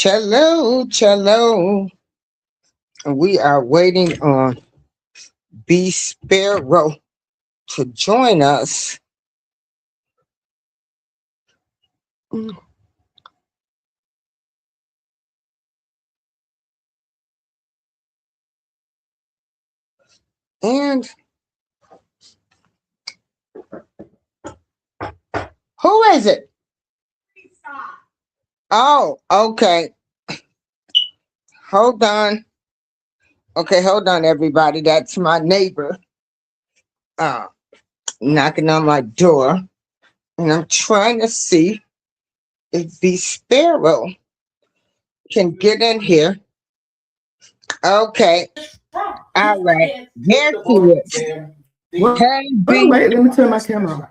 Cello, cello. We are waiting on B Sparrow to join us. And who is it? Oh, okay. Hold on. Okay, hold on, everybody. That's my neighbor uh, knocking on my door. And I'm trying to see if the sparrow can get in here. Okay. All right. There she is. What? Hey, Oh, B. wait, let me turn my camera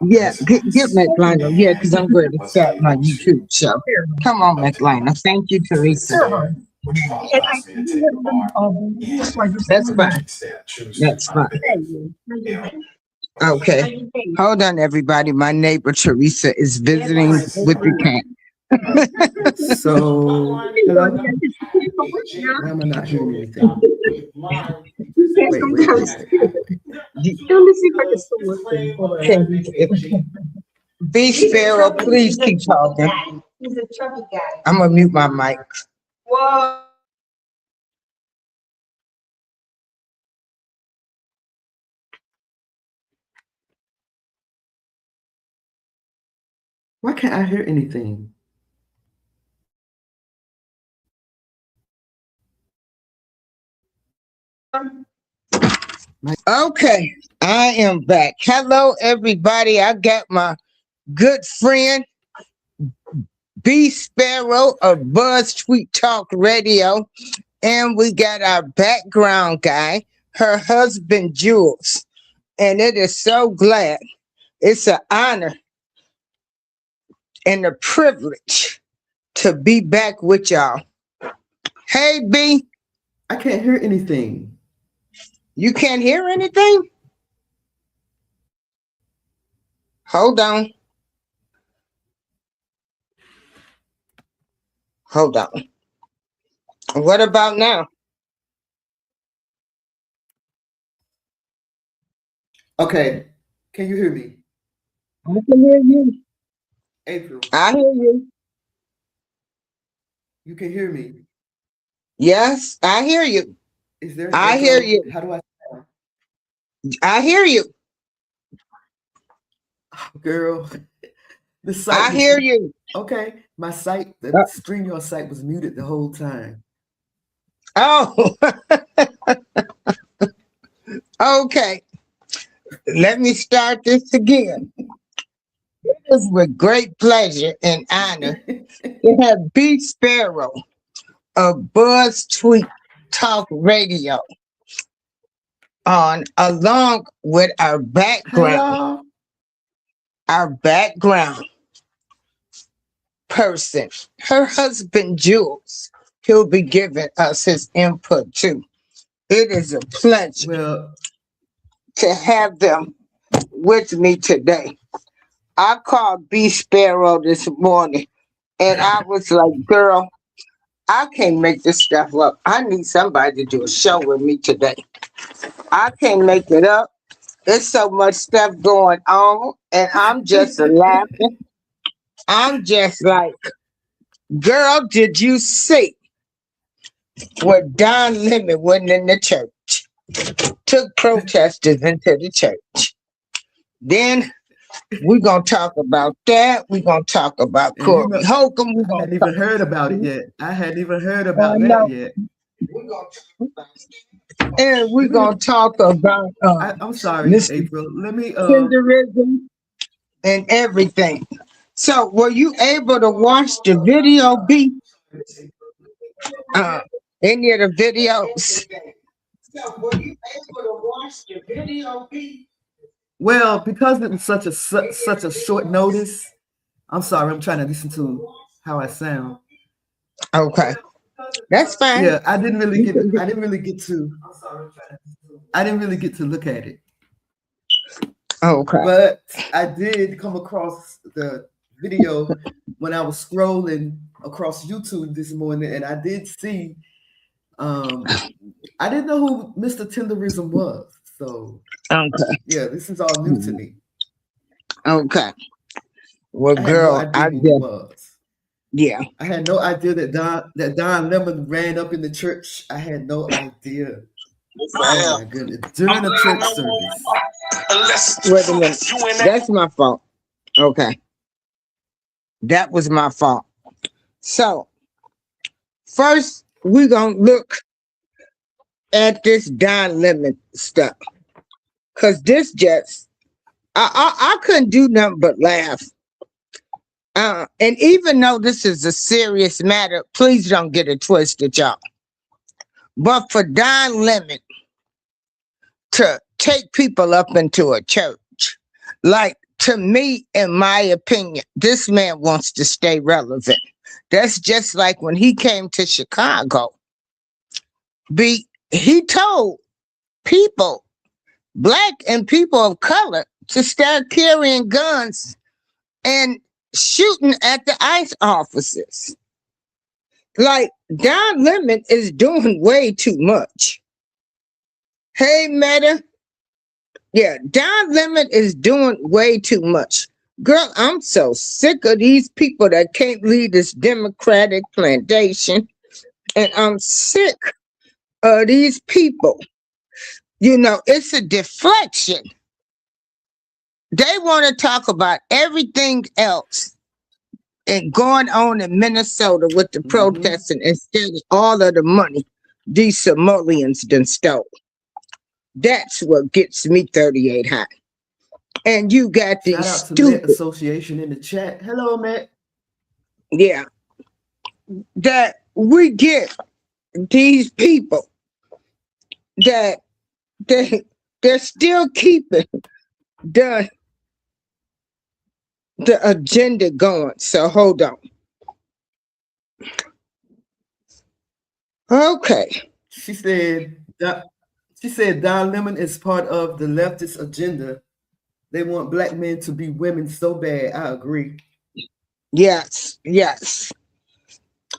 Yeah, get McLionel. Yeah, because I'm going to start my YouTube show. Come on, McLionel. Thank you, Teresa. That's fine. That's fine. Okay. Hold on, everybody. My neighbor Teresa is visiting with the cat. on. So, hello? Why am I not hearing anything? Wait. B Sparrow, please keep talking. I'm gonna mute my mic. Why can't I hear anything? Okay, I am back. Hello, everybody. I got my good friend B Sparrow of Buzzztweet Talk Radio, and we got our background guy, her husband Jules, and it is so glad. It's an honor and a privilege to be back with y'all. Hey, B. I can't hear anything. You can't hear anything? Hold on. Hold on. What about now? Okay, can you hear me? I can hear you. April, I hear you. you can hear me. Yes, I hear you. Is there an I echo? hear you. How do I sound? I hear you. Girl, the I site was hear you. okay. My site, the StreamYard site was muted the whole time. Oh, okay. Let me start this again. It is with great pleasure and honor to have B Sparrow of Buzzztweet Talk Radio on, along with Hi, y'all. our background person, her husband Jules. He'll be giving us his input too. It is a pleasure Well, to have them with me today. I called B Sparrow this morning and I was like, girl, I can't make this stuff up. I need somebody to do a show with me today. I can't make it up. There's so much stuff going on, and I'm just laughing. I'm just like, girl, did you see what Don Lemon went in the church? Took protesters into the church. Then we're going to talk about that. We're going to talk about and you Corey know, Holcomb. We're I going hadn't to talk even heard about it yet. I hadn't even heard I about that know. yet. We're going to talk about and we're going to talk about I'm sorry, Mr. April. Let me Tenderism and everything. So, were you able to watch the video, B? Uh, any of the videos? So, were you able to watch the video, B? well, because it was such a short notice. I'm sorry, I'm trying to listen to how I sound. Okay, that's fine. Yeah, I didn't really get to look at it. Okay. But I did come across the video when I was scrolling across YouTube this morning, and I did see. I didn't know who Mr. Tenderism was, so Okay. yeah, this is all new to me. Okay. Well, I had no girl, idea who he was. yeah. I had no idea that Don Lemon ran up in the church. I had no idea. Oh my goodness! During the church service. Wait a minute. That's my fault. Okay. That was my fault. So, first, we're going to look at this Don Lemon stuff. Because this just, I couldn't do nothing but laugh. And even though this is a serious matter, please don't get it twisted, y'all. But for Don Lemon to take people up into a church, like, to me, in my opinion, this man wants to stay relevant. That's just like when he came to Chicago. He told people, Black and people of color, to start carrying guns and shooting at the ICE officers. Like, Don Lemon is doing way too much. Hey, Meta. Yeah, Don Lemon is doing way too much. Girl, I'm so sick of these people that can't lead this Democratic plantation. And I'm sick of these people. You know, it's a deflection. They want to talk about everything else and going on in Minnesota with the protesting instead of all of the money these Somalians done stole. That's what gets me 38 high. And you got these Shout out to stupid Met Association in the chat. Hello, Matt. Yeah. That we get these people that they're still keeping the agenda going. So hold on. Okay. She said Don Lemon is part of the leftist agenda. They want Black men to be women so bad. I agree. Yes. Okay.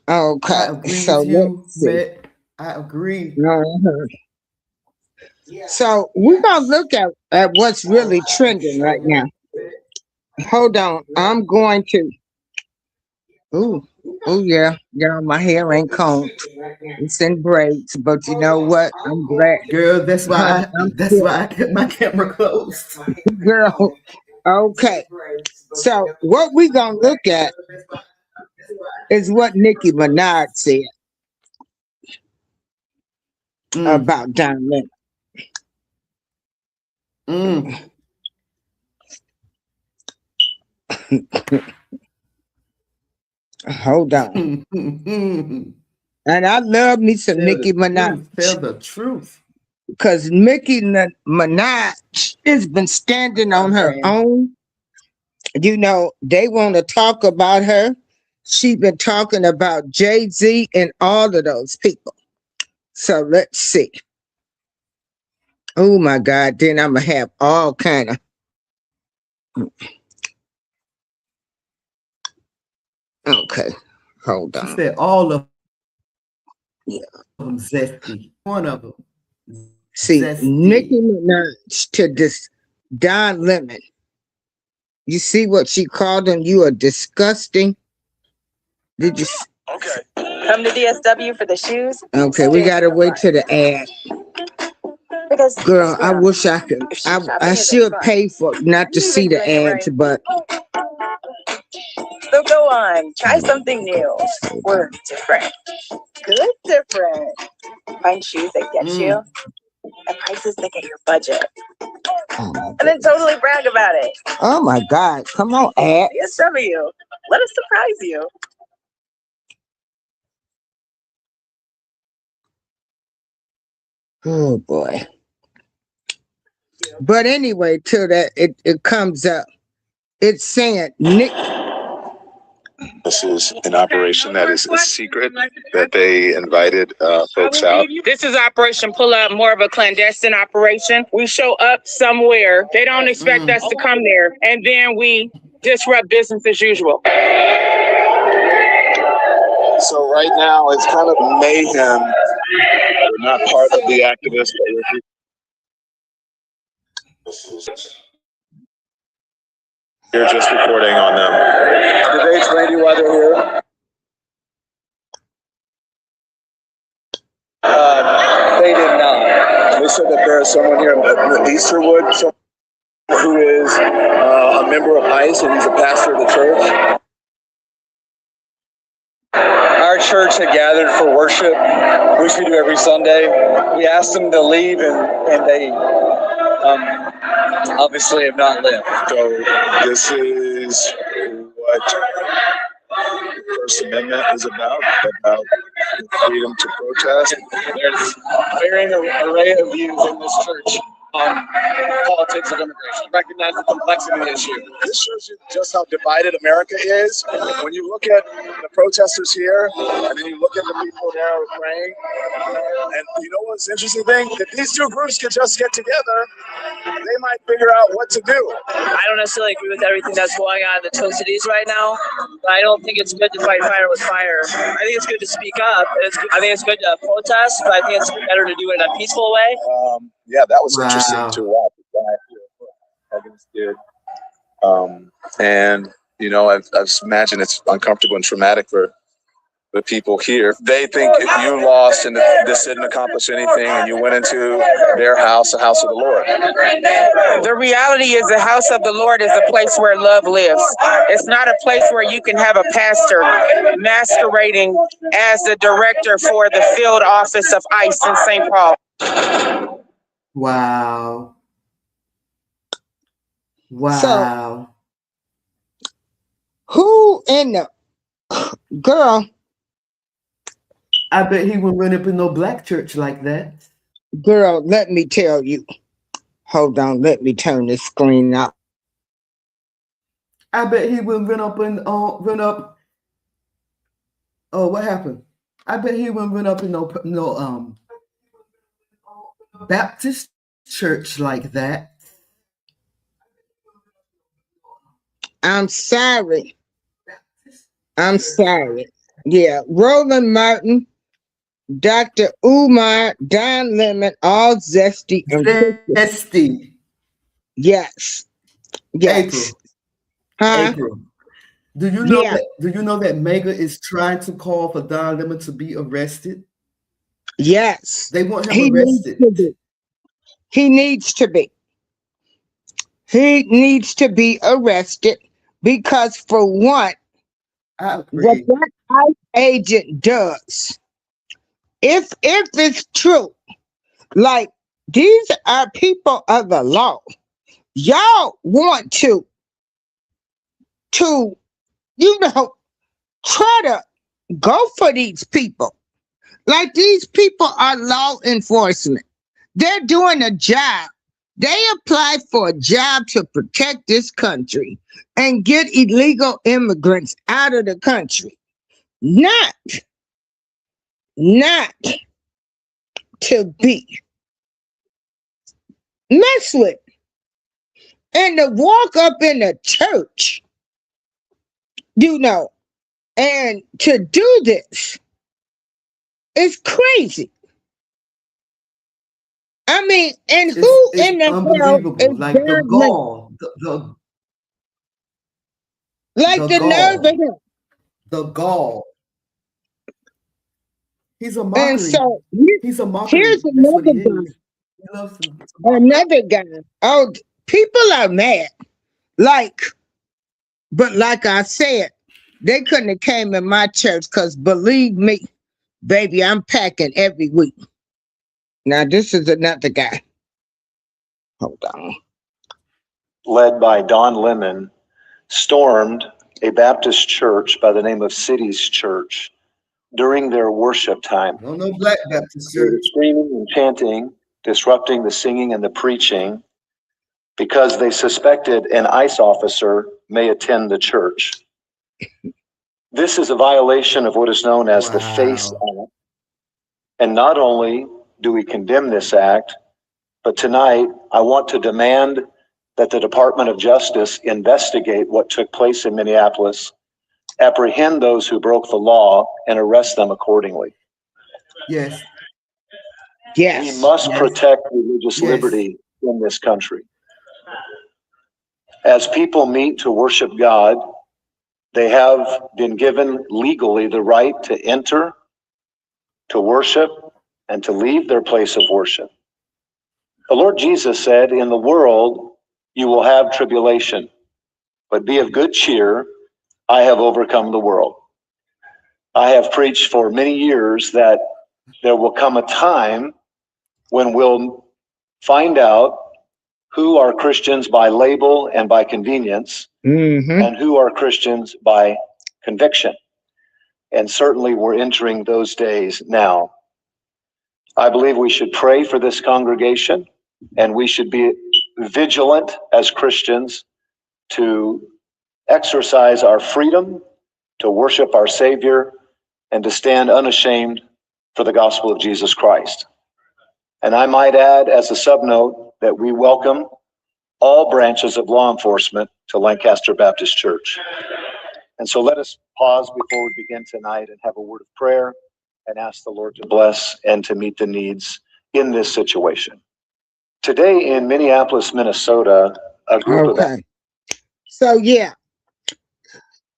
I agree So with you, let's see. Matt. I agree. So we're gonna look at what's really trending right now. Hold on. I'm going to. Oh yeah. Y'all, my hair ain't combed. It's in braids, but you know what? I'm glad. Girl, that's why I kept my camera closed. Girl. Okay. So what we gonna look at is what Nicki Minaj said about Don Lemon. Hold on. And I love me some Nicki Minaj. Tell the truth. Because Nicki Minaj has been standing on her own. You know, they want to talk about her. She's been talking about Jay-Z and all of those people. So let's see. Oh my God, then I'm going to have all kind of. Okay, hold on. She said all of them zesty. One of them. See, zesty. Nicki Minaj to this Don Lemon. You see what she called him? You are disgusting. Did you? Okay. Come to DSW for the shoes. Okay, we gotta wait till the ad. Because girl, I wish I could. I should pay for not to see the ads, but. So go on, try something new or different. Good different. Find shoes that get you at prices that get your budget. And then totally brag about it. Oh my God. Come on, ad. DSW. Let us surprise you. Oh boy. But anyway, till that it comes up, it's saying Nick. This is an operation that is a secret that they invited folks out. This is Operation Pull Up, more of a clandestine operation. We show up somewhere. They don't expect us to come there. And then we disrupt business as usual. So right now it's kind of mayhem. We're not part of the activists, but we're just reporting on them. Did they explain to you why they're here? They did not. They said that there is someone here in Easterwood who is a member of ICE and he's a pastor of the church. Our church had gathered for worship, which we do every Sunday. We asked them to leave, and they obviously have not left. So this is what the First Amendment is about the freedom to protest. There's a varying array of views in this church on politics of immigration. Recognize the complexity of the issue. This shows you just how divided America is. When you look at the protesters here, and then you look at the people there praying, and you know what's the interesting thing? If these two groups could just get together, they might figure out what to do. I don't necessarily agree with everything that's going on in the Twin Cities right now, but I don't think it's good to fight fire with fire. I think it's good to speak up. I think it's good to protest, but I think it's better to do it in a peaceful way. Yeah, that was interesting to watch. And you know, I've imagined it's uncomfortable and traumatic for the people here. They think if you lost and this didn't accomplish anything and you went into their house, the house of the Lord. The reality is the house of the Lord is a place where love lives. It's not a place where you can have a pastor masquerading as the director for the field office of ICE in St. Paul. Wow. Wow. So, who in the girl? I bet he wouldn't run up in no black church like that. Girl, let me tell you. Hold on, let me turn this screen up. I bet he wouldn't run up. Oh, what happened? I bet he wouldn't run up in no Baptist church like that. I'm sorry. Yeah, Roland Martin, Dr. Umar, Don Lemon, all zesty and zesty. Yes. April. Huh? April. Do you know that Mega is trying to call for Don Lemon to be arrested? Yes. They want him arrested. He needs to be. He needs to be arrested because, for one, what that ICE agent does, if it's true, like these are people of the law, y'all want to try to go for these people. Like, these people are law enforcement. They're doing a job. They apply for a job to protect this country and get illegal immigrants out of the country. Not to be messed with. And to walk up in a church, and to do this is crazy. I mean, and It's in the unbelievable. hell is Like the gall, the nerve of him. The gall. He's a mockery. And so he's a mockery. Here's another guy. Another guy. Oh, people are mad. But like I said, they couldn't have came in my church because, believe me, baby, I'm packing every week. Now, this is another guy. Hold on. Led by Don Lemon, stormed a Baptist church by the name of Cities Church during their worship time. No black Baptist They were church. screaming and chanting, disrupting the singing and the preaching because they suspected an ICE officer may attend the church. This is a violation of what is known as the FACE Act. And not only do we condemn this act, but tonight I want to demand that the Department of Justice investigate what took place in Minneapolis, apprehend those who broke the law, and arrest them accordingly. Yes. Yes. We must protect religious liberty in this country. As people meet to worship God, they have been given legally the right to enter, to worship, and to leave their place of worship. The Lord Jesus said, "In the world you will have tribulation, but be of good cheer. I have overcome the world." I have preached for many years that there will come a time when we'll find out who are Christians by label and by convenience, and who are Christians by conviction. And certainly we're entering those days now. I believe we should pray for this congregation, and we should be vigilant as Christians to exercise our freedom to worship our Savior and to stand unashamed for the gospel of Jesus Christ. And I might add as a subnote that we welcome all branches of law enforcement to Lancaster Baptist Church. And so let us pause before we begin tonight and have a word of prayer and ask the Lord to bless and to meet the needs in this situation. Today in Minneapolis, Minnesota, a group of... So yeah,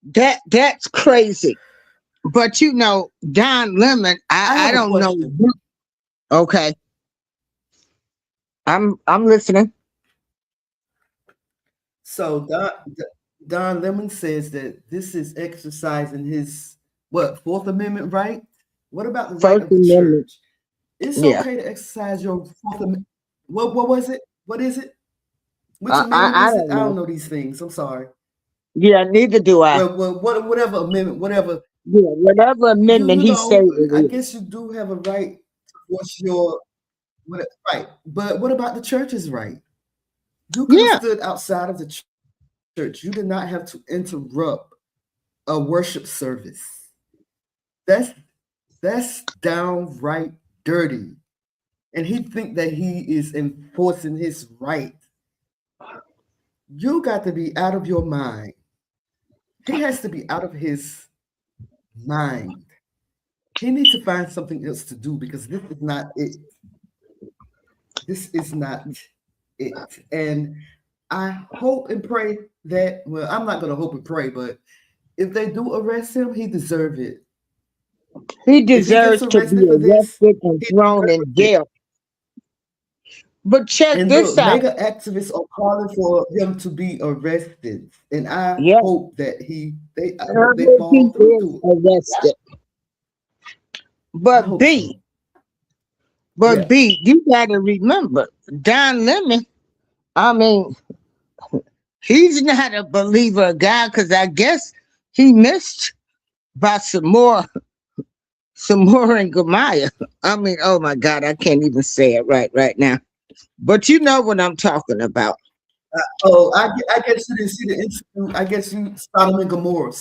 that's crazy. But you know, Don Lemon, I don't know. Okay. I'm listening. So Don Lemon says that this is exercising his Fourth Amendment right? What about the right of the church? It's okay to exercise your Fourth Amendment. What was it? What is it? Which amendment is it? I don't know these things. I'm sorry. Yeah, neither do I. Well, whatever amendment, whatever. Yeah, whatever amendment he said. I guess you do have a right to voice your right. But what about the church's right? You could have stood outside of the church. You did not have to interrupt a worship service. That's downright dirty. And he think that he is enforcing his right. You got to be out of your mind. He has to be out of his mind. He needs to find something else to do because this is not it. This is not it. And I hope and pray that, well, I'm not going to hope and pray, but if they do arrest him, he deserves it. He deserves to be arrested and thrown in jail. But check this out. Mega activists are calling for him to be arrested, and I hope that they fall through arrested. But B, you got to remember, Don Lemon. I mean, he's not a believer of God because I guess he missed by some more in Goliath. I mean, oh my God, I can't even say it right now. But you know what I'm talking about. I guess you didn't see the interview. I guess you Sodom and Gomorrah.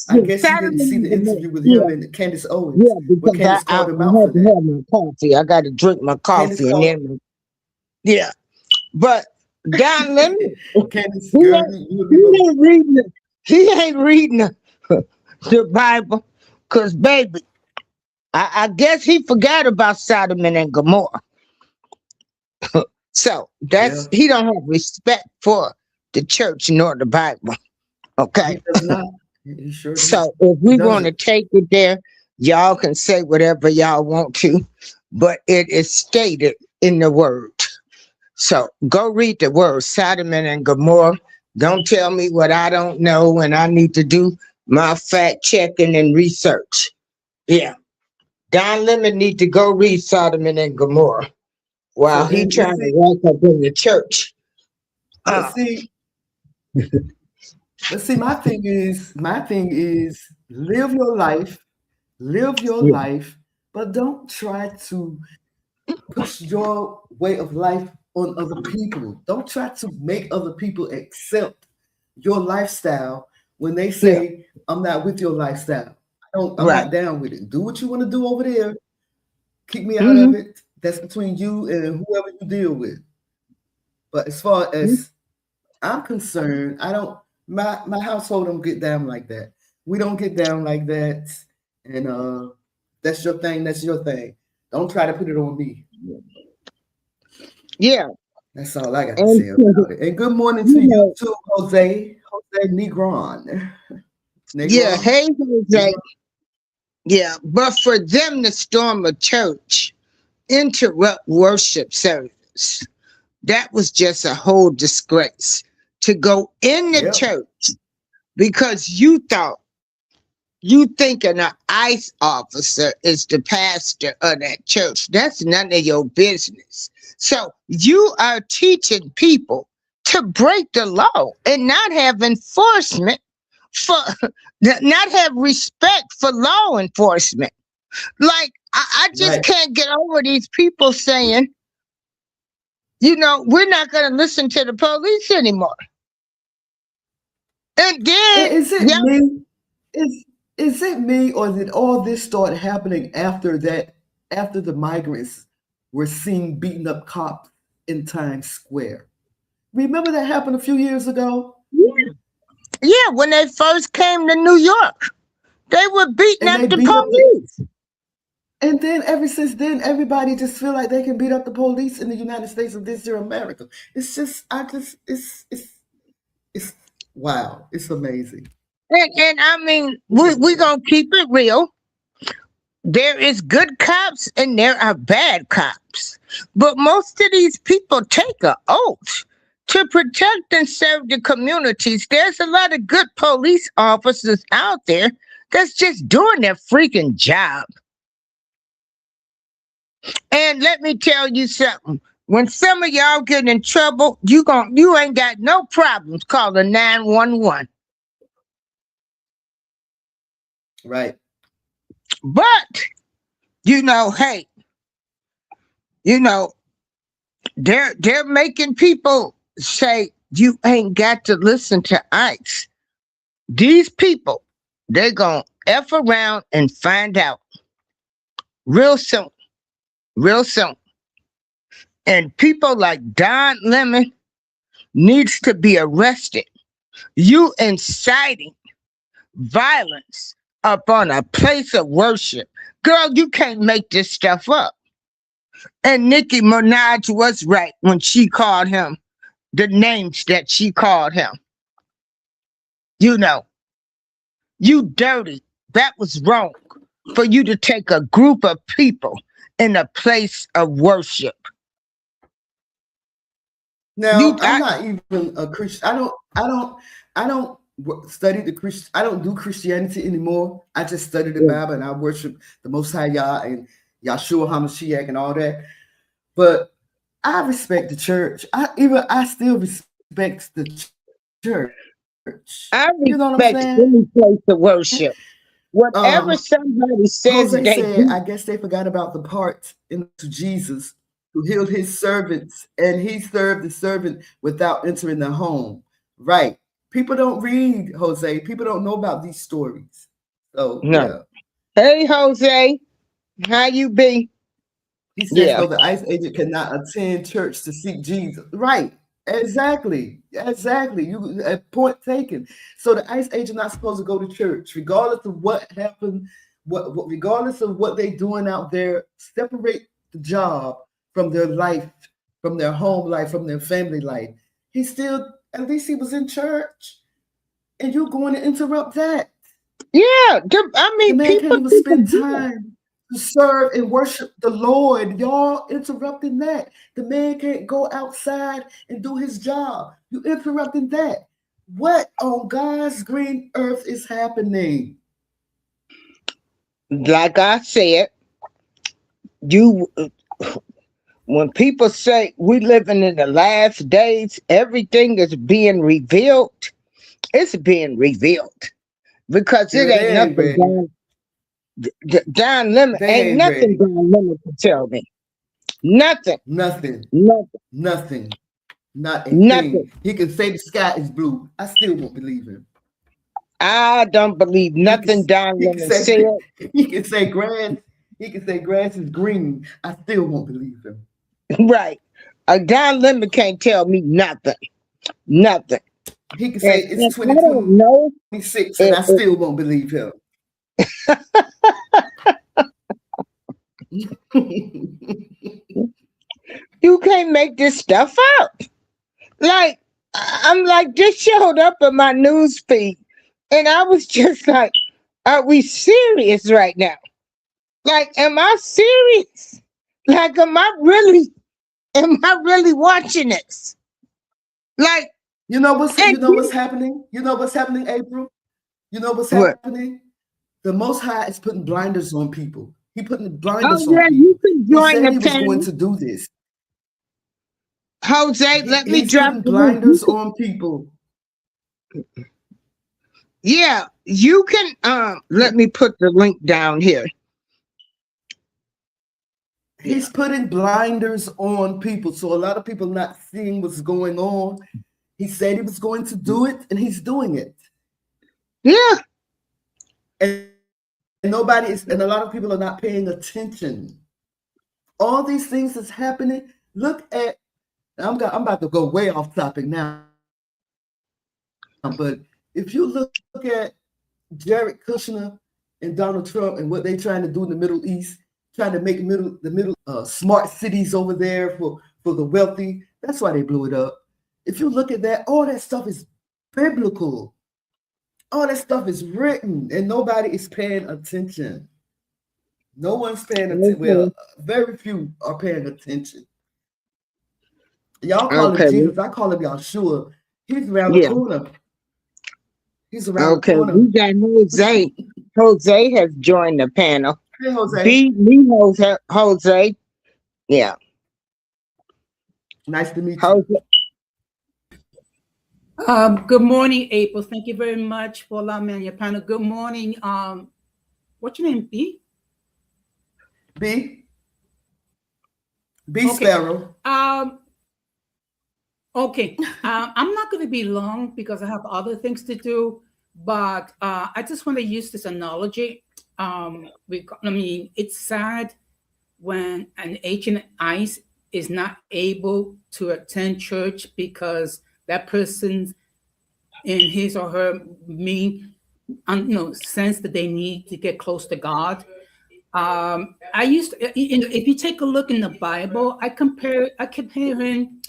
I guess you didn't see the interview with him and Candace Owens. Yeah, because I had to have my coffee. I got to drink my coffee and then. Yeah, but Don Lemon, he ain't reading the Bible, cause baby, I guess he forgot about Sodom and Gomorrah. So he don't have respect for the church nor the Bible. Okay. He does not. He sure so if we want to take it there, y'all can say whatever y'all want to, but it is stated in the word. So go read the word, Sodom and Gomorrah. Don't tell me what I don't know and I need to do my fact checking and research. Yeah. Don Lemon need to go read Sodom and Gomorrah. While he trying to walk up in the church. Let's see, my thing is live your life, but don't try to push your way of life on other people. Don't try to make other people accept your lifestyle when they say, I'm not with your lifestyle. I'm not down with it. Do what you want to do over there. Keep me out of it. That's between you and whoever you deal with. But as far as I'm concerned, I don't. My household don't get down like that. We don't get down like that, and that's your thing. That's your thing. Don't try to put it on me. Yeah. That's all I got to And say about it. And good morning to you you know, too, Jose Negron. yeah, Negron. hey Jose. Negron. Yeah, but for them to storm a church, interrupt worship service, that was just a whole disgrace. To go in the Yep. church because you thinking an ICE officer is the pastor of that church. That's none of your business. So you are teaching people to break the law and not have enforcement for not have respect for law enforcement. Like I just Right. can't get over these people saying, we're not gonna listen to the police anymore. And then Is it yeah, me? Is it me, or did all this start happening after that? After the migrants were seen beating up cops in Times Square. Remember that happened a few years ago, yeah, when they first came to New York, they were beating and up they the beat up the. police. And then ever since then, everybody just feel like they can beat up the police in the United States of this here America. It's just, it's wow. It's amazing. And I mean, It's we amazing. gonna keep it real. There is good cops and there are bad cops. But most of these people take an oath to protect and serve the communities. There's a lot of good police officers out there that's just doing their freaking job. And let me tell you something. When some of y'all get in trouble, you ain't got no problems calling 911. Right. But hey, you know, they're making people say you ain't got to listen to ICE. These people, they gonna F around and find out real soon. Real soon. And people like Don Lemon needs to be arrested. You inciting violence upon a place of worship. Girl, you can't make this stuff up. And Nicki Minaj was right when she called him the names that she called him. You dirty. That was wrong for you to take a group of people in a place of worship. Now, I'm not even a Christian. I don't study the Christian. I don't do Christianity anymore. I just study the Bible and I worship the Most High Yah and Yahshua HaMashiach and all that. But I respect the church. I still respect the church. I You know what I'm respect saying? any place of worship. Whatever somebody says Jose they said, do. I guess they forgot about the part into Jesus who healed his servants, and he served the servant without entering the home. Right. People don't read, Jose. People don't know about these stories. So No. yeah. Hey Jose, how you be? He says, Yeah. so the ICE agent cannot attend church to seek Jesus. Right. Exactly. You point taken. So the ICE agent not supposed to go to church, regardless of what happened, regardless of what they doing out there. Separate the job from their life, from their home life, from their family life. He still, at least he was in church, and you're going to interrupt that. Yeah. The man can't even spend time to serve and worship the Lord. Y'all interrupting that. The man can't go outside and do his job. You interrupting that. What on God's green earth is happening? Like I said, when people say we living in the last days, everything is being revealed. It's being revealed because it It ain't ain't, nothing baby. Don Lemon They ain't ain't nothing ready. Don Lemon can tell me. Nothing. Nothing. Nothing. Nothing. Not a Nothing. thing. He can say the sky is blue. I still won't believe him. I don't believe nothing Don He can Lemon say said. he can say grass. He can say grass is green. I still won't believe him. Right. Don Lemon can't tell me nothing. Nothing. He can say And it's I don't know. 2026 and I still won't believe him. You can't make this stuff up. Like, I'm like, this showed up in my news feed. And I was just like, are we serious right now? Like, am I serious? Like, am I really watching this? Like, You know what's happening? You know what's happening, April? You know what's what? happening? The Most High is putting blinders on people. He putting blinders Oh, on yeah, people. you can He join said the he was going panel. to do this. Jose, let me He's drop putting the link. blinders on people. Yeah, you can let me put the link down here. He's putting blinders on people. So a lot of people not seeing what's going on. He said he was going to do it, and he's doing it. Yeah. And a lot of people are not paying attention. All these things that's happening. Look at, I'm about to go way off topic now. But if you look at Jared Kushner and Donald Trump and what they're trying to do in the Middle East, trying to make the middle smart cities over there for the wealthy, that's why they blew it up. If you look at that, all that stuff is biblical. All that stuff is written, and nobody is paying attention. No one's paying attention. Well, very few are paying attention. Y'all call him Jesus. I call him Yahshua. He's around the corner. He's around the corner. We got Jose. Jose has joined the panel. Hey, Jose. Beat me, Jose. Yeah. Nice to meet Jose. you. Good morning, April. Thank you very much for allowing me on your panel. Good morning. What's your name? B? B Sparrow. Okay. I'm not going to be long because I have other things to do, but I just want to use this analogy. It's sad when an agent ICE is not able to attend church because that person in his or her sense that they need to get close to God. If you take a look in the Bible, I compare him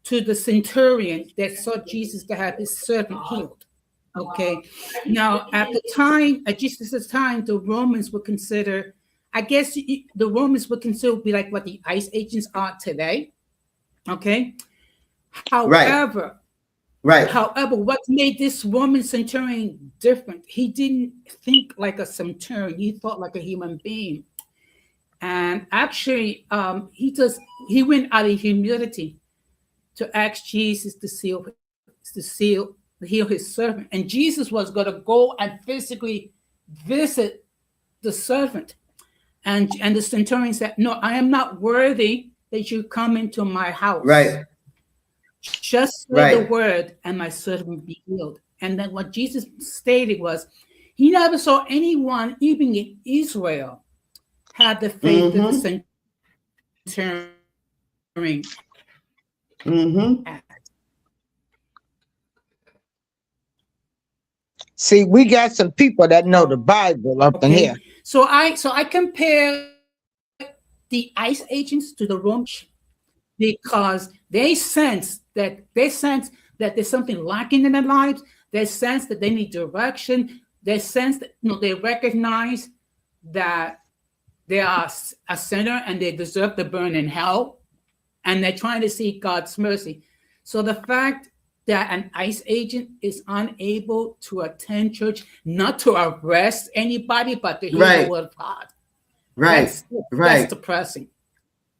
to the centurion that saw Jesus to have his servant healed. Okay. Now, at Jesus' time, the Romans would consider, the Romans would consider be like what the ICE agents are today. Okay. However, what made this Roman centurion different? He didn't think like a centurion. He thought like a human being. And actually, he went out of humility to ask Jesus to heal his servant. And Jesus was going to go and physically visit the servant. And the centurion said, "No, I am not worthy that you come into my house. Right. Just say the word and my servant will be healed." And then what Jesus stated was, he never saw anyone, even in Israel, had the faith of the centurion. See, we got some people that know the Bible up in here. So I compare the ICE agents to the Romans because they sense that there's something lacking in their lives. They sense that they need direction. They sense that they recognize that they are a sinner and they deserve to burn in hell, and they're trying to seek God's mercy. So the fact that an ICE agent is unable to attend church, not to arrest anybody, but to hear the word of God. That's depressing.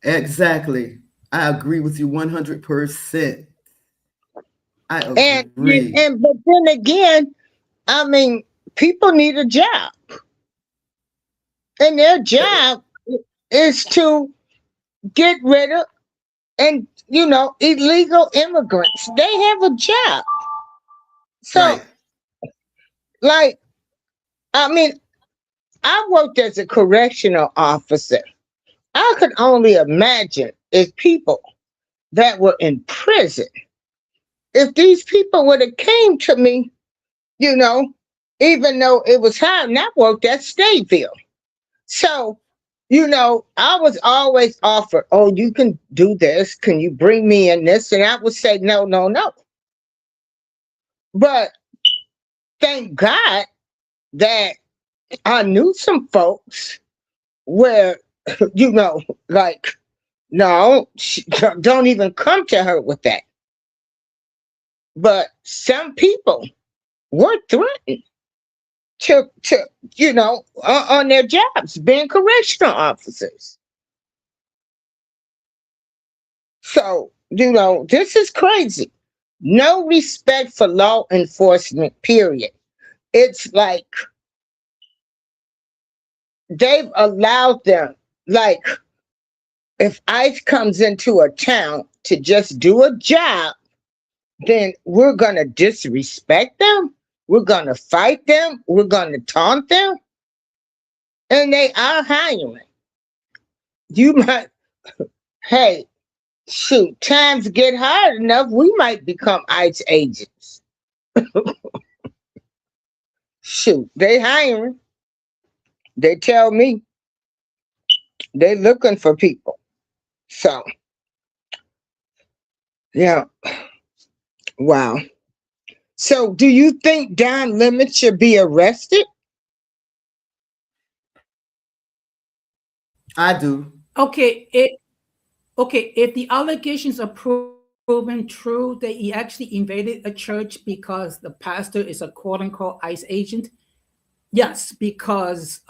Exactly. I agree with you 100%. I agree. But then again, people need a job. And their job is to get rid of illegal immigrants. They have a job. So, I worked as a correctional officer. I could only imagine if people that were in prison. If these people would have came to me, you know, even though it was hard, and I worked at Stateville. So, I was always offered, oh, you can do this. Can you bring me in this? And I would say, no, no, no. But thank God that I knew some folks where, like, no, don't even come to her with that. But some people were threatened to on their jobs, being correctional officers. So, this is crazy. No respect for law enforcement, period. It's like they've allowed them, like, if ICE comes into a town to just do a job, then we're going to disrespect them. We're going to fight them. We're going to taunt them. And they are hiring. You might, hey, shoot, times get hard enough, we might become ICE agents. Shoot, they hiring. They tell me they looking for people. So, yeah. Wow. So, do you think Don Lemon should be arrested? I do. Okay, if the allegations are proven true that he actually invaded a church because the pastor is a quote unquote ICE agent, yes, because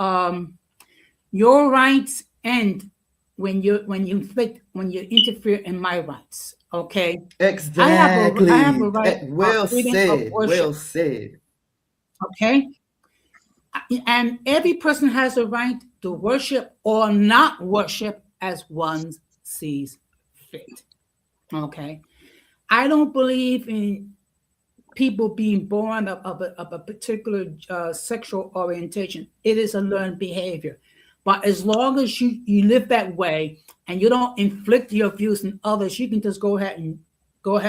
your rights end when you interfere in my rights. Okay. Exactly. I have a right Well of freedom said. of worship. Well said. Okay. And every person has a right to worship or not worship as one sees fit. Okay. I don't believe in people being born of a particular sexual orientation. It is a learned behavior. But as long as you live that way and you don't inflict your views on others, you can just go ahead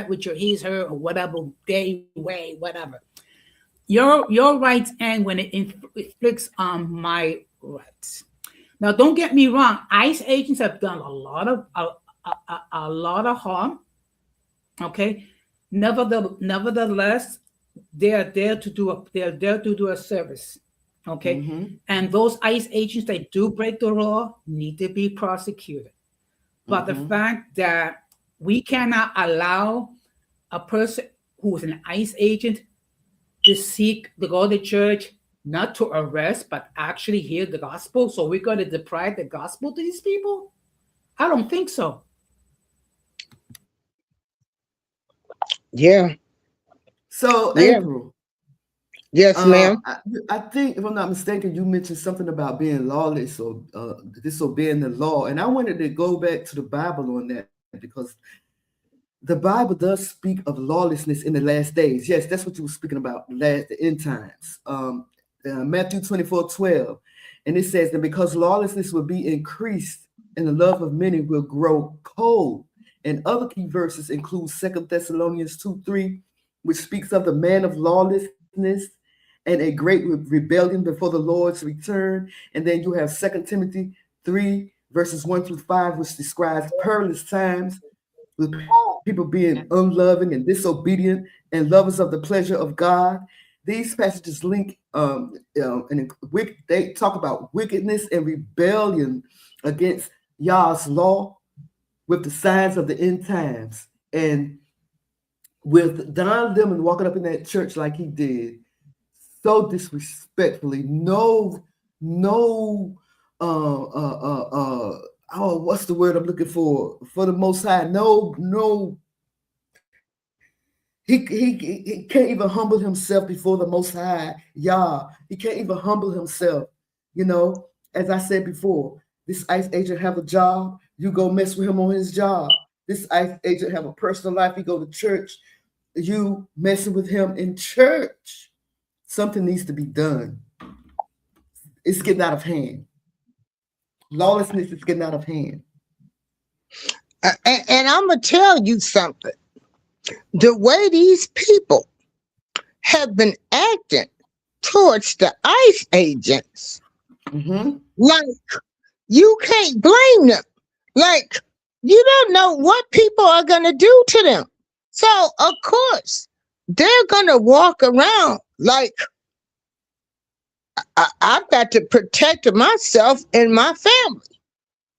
with your he's, her, or whatever, they, way, whatever. Your rights end when it inflicts on my rights. Now, don't get me wrong. ICE agents have done a lot of harm. Okay, nevertheless, they are there to do a service. Okay, and those ICE agents that do break the law need to be prosecuted. But the fact that we cannot allow a person who is an ICE agent to go to church, not to arrest, but actually hear the gospel. So we're going to deprive the gospel to these people? I don't think so. Yeah. So, Yeah. April. Yes, ma'am. I think, if I'm not mistaken, you mentioned something about being lawless or disobeying the law. And I wanted to go back to the Bible on that because the Bible does speak of lawlessness in the last days. Yes, that's what you were speaking about, the end times. Matthew 24:12. And it says that because lawlessness will be increased and the love of many will grow cold. And other key verses include 2 Thessalonians 2:3, which speaks of the man of lawlessness and a great rebellion before the Lord's return. And then you have 2 Timothy 3, verses 1-5, which describes perilous times with people being unloving and disobedient and lovers of the pleasure of God. These passages link and they talk about wickedness and rebellion against Yah's law with the signs of the end times. And with Don Lemon walking up in that church like he did, so disrespectfully, what's the word I'm looking for? For the Most High, he can't even humble himself before the Most High, Yah. He can't even humble himself. As I said before, this ICE agent have a job. You go mess with him on his job. This ICE agent have a personal life. He go to church. You messing with him in church. Something needs to be done. It's getting out of hand. Lawlessness is getting out of hand. And I'm going to tell you something. The way these people have been acting towards the ICE agents, like, you can't blame them. Like, you don't know what people are going to do to them. So, of course, they're going to walk around like, I've got to protect myself and my family.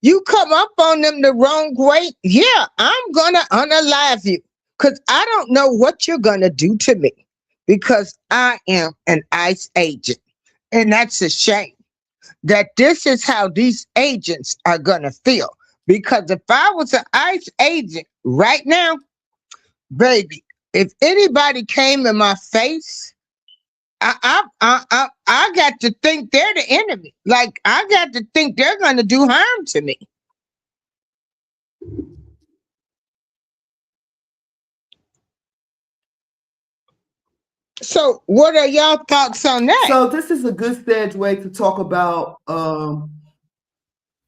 You come up on them the wrong way, yeah, I'm going to unalive you because I don't know what you're going to do to me because I am an ICE agent. And that's a shame that this is how these agents are going to feel. Because if I was an ICE agent right now, baby, if anybody came in my face, I got to think they're the enemy. Like, I got to think they're going to do harm to me. So, what are y'all thoughts on that? So this is a good segue to talk about.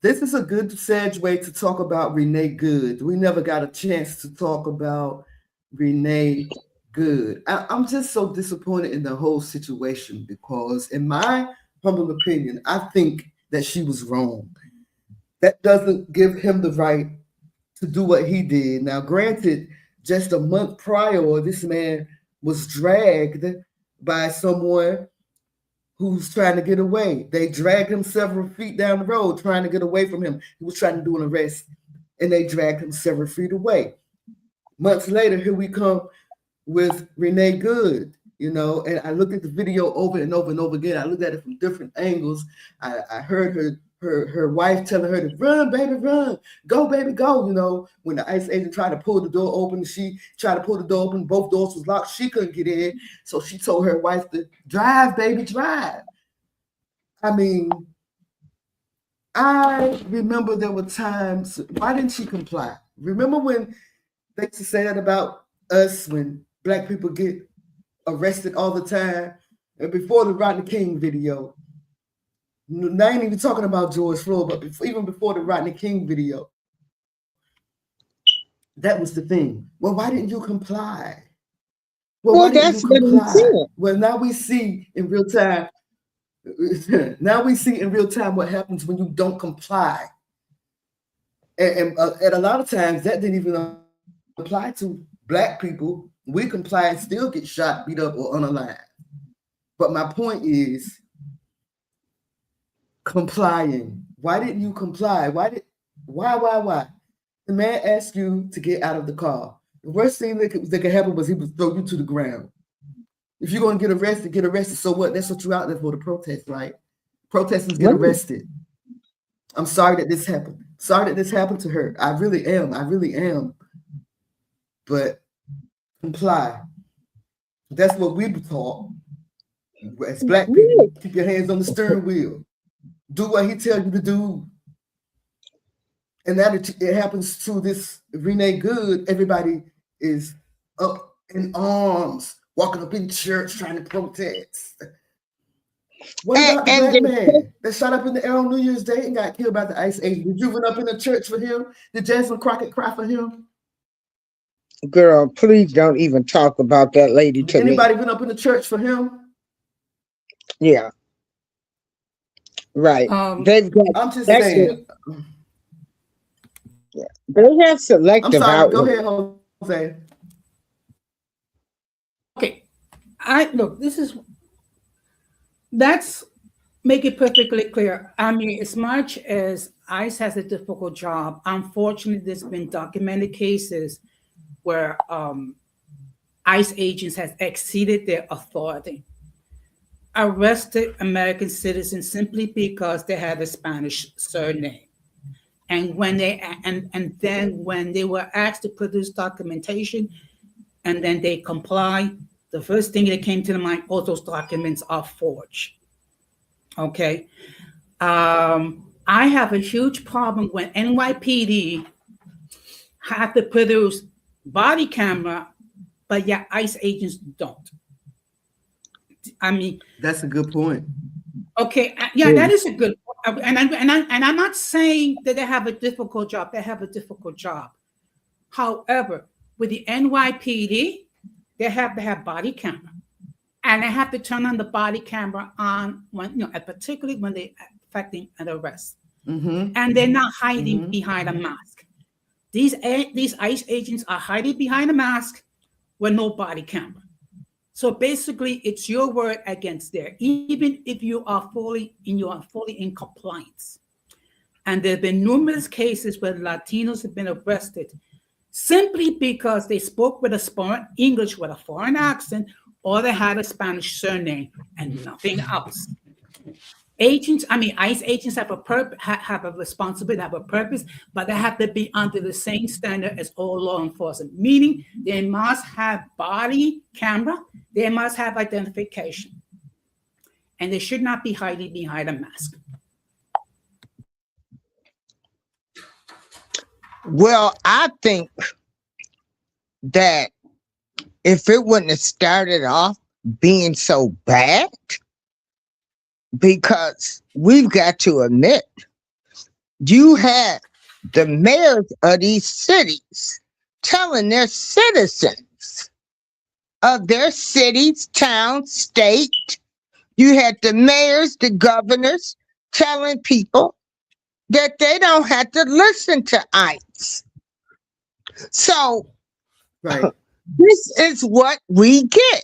This is a good segue to talk about Renee Good. We never got a chance to talk about Renee Good. I'm just so disappointed in the whole situation because, in my humble opinion, I think that she was wrong. That doesn't give him the right to do what he did. Now, granted, just a month prior, this man was dragged by someone who's trying to get away. They dragged him several feet down the road trying to get away from him. He was trying to do an arrest, and they dragged him several feet away. Months later, here we come with Renee Good, and I looked at the video over and over and over again. I looked at it from different angles. I heard her wife telling her to run, baby, run, go, baby, go. When the ICE agent tried to pull the door open, she tried to pull the door open. Both doors was locked. She couldn't get in. So she told her wife to drive, baby, drive. I mean, I remember there were times, why didn't she comply? Remember when they used to say that about us when Black people get arrested all the time? And before the Rodney King video, I ain't even talking about George Floyd, but even before the Rodney King video, that was the thing. Well, why didn't you comply? Why didn't you comply? Well, now we see in real time. Now we see in real time what happens when you don't comply. And a lot of times that didn't even apply to Black people. We comply and still get shot, beat up, or unalive. But my point is, complying. Why didn't you comply? Why? The man asked you to get out of the car. The worst thing that could happen was he would throw you to the ground. If you're going to get arrested. So what? That's what you're out there for, the protest, right? Protesters get arrested. I'm sorry that this happened. Sorry that this happened to her. I really am. But comply. That's what we were taught as Black people. Keep your hands on the steering wheel. Do what he tells you to do. And that it happens to this Renee Good. Everybody is up in arms, walking up in church trying to protest. What about the Black man that shot up in the air on New Year's Day and got killed by the ICE agent? Did you run up in the church for him? Did Jasmine Crockett cry for him? Girl, please don't even talk about that lady to me. Anybody been up in the church for him? Yeah. Right. I'm just saying. Yeah. They have selective. I'm sorry. Go ahead, Jose. Okay. Let's make it perfectly clear. I mean, as much as ICE has a difficult job, unfortunately, there's been documented cases where ICE agents have exceeded their authority, arrested American citizens simply because they had a Spanish surname. And when then when they were asked to produce documentation and then they comply, the first thing that came to the mind, all those documents are forged. Okay. I have a huge problem when NYPD have to produce body camera, but yet ICE agents don't. I mean, that's a good point. Okay, yeah, that is a good point. And I'm not saying that they have a difficult job. They have a difficult job. However, with the NYPD, they have to have body camera, and they have to turn on the body camera on when, particularly when they affecting an arrest, and they're not hiding behind a mask. These ICE agents are hiding behind a mask with no body camera. So basically, it's your word against theirs, even if you are fully in compliance. And there have been numerous cases where Latinos have been arrested simply because they spoke with English with a foreign accent, or they had a Spanish surname and nothing else. ICE agents have a responsibility, have a purpose, but they have to be under the same standard as all law enforcement, meaning they must have body camera, they must have identification, and they should not be hiding behind a mask. Well, I think that if it wouldn't have started off being so bad, because we've got to admit, you had the mayors of these cities telling their citizens of their cities, towns, state. You had the mayors, the governors telling people that they don't have to listen to ICE. So this is what we get.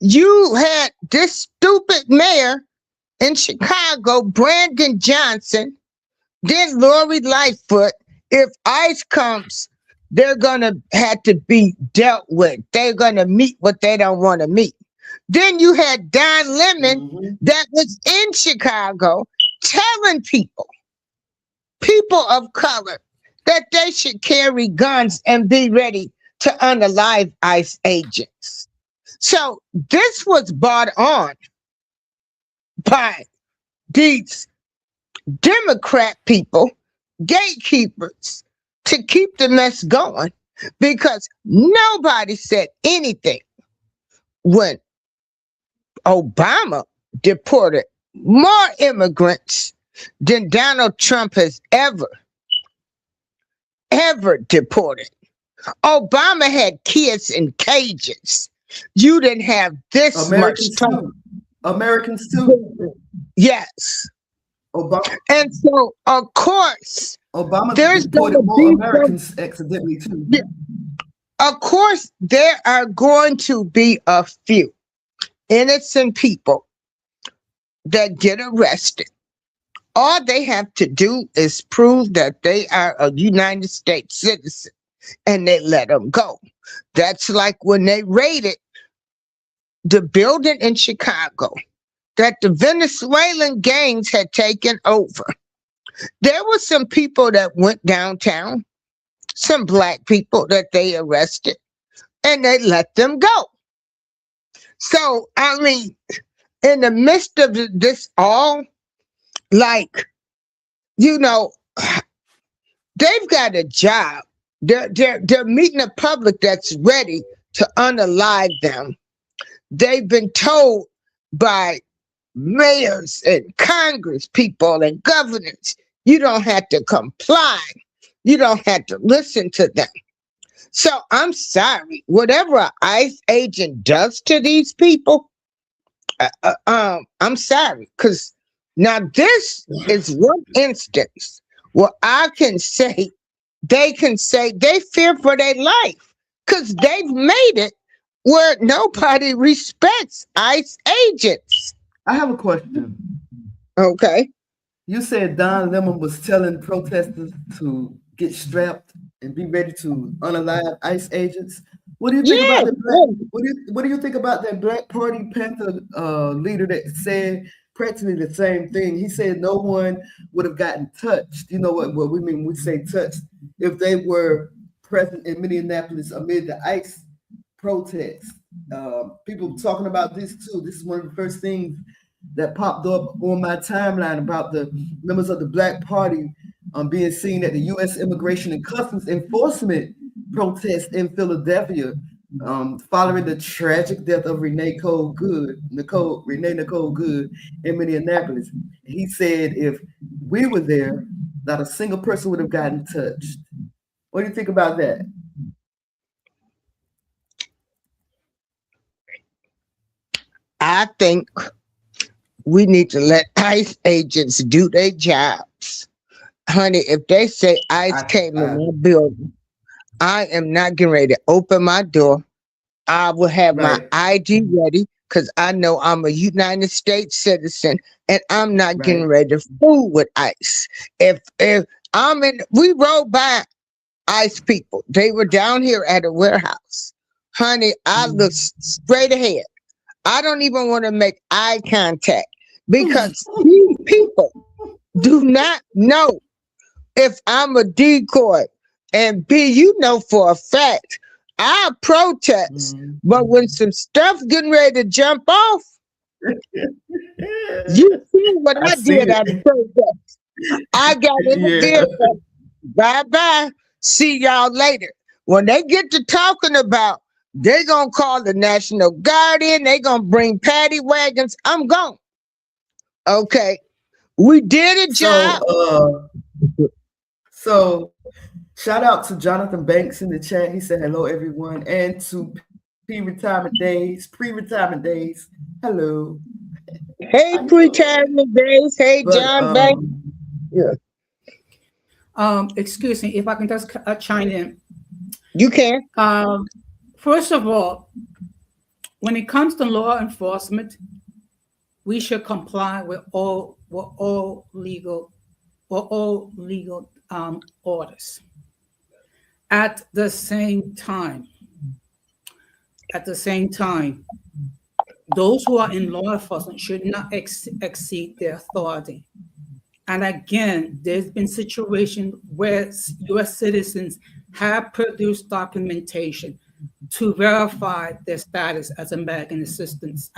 You had this stupid mayor in Chicago, Brandon Johnson, then Lori Lightfoot. If ICE comes, they're going to have to be dealt with. They're going to meet what they don't want to meet. Then you had Don Lemon that was in Chicago telling people of color, that they should carry guns and be ready to unalive ICE agents. So this was brought on by these Democrat people, gatekeepers, to keep the mess going, because nobody said anything when Obama deported more immigrants than Donald Trump has ever deported. Obama had kids in cages. You didn't have this much time. Americans too. Yes. Obama. And so, of course, Obama there's deported more Americans accidentally too. Yeah. Of course, there are going to be a few innocent people that get arrested. All they have to do is prove that they are a United States citizen, and they let them go. That's like when they raided the building in Chicago that the Venezuelan gangs had taken over. There were some people that went downtown, some black people that they arrested, and they let them go. So, I mean, in the midst of this all, like, you know, they've got a job. They're meeting a public that's ready to unalive them. They've been told by mayors and Congress people and governors, you don't have to comply. You don't have to listen to them. So I'm sorry, whatever an ICE agent does to these people, I'm sorry, because now this is one instance where I can say, they fear for their life, because they've made it where nobody respects ICE agents. I have a question. Okay. You said Don Lemon was telling protesters to get strapped and be ready to unalive ICE agents. What do you think about what do you think about that Black Party Panther leader that said practically the same thing? He said no one would have gotten touched. You know what we mean when we say touched, if they were present in Minneapolis amid the ICE protests. People talking about this too. This is one of the first things that popped up on my timeline about the members of the Black Party being seen at the U.S. Immigration and Customs Enforcement protest in Philadelphia, following the tragic death of Renee Nicole Good in Minneapolis. He said if we were there, not a single person would have gotten touched. What do you think about that? I think we need to let ICE agents do their jobs. Honey, if they say ICE came in my building, I am not getting ready to open my door. I will have my ID ready because I know I'm a United States citizen and I'm not getting ready to fool with ICE. If we rode by ICE people. They were down here at a warehouse. Honey, I looked straight ahead. I don't even want to make eye contact because these people do not know if I'm a decoy. And B, you know for a fact, I protest. But when some stuff getting ready to jump off, you see what I did at the protest. I got in the vehicle. Bye-bye. See y'all later. When they get to talking about they're going to call the National Guard in, they're going to bring paddy wagons, I'm gone. Okay. We did a job. So shout out to Jonathan Banks in the chat. He said hello, everyone. And to pre-retirement days. Hello. Hey, pre-retirement days. Hey, John Banks. Yeah. Excuse me, if I can just chime in. You can. First of all, when it comes to law enforcement, we should comply with all legal orders. At the same time, those who are in law enforcement should not exceed their authority. And again, there's been situations where U.S. citizens have produced documentation to verify their status as American citizens,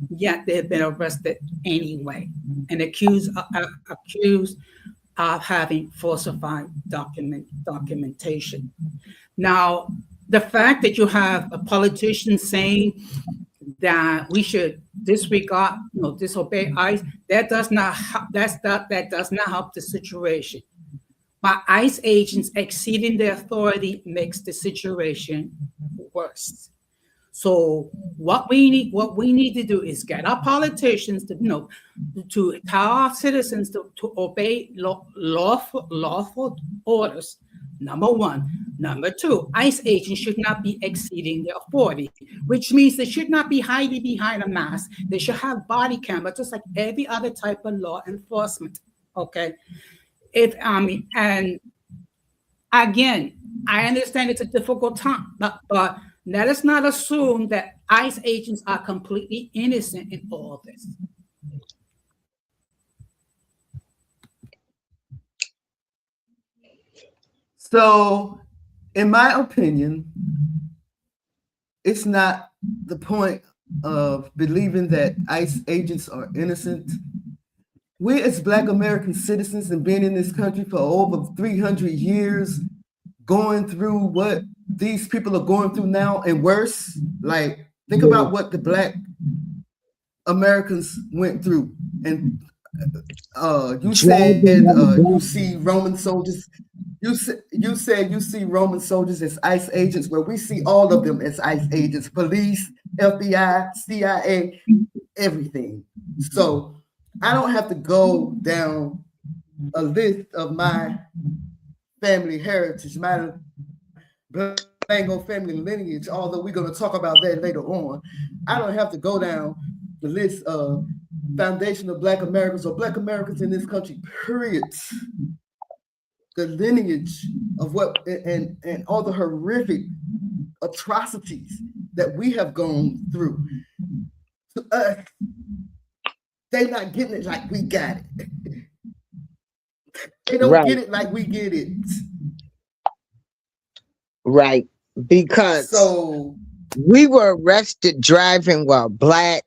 yet they've been arrested anyway and accused of having falsified documentation. Now, the fact that you have a politician saying that we should disregard, disobey ICE, that does not help the situation. By ICE agents exceeding their authority makes the situation worse. So what we need to do is get our politicians to tell our citizens to obey lawful orders. Number one. Number two, ICE agents should not be exceeding their authority, which means they should not be hiding behind a mask. They should have body camera, just like every other type of law enforcement. Okay. And again, I understand it's a difficult time, but let us not assume that ICE agents are completely innocent in all this. So, in my opinion, it's not the point of believing that ICE agents are innocent. We as Black American citizens and being in this country for over 300 years, going through what these people are going through now and worse. Like, think about what the Black Americans went through. And you said you see Roman soldiers. You said you see Roman soldiers as ICE agents. Well, we see all of them as ICE agents: police, FBI, CIA, everything. So I don't have to go down a list of my family heritage, my Blango family lineage, although we're going to talk about that later on. I don't have to go down the list of foundation of Black Americans or Black Americans in this country, period. The lineage of what and all the horrific atrocities that we have gone through. To us, they're not getting it like we got it. They don't get it like we get it. Right. Because we were arrested driving while Black,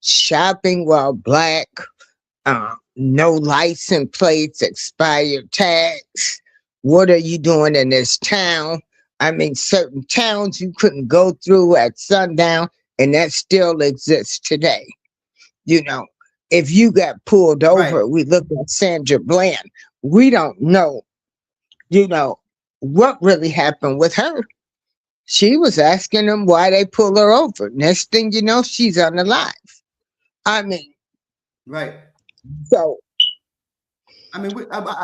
shopping while Black, no license plates, expired tags. What are you doing in this town? I mean, certain towns you couldn't go through at sundown, and that still exists today. If you got pulled over, we look at Sandra Bland. We don't know, what really happened with her. She was asking them why they pull her over. Next thing you know, she's unalive. I mean, Right. so I mean,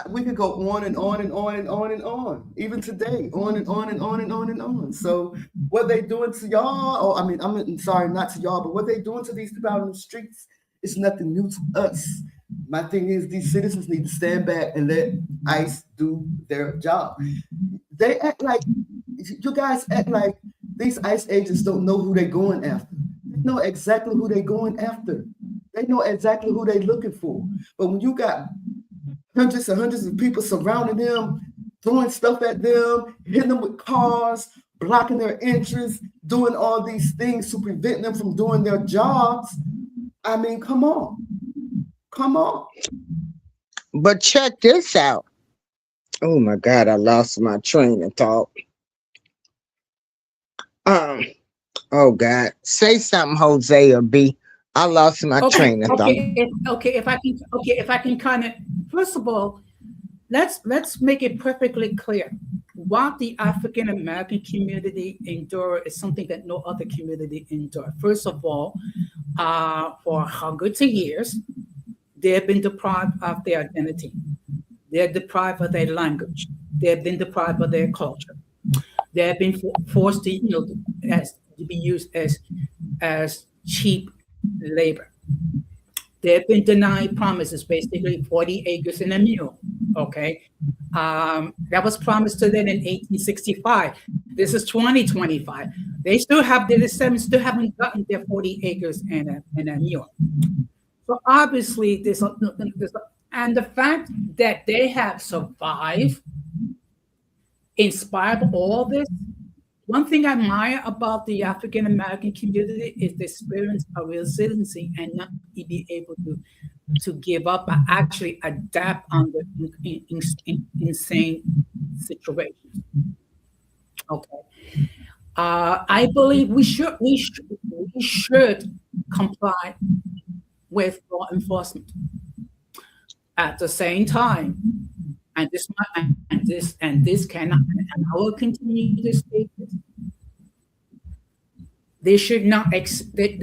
we could go on and on and on and on and on, even today, on and on and on and on and on. So what they doing to y'all, or I mean, I'm sorry, not to y'all, but what they doing to these people out on the streets is nothing new to us. My thing is, these citizens need to stand back and let ICE do their job. They act like, you guys act like these ICE agents don't know who they're going after. They know exactly who they're going after. They know exactly who they're looking for. But when you got hundreds and hundreds of people surrounding them, throwing stuff at them, hitting them with cars, blocking their entrance, doing all these things to prevent them from doing their jobs. I mean, come on. Come on. but check this out. Oh my God, I lost my train of thought. Um, oh God, say something, Jose or B. I lost my Okay, train of thought. if I can kind of, first of all, let's make it perfectly clear. What the African American community endure is something that no other community endure. First of all, for hundreds of years, they have been deprived of their identity. They're deprived of their language. They've been deprived of their culture. They have been forced to, to be used as cheap labor. They've been denied promises, basically 40 acres and a mule. Okay, that was promised to them in 1865. This is 2025. They still have their descendants still haven't gotten their 40 acres and a mule. So obviously, and the fact that they have survived, inspired all this. One thing I admire about the African American community is the experience of resiliency and not be able to give up, but actually adapt under insane situations. Okay, I believe we should comply with law enforcement. At the same time, and this cannot, and I will continue to state this. They should not exceed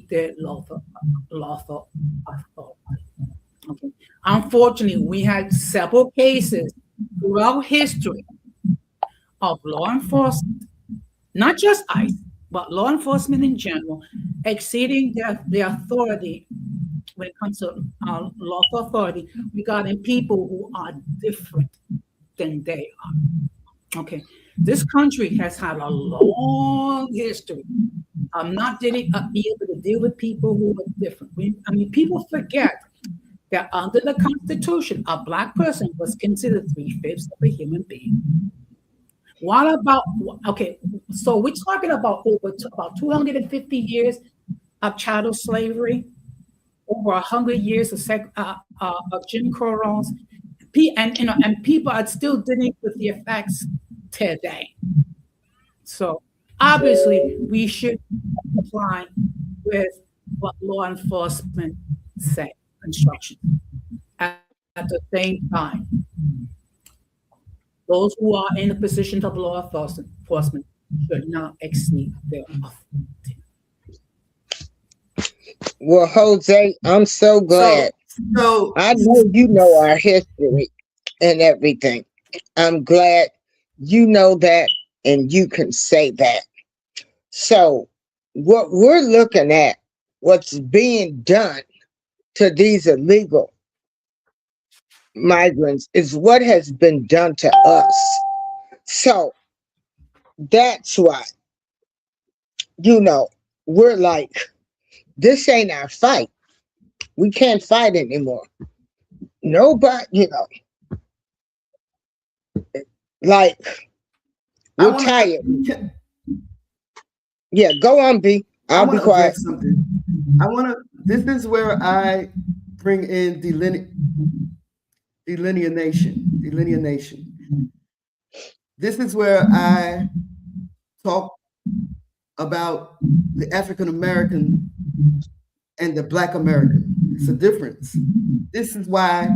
their lawful authority. Okay. Unfortunately, we had several cases throughout history of law enforcement, not just ICE, but law enforcement in general, exceeding their authority when it comes to lawful authority regarding people who are different than they are. Okay, this country has had a long history of not being able to deal with people who are different. People forget that under the Constitution, a Black person was considered 3/5 of a human being. What about, okay, so we're talking about about 250 years of chattel slavery, over 100 years of Jim Crow laws, and people are still dealing with the effects today. So obviously, we should comply with what law enforcement say, instructions. At the same time, those who are in the positions of law enforcement should not exceed their authority. Well, Jose, I'm so glad. So I know you know our history and everything. I'm glad you know that and you can say that. So, what we're looking at, what's being done to these illegal migrants, is what has been done to us. So, that's why, we're like, this ain't our fight. We can't fight anymore. Nobody, like, we're tired. Yeah, go on, B. I'll be quiet. Something. This is where I bring in delineation. This is where I talk about the African American and the Black American. It's a difference. This is why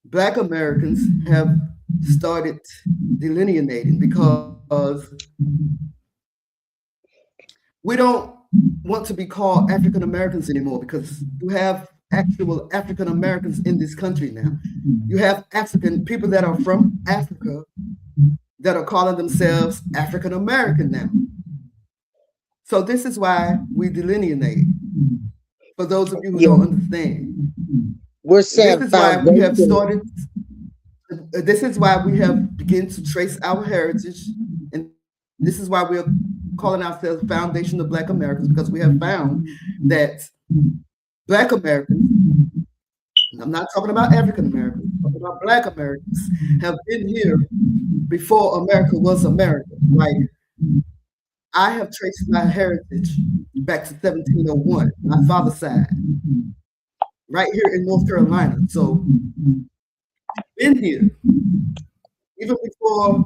Black Americans have started delineating, because we don't want to be called African Americans anymore, because you have actual African Americans in this country now. You have African people that are from Africa that are calling themselves African American now. So this is why we delineate. For those of you who don't understand, we're saying this is why we have started. This is why we have begun to trace our heritage, and this is why we're calling ourselves Foundation of Black Americans, because we have found that Black Americans, I'm not talking about African Americans, I'm talking about Black Americans, have been here before America was America. Like, I have traced my heritage back to 1701, my father's side, right here in North Carolina. So, been here even before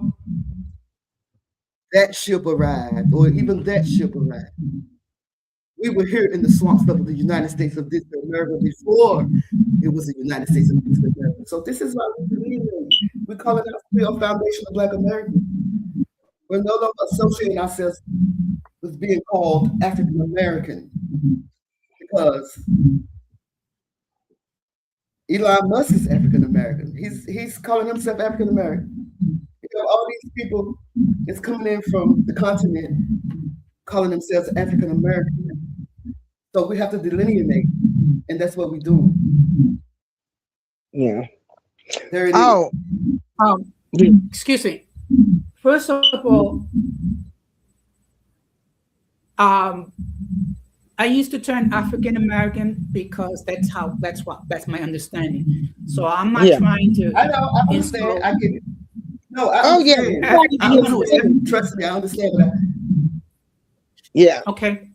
that ship arrived, or even that ship arrived. We were here in the swamps of the United States of this America before it was the United States of this America. So this is why we call it our Foundation of Black Americans. We're no longer associating ourselves with being called African American, because Elon Musk is African American. He's calling himself African American. You know, all these people is coming in from the continent calling themselves African American. So we have to delineate, and that's what we're doing. Yeah. There it is. Excuse me. First of all, I used to turn African American because that's my understanding. So I'm not trying to. I know. I understand. I get it. No. I understand. I understand. Trust me. I understand that. Yeah. Okay.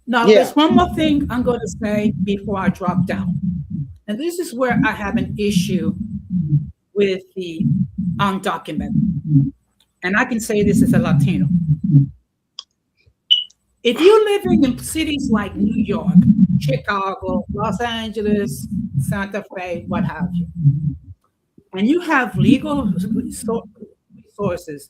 Now, there's one more thing I'm going to say before I drop down. And this is where I have an issue with the undocumented. And I can say this as a Latino. If you're living in cities like New York, Chicago, Los Angeles, Santa Fe, what have you, and you have legal resources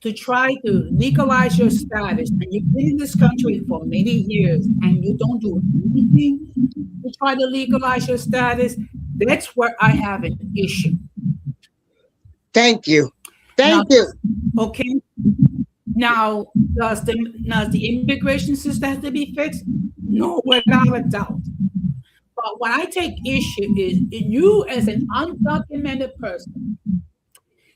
to try to legalize your status, and you've been in this country for many years and you don't do anything to try to legalize your status, that's where I have an issue. Thank you. Thank you. Okay. Now, does the immigration system have to be fixed? No, without a doubt. But what I take issue is you as an undocumented person,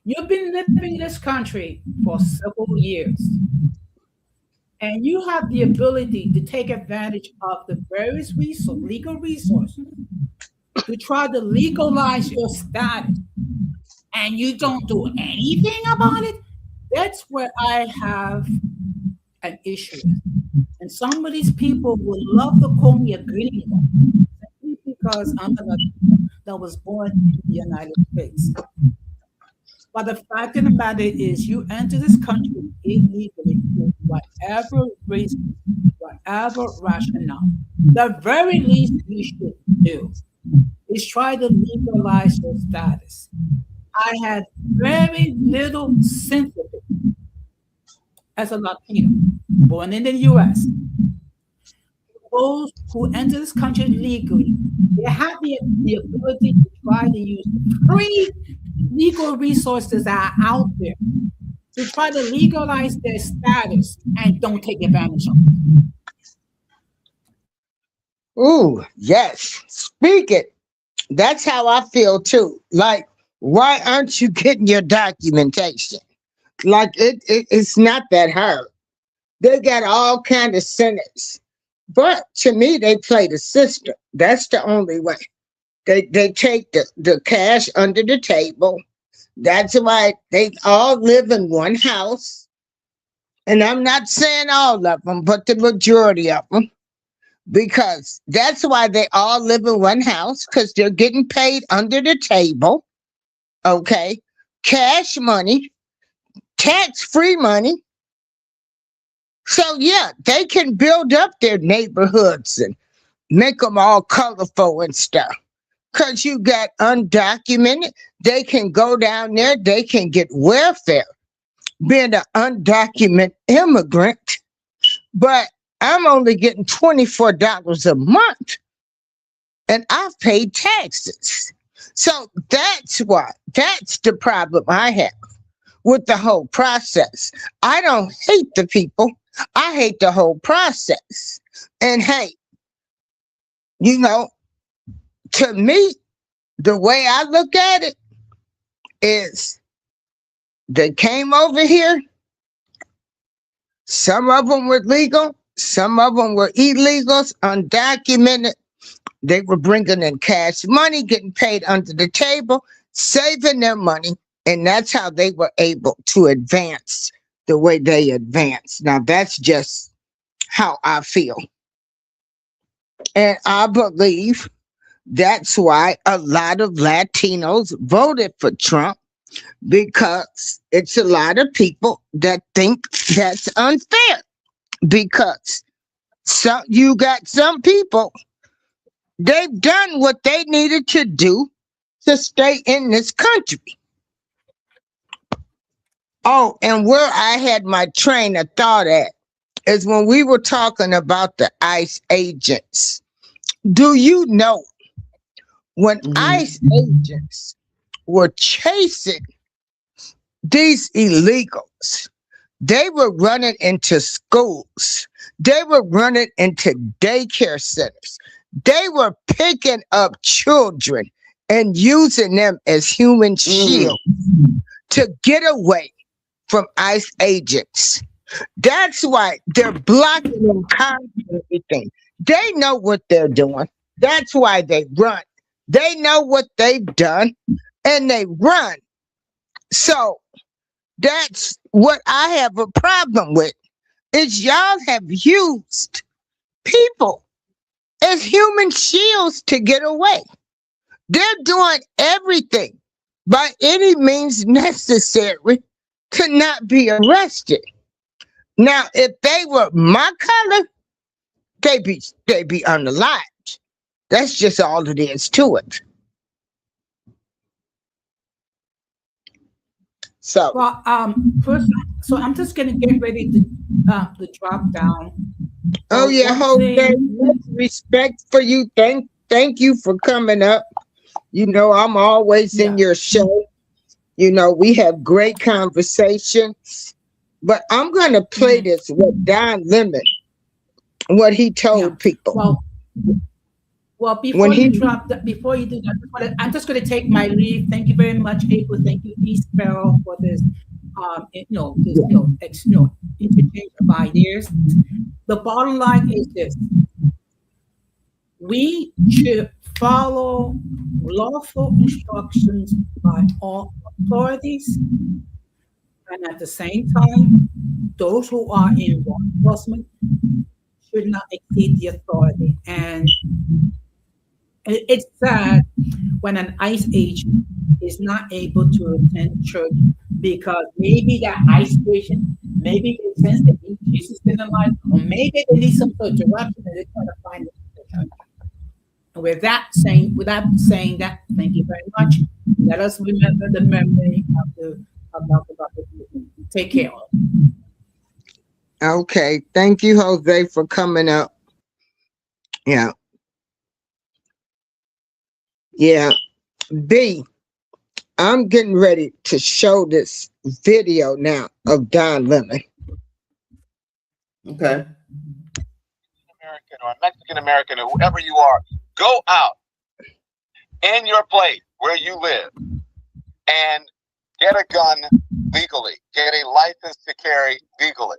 you've been living in this country for several years, and you have the ability to take advantage of the various legal resources to try to legalize your status, and you don't do anything about it. That's where I have an issue with. And some of these people would love to call me a gringo because I'm a Latino that was born in the United States. But the fact of the matter is, you enter this country illegally for whatever reason, whatever rationale. The very least you should do is try to legalize your status. I had very little sympathy as a Latino born in the U.S. Those who enter this country legally, they have the ability to try to use free legal resources that are out there to try to legalize their status and don't take advantage of it. Ooh, yes. Speak it. That's how I feel too. Like, why aren't you getting your documentation? Like it's not that hard. They got all kind of centers. But to me, they play the system. That's the only way. They take the cash under the table. That's why they all live in one house. And I'm not saying all of them, but the majority of them. Because that's why they all live in one house, because they're getting paid under the table. Okay, cash money, tax-free money. So yeah, they can build up their neighborhoods and make them all colorful and stuff. Because you got undocumented, they can go down there, they can get welfare. being an undocumented immigrant, but I'm only getting $24 a month and I've paid taxes. So that's the problem I have with the whole process. I don't hate the people. I hate the whole process. And hey, you know, to me, the way I look at it is they came over here. Some of them were legal. Some of them were illegals, undocumented. They were bringing in cash money, getting paid under the table, saving their money. And that's how they were able to advance the way they advanced. Now, that's just how I feel. And I believe that's why a lot of Latinos voted for Trump, because it's a lot of people that think that's unfair. Because you got some people, they've done what they needed to do to stay in this country. Oh, and where I had my train of thought at is when we were talking about the ICE agents. Do you know when ICE agents were chasing these illegals, they were running into schools, they were running into daycare centers, they were picking up children and using them as human shields to get away from ICE agents. That's why they're blocking them constantly. They know what they're doing. That's why they run. They know what they've done and they run. So that's what I have a problem with, is y'all have used people as human shields to get away. They're doing everything by any means necessary to not be arrested. Now, if they were my color, they'd be unalived. That's just all it is to it. So, well, first, so I'm just gonna get ready to drop down. Oh yeah, Jose, much respect for you. Thank you for coming up. You know, I'm always in your show. You know, we have great conversations. But I'm gonna play this with Don Lemon, what he told people. Well, before you do that, I'm just going to take my leave. Thank you very much, April. Thank you, East Sparrow, for this, interchange of ideas. The bottom line is this: we should follow lawful instructions by all authorities, and at the same time, those who are in law enforcement should not exceed the authority. And it's sad when an ICE agent is not able to attend church because maybe that ICE agent, maybe they sense that Jesus in their life, or maybe they need some sort of direction and they're trying to find it. And without saying that, thank you very much. Let us remember the memory of the take care of. Okay, thank you, Jose, for coming up. Yeah. B, I'm getting ready to show this video now of Don Lemon. Okay. American or Mexican American or whoever you are, go out in your place where you live and get a gun legally, get a license to carry legally.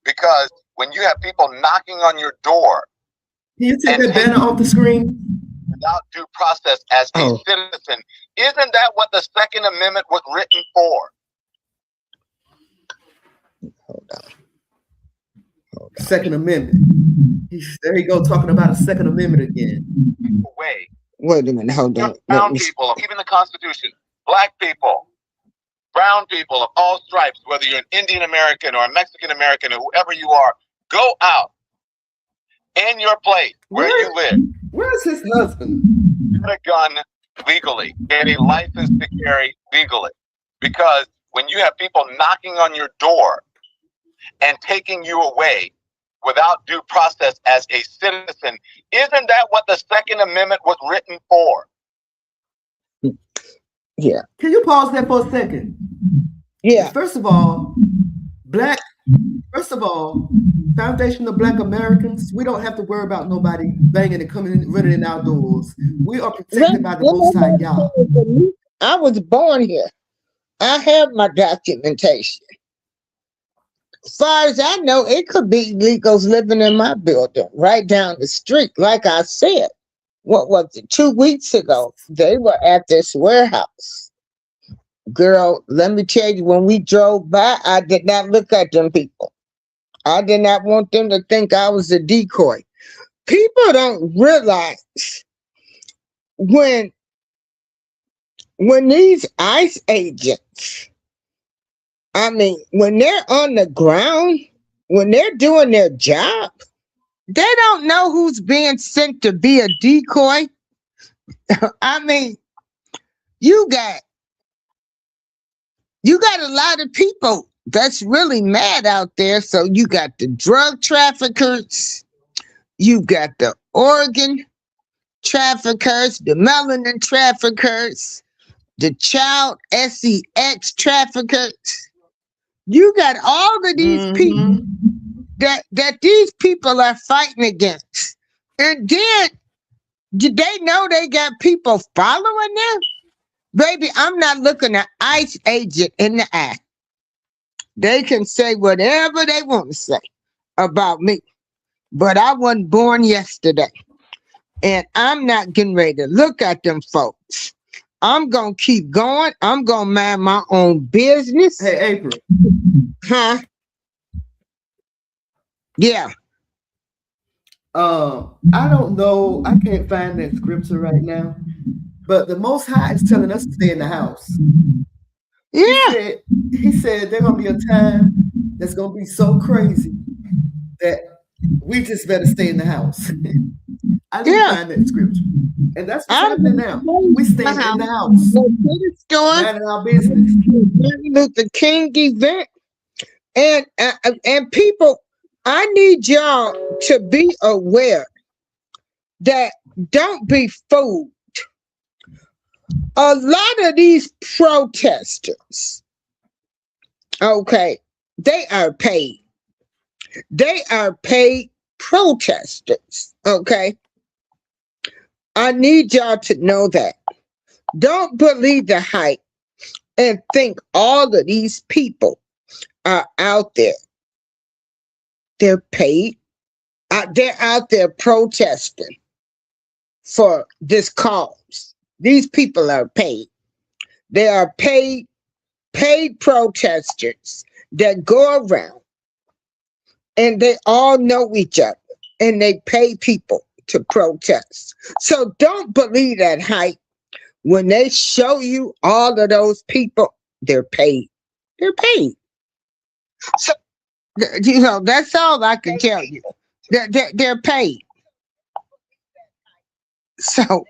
Because when you have people knocking on your door, can you take that banner off the screen? Without due process as a citizen, isn't that what the Second Amendment was written for? Hold on. Second Amendment. There you go, talking about a Second Amendment again. Wait a minute, hold on. Brown people, even the Constitution, black people, brown people of all stripes, whether you're an Indian American or a Mexican American or whoever you are, go out in your place where you live. Where's his husband? Get a gun legally. Get a license to carry legally. Because when you have people knocking on your door and taking you away without due process as a citizen, isn't that what the Second Amendment was written for? Yeah. Can you pause there for a second? Yeah. First of all, foundational Black Americans, we don't have to worry about nobody banging and coming in, running in our doors. We are protected by the Most High Yah. I was born here. I have my documentation. As far as I know, it could be illegals living in my building right down the street. Like I said, what was it, 2 weeks ago, they were at this warehouse. Girl, let me tell you, when we drove by, I did not look at them people. I did not want them to think I was a decoy. People don't realize when these ICE agents, I mean, when they're on the ground, when they're doing their job, they don't know who's being sent to be a decoy. I mean, you got a lot of people that's really mad out there. So you got the drug traffickers, you got the organ traffickers, the melanin traffickers, the child sex traffickers. You got all of these people that these people are fighting against. And then, do they know they got people following them? Baby, I'm not looking at ICE agent in the eye. They can say whatever they want to say about me. But I wasn't born yesterday. And I'm not getting ready to look at them folks. I'm going to keep going. I'm going to mind my own business. Hey, April. Huh? Yeah. I don't know. I can't find that scripture right now. But the Most High is telling us to stay in the house. Yeah. He said there's going to be a time that's going to be so crazy that we just better stay in the house. I didn't find that scripture. And that's what's happening now. We staying in the house. Go to the store. Minding our business. Martin Luther King event. And people, I need y'all to be aware that don't be fooled. A lot of these protesters, okay, they are paid. They are paid protesters, okay? I need y'all to know that. Don't believe the hype and think all of these people are out there. They're paid. They're out there protesting for this cause. These people are paid. They are paid protesters that go around and they all know each other and they pay people to protest. So don't believe that hype. When they show you all of those people, they're paid. They're paid. So, you know, that's all I can tell you. They're paid. So,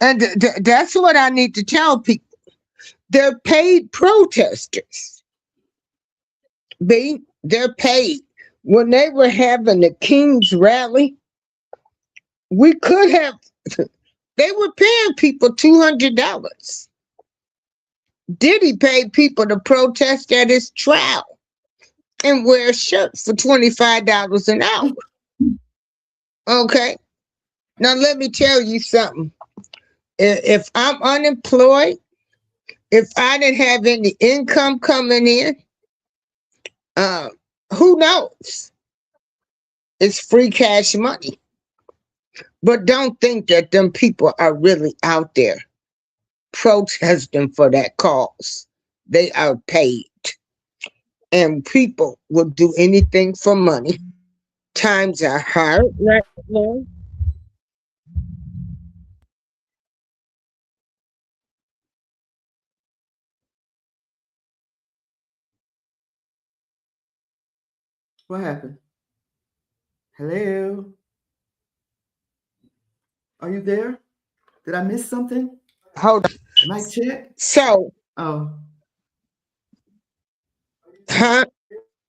and that's what I need to tell people. They're paid protesters. They're paid. When they were having the King's rally, we could have, they were paying people $200. Diddy paid people to protest at his trial and wear a shirt for $25 an hour. Okay. Now let me tell you something. If I'm unemployed, if I didn't have any income coming in, who knows? It's free cash money. But don't think that them people are really out there protesting for that cause. They are paid. And people will do anything for money. Times are hard right now. What happened? Hello? Are you there? Did I miss something? Hold on. Mic check. So, Oh, huh?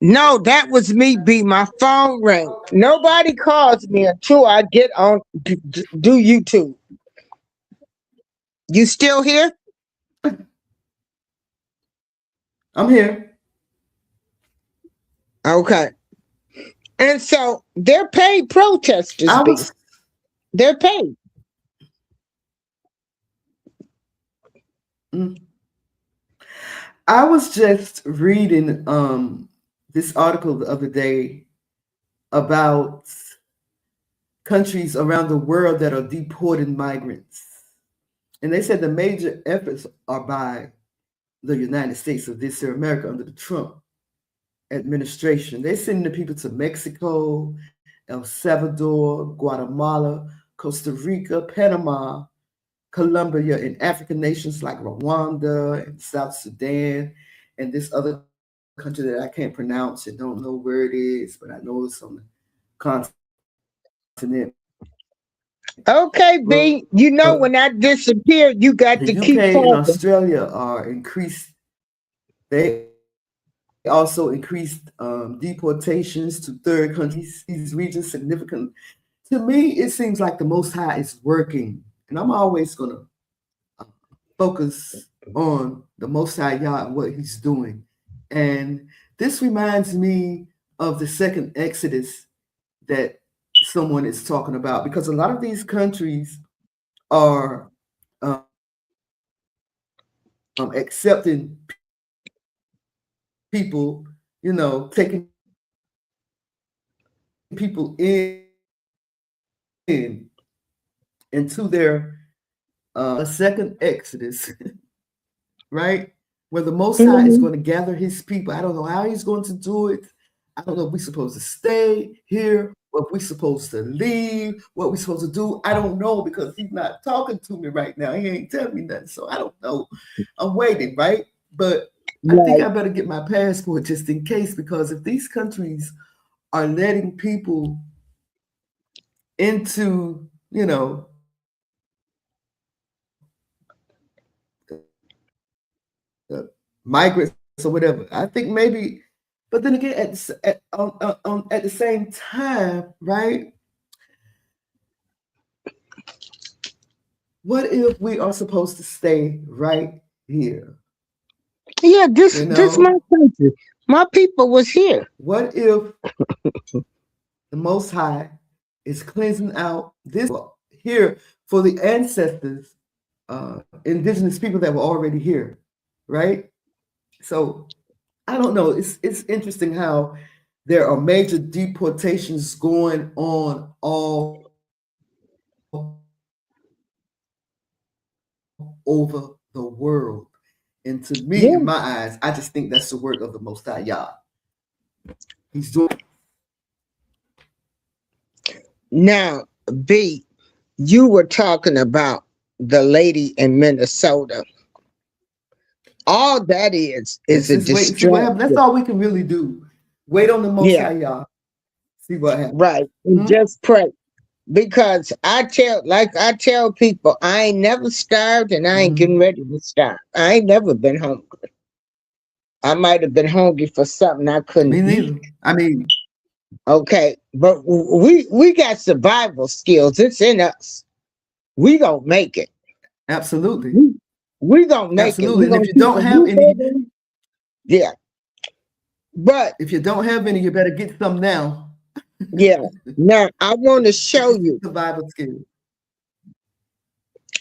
No, that was me. Be my phone rang. Nobody calls me until I get on do YouTube. You still here? I'm here. Okay. And so they're paid protesters, I B. was They're paid. mm, I was just reading this article the other day about countries around the world that are deporting migrants. And they said the major efforts are by the United States of this here America under the Trump administration. They're sending the people to Mexico, El Salvador, Guatemala, Costa Rica, Panama, Colombia, and African nations like Rwanda and South Sudan, and this other country that I can't pronounce and don't know where it is, but I know it's on the continent. Okay, B. You know when I disappear, you got The to UK keep and talking. Australia are increased. They also increased deportations to third countries. These regions significant. To me, it seems like the Most High is working, and I'm always gonna focus on the Most High Yah and what He's doing. And this reminds me of the second Exodus that someone is talking about, because a lot of these countries are accepting people, taking people into their second Exodus, right? Where the Most High is going to gather His people. I don't know how He's going to do it. I don't know if we're supposed to stay here, or if we're supposed to leave, what we're supposed to do. I don't know, because He's not talking to me right now. He ain't telling me nothing, so I don't know. I'm waiting, right? But I think I better get my passport just in case, because if these countries are letting people into, migrants or whatever, I think maybe. But then again, at the same time, right? What if we are supposed to stay right here? Yeah, this my country. My people was here. What if the Most High is cleansing out this here for the ancestors, indigenous people that were already here, right? So I don't know. It's interesting how there are major deportations going on all over the world. And to me, in my eyes, I just think that's the work of the Most High Yah. He's doing. Now, B, you were talking about the lady in Minnesota. All that is a distraction. That's all we can really do. Wait on the Most High Yah. See what happens. Right. And just pray. Because I tell people, I ain't never starved and I ain't getting ready to starve. I ain't never been hungry. I might have been hungry for something I couldn't Me neither. eat. I mean, okay, but we got survival skills. It's in us. We gonna make it. Absolutely. We gonna make it. And if you don't have any, but if you don't have any, you better get some now. Now I want to show you survival skill.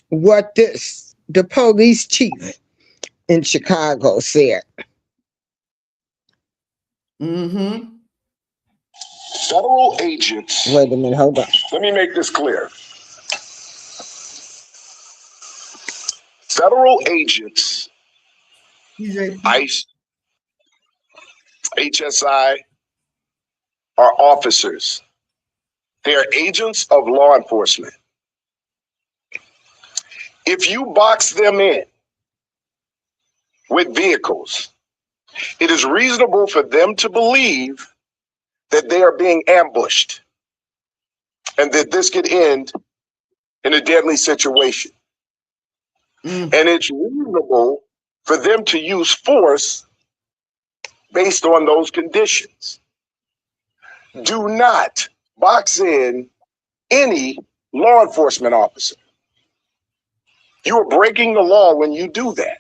What the police chief in Chicago said. Federal agents. Wait a minute, hold on. Let me make this clear. Federal agents, ICE, HSI, are officers. They are agents of law enforcement. If you box them in with vehicles, it is reasonable for them to believe that they are being ambushed and that this could end in a deadly situation. And it's reasonable for them to use force based on those conditions. Do not box in any law enforcement officer. You are breaking the law when you do that.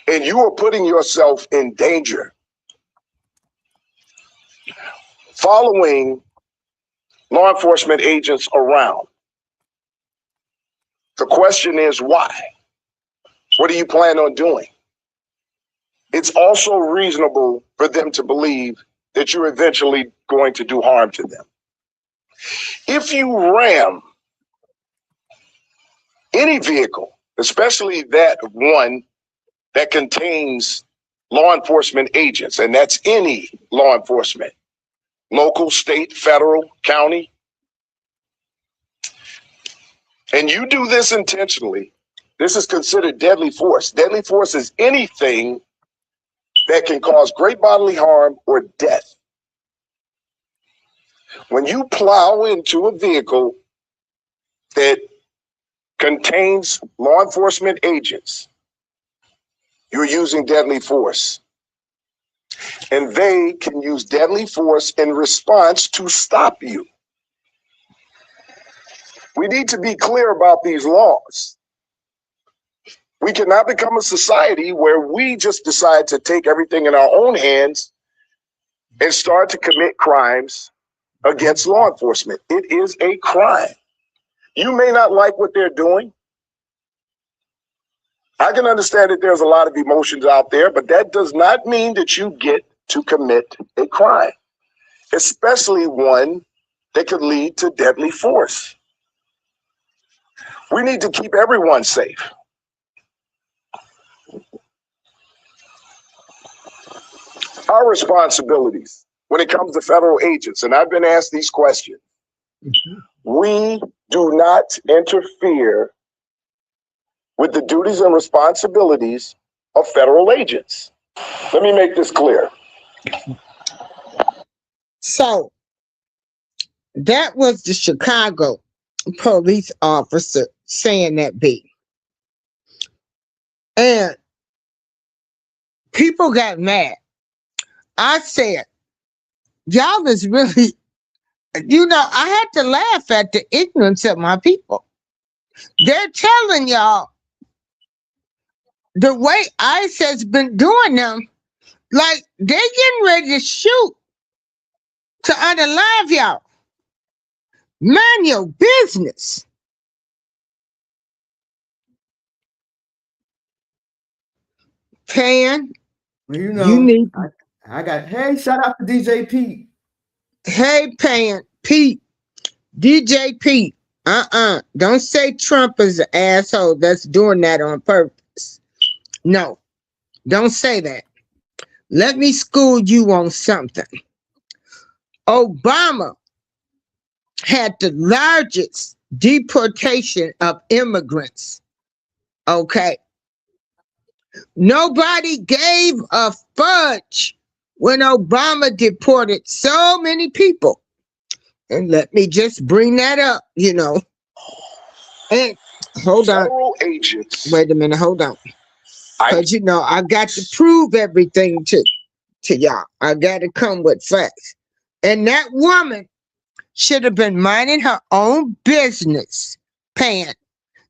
And you are putting yourself in danger. Following law enforcement agents around. The question is why? What do you plan on doing? It's also reasonable for them to believe that you're eventually going to do harm to them. If you ram any vehicle, especially that one that contains law enforcement agents, and that's any law enforcement, local, state, federal, county, and you do this intentionally, this is considered deadly force. Deadly force is anything that can cause great bodily harm or death. When you plow into a vehicle that contains law enforcement agents, you're using deadly force. And they can use deadly force in response to stop you. We need to be clear about these laws. We cannot become a society where we just decide to take everything in our own hands and start to commit crimes against law enforcement. It is a crime. You may not like what they're doing. I can understand that there's a lot of emotions out there, but that does not mean that you get to commit a crime, especially one that could lead to deadly force. We need to keep everyone safe. Our responsibilities when it comes to federal agents, and I've been asked these questions, we do not interfere with the duties and responsibilities of federal agents. Let me make this clear. So that was the Chicago police officer saying that, B. And people got mad. I said, y'all is really, I had to laugh at the ignorance of my people. They're telling y'all the way ICE has been doing them, like they're getting ready to shoot to unalive y'all. Mind your business. Pan, Well, you need. I got, hey, shout out to DJ Pete. Hey, Pan, Pete, DJ Pete. Don't say Trump is an asshole that's doing that on purpose. No, don't say that. Let me school you on something. Obama had the largest deportation of immigrants. Okay. Nobody gave a fudge when Obama deported so many people. And let me just bring that up, And hold on. Federal agents. Wait a minute, hold on. Because I got to prove everything to y'all. I got to come with facts. And that woman should have been minding her own business, Pan.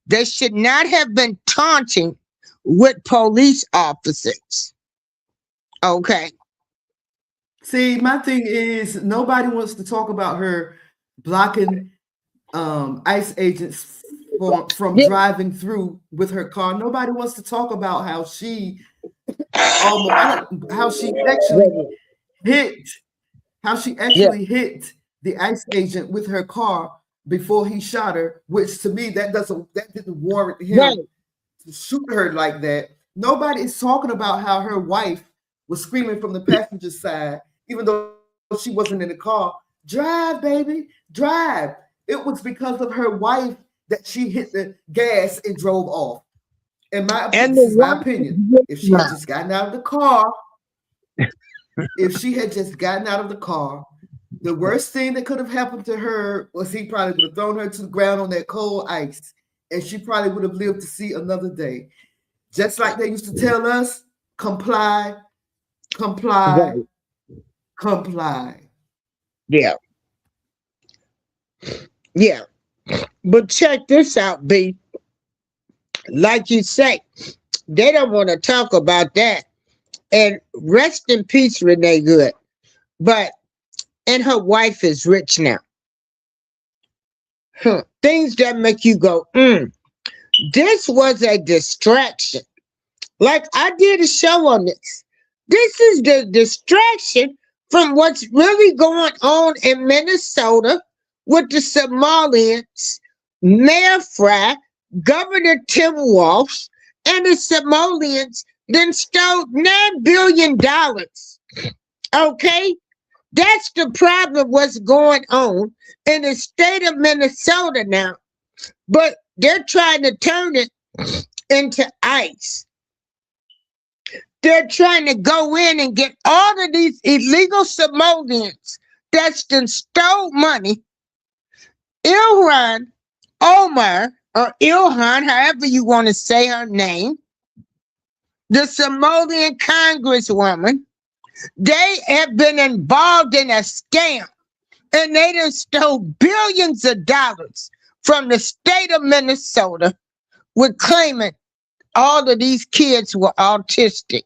They should not have been taunting with police officers. Okay. See, my thing is nobody wants to talk about her blocking ICE agents from driving through with her car. Nobody wants to talk about how she actually hit the ICE agent with her car before he shot her, which to me that didn't warrant him to shoot her like that. Nobody is talking about how her wife was screaming from the passenger side, even though she wasn't in the car. Drive, baby, drive. It was because of her wife that she hit the gas and drove off. And this is my opinion. If she had just gotten out of the car, the worst thing that could have happened to her was he probably would have thrown her to the ground on that cold ice and she probably would have lived to see another day. Just like they used to tell us, comply, comply, Right. comply. Yeah. Yeah. But check this out, B. Like you say, they don't want to talk about that. And rest in peace, Renee Good. But and her wife is rich now. Things that make you go, this was a distraction. Like I did a show on this. This is the distraction from what's really going on in Minnesota with the Somalians, Mayor Fry, Governor Tim Walsh, and the Somalians then stole $9 billion. Okay? That's the problem, what's going on in the state of Minnesota now. But they're trying to turn it into ICE. They're trying to go in and get all of these illegal Somalians that's done stole money. Ilhan Omar, or Ilhan, however you want to say her name, the Somalian congresswoman, they have been involved in a scam, and they done stole billions of dollars from the state of Minnesota with claiming all of these kids were autistic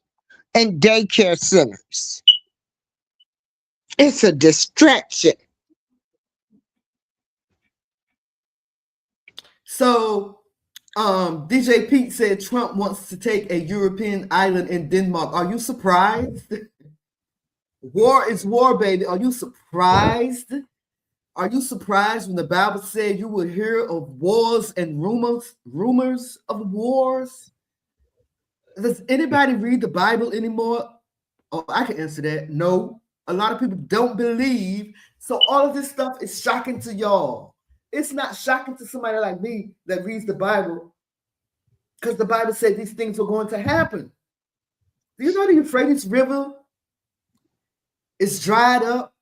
and daycare centers. It's a distraction. So DJ Pete said Trump wants to take a European island in Denmark. Are you surprised? War is war, baby. Are you surprised? Are you surprised when the Bible said you will hear of wars and rumors of wars? Does anybody read the Bible anymore? Oh, I can answer that. No. A lot of people don't believe. So all of this stuff is shocking to y'all. It's not shocking to somebody like me that reads the Bible, because the Bible said these things were going to happen. Do you know the Euphrates River is dried up?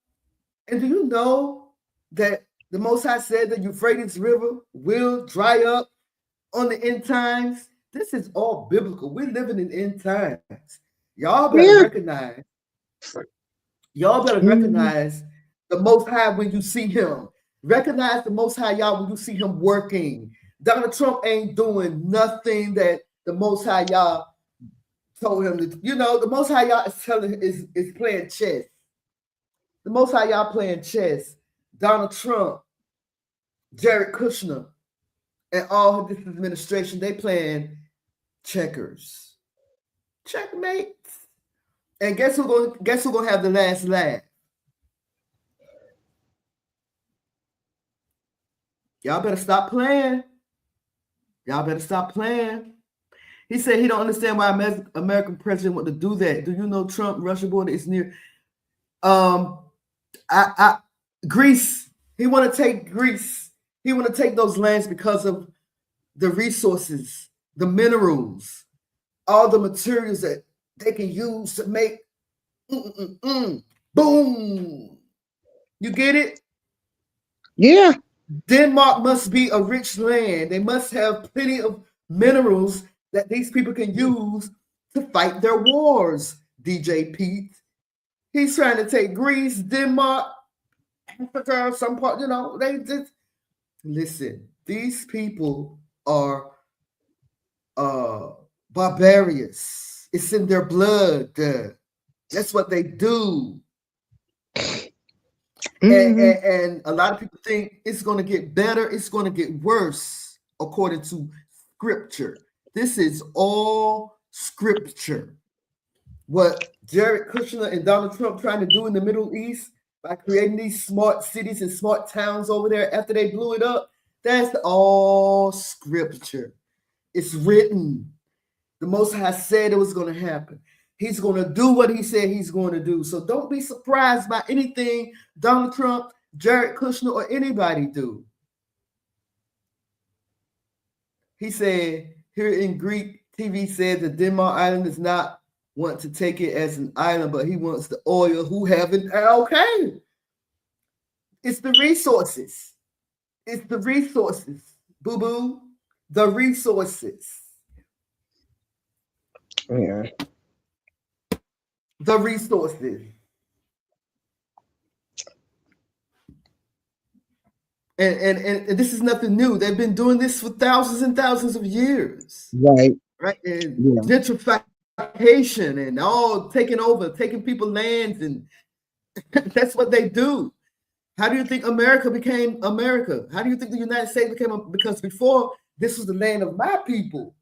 And do you know that the Most High said the Euphrates River will dry up on the end times? This is all biblical. We're living in end times. Y'all better recognize. Y'all better recognize the Most High when you see him. Recognize the Most High, y'all, when you see him working. Donald Trump ain't doing nothing that the Most High, y'all, told him to. You know, the Most High, y'all, is telling is playing chess. The Most High, y'all, playing chess. Donald Trump, Jared Kushner, and all of this administration, they playing checkers. Checkmate. And guess who gonna have the last laugh? Y'all better stop playing. Y'all better stop playing. He said he don't understand why American president want to do that. Do you know Trump Russia border is near? Greece. He want to take Greece. He want to take those lands because of the resources, the minerals, all the materials that they can use to make boom. You get it? Yeah. Denmark must be a rich land. They must have plenty of minerals that these people can use to fight their wars, DJ Pete. He's trying to take Greece, Denmark, Africa, some part, you know, they just listen. These people are barbarians. It's in their blood. That's what they do. And a lot of people think it's going to get better. It's going to get worse according to scripture. This is all scripture. What Jared Kushner and Donald Trump trying to do in the Middle East by creating these smart cities and smart towns over there after they blew it up, that's all scripture. It's written. The Most High said it was going to happen. He's going to do what he said he's going to do. So don't be surprised by anything Donald Trump, Jared Kushner, or anybody do. He said, here in Greek, TV said that Denmark Island does not want to take it as an island, but he wants the oil. Who haven't? Okay. It's the resources. It's the resources. Boo-boo. the resources. Yeah. The resources. And this is nothing new. They've been doing this for thousands and thousands of years. Right. Right? And Yeah. gentrification and all taking over, taking people lands, and that's what they do. How do you think America became America? How do you think the United States became? Because before, this was the land of my people.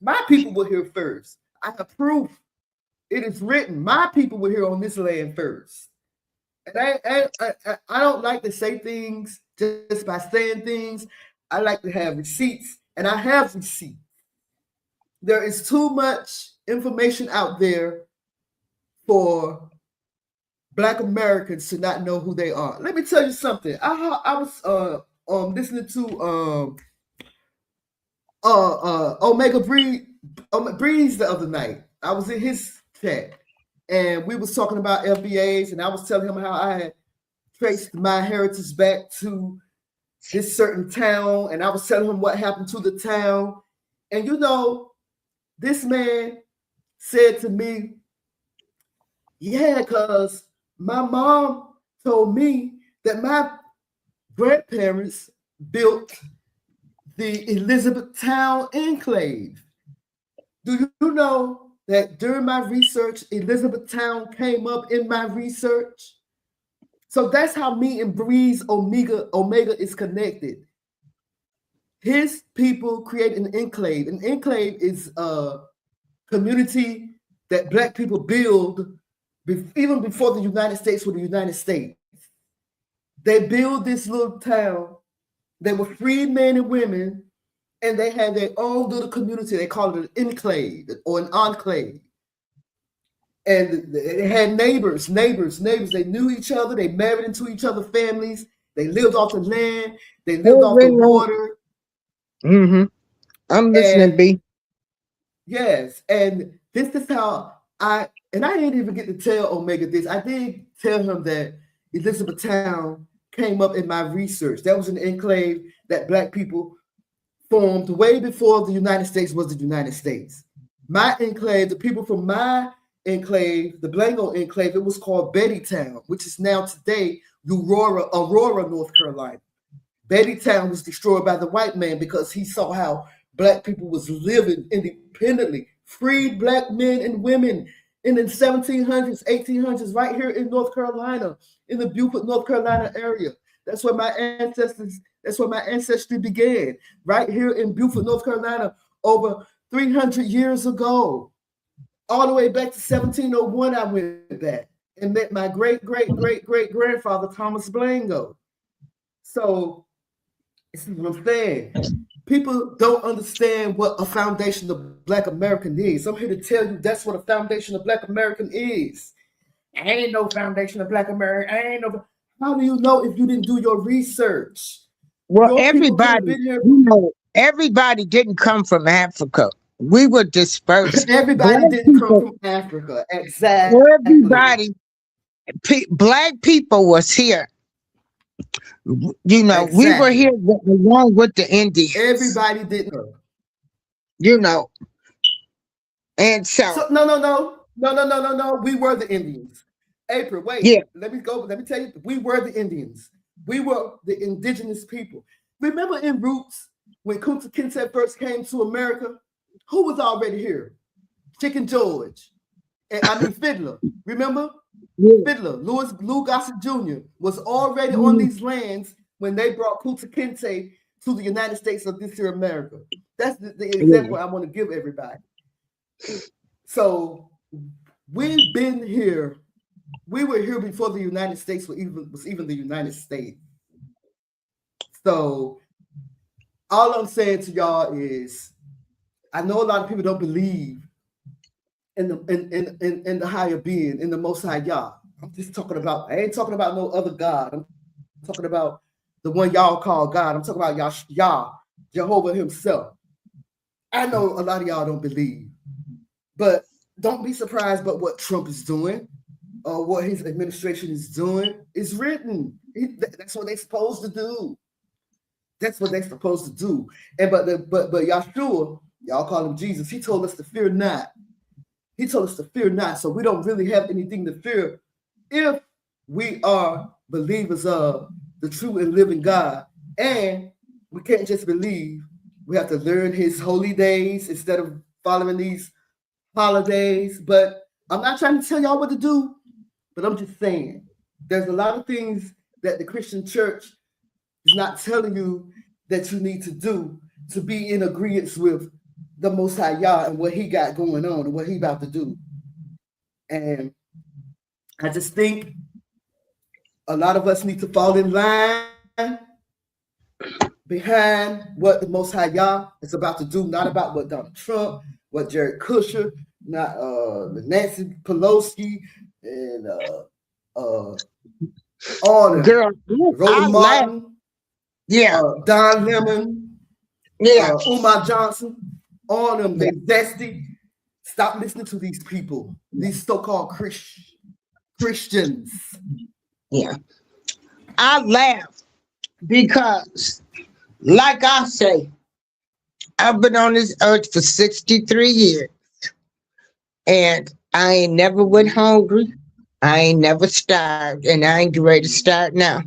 My people were here first. I have proof. It is written. My people were here on this land first. And I don't like to say things just by saying things. I like to have receipts, and I have receipts. There is too much information out there for Black Americans to not know who they are. Let me tell you something. I was listening to Omega Breeze the other night. I was in his chat, and we was talking about FBAs, and I was telling him how I had traced my heritage back to this certain town, and I was telling him what happened to the town. And you know, this man said to me, yeah, because my mom told me that my grandparents built the Elizabethtown enclave. Do you know that during my research, Elizabethtown came up in my research? So that's how me and Breeze Omega is connected. His people create an enclave. An enclave is a community that Black people build even before the United States were the United States. They build this little town. They were free men and women, and they had their own little community. They called it an enclave or an enclave. And they had neighbors. They knew each other. They married into each other's families. They lived off the land. They lived off the water. Mm-hmm. I'm listening, B. Yes, and this is how I didn't even get to tell Omega this. I did tell him that Elizabethtown came up in my research. That was an enclave that Black people formed way before the United States was the United States. My enclave, the people from my enclave, the Blango enclave, it was called Bettytown, which is now today Aurora, North Carolina. Bettytown was destroyed by the white man because he saw how Black people was living independently, freed Black men and women in the 1700s, 1800s, right here in North Carolina, in the Beaufort, North Carolina area. That's where my ancestry began, right here in Beaufort, North Carolina, over 300 years ago. All the way back to 1701, I went back and met my great-great-great-great-grandfather, Thomas Blango. So, this is what I'm saying. People don't understand what a foundation of Black American is. I'm here to tell you that's what a foundation of Black American is. Ain't no foundation of Black American. How do you know if you didn't do your research? Well, everybody didn't come from Africa. We were dispersed. Everybody didn't come from Africa. Exactly. Everybody, Black people was here. You know, exactly. We were here along with the Indians. Everybody didn't. You know, and so no. We were the Indians. April, wait. Yeah. Let me tell you. We were the Indians. We were the indigenous people. Remember in Roots when Kunta Kinte first came to America? Who was already here? Chicken George, and Fiddler. Remember? Yeah. Fiddler, Lou Gossett Jr. was already on these lands when they brought Kunta Kinte to the United States of this here America. That's the example I want to give everybody. So we've been here. We were here before the United States was even the United States. So all I'm saying to y'all is, I know a lot of people don't believe in the higher being, in the Most High Yah. I ain't talking about no other God. I'm talking about the one y'all call God. I'm talking about Yah, Jehovah himself. I know a lot of y'all don't believe, but don't be surprised by what Trump is doing or what his administration is doing. It's written. That's what they're supposed to do. That's what they're supposed to do. And but Yahshua, y'all call him Jesus, he told us to fear not. He told us to fear not. So we don't really have anything to fear if we are believers of the true and living God. And we can't just believe. We have to learn his holy days instead of following these holidays. But I'm not trying to tell y'all what to do, but I'm just saying there's a lot of things that the Christian church is not telling you that you need to do to be in agreement with the Most High Yah and what he got going on and what he about to do. And I just think a lot of us need to fall in line behind what the Most High Yah is about to do, not about what Donald Trump, what Jared Kushner, not Nancy Pelosi, and all the Girl, Roland Martin, Don Lemon, Umar Johnson, all them, they zesty. Stop listening to these people, these so-called Christians. Yeah. I laugh because, like I say, I've been on this earth for 63 years and I ain't never went hungry. I ain't never starved, and I ain't ready to start now.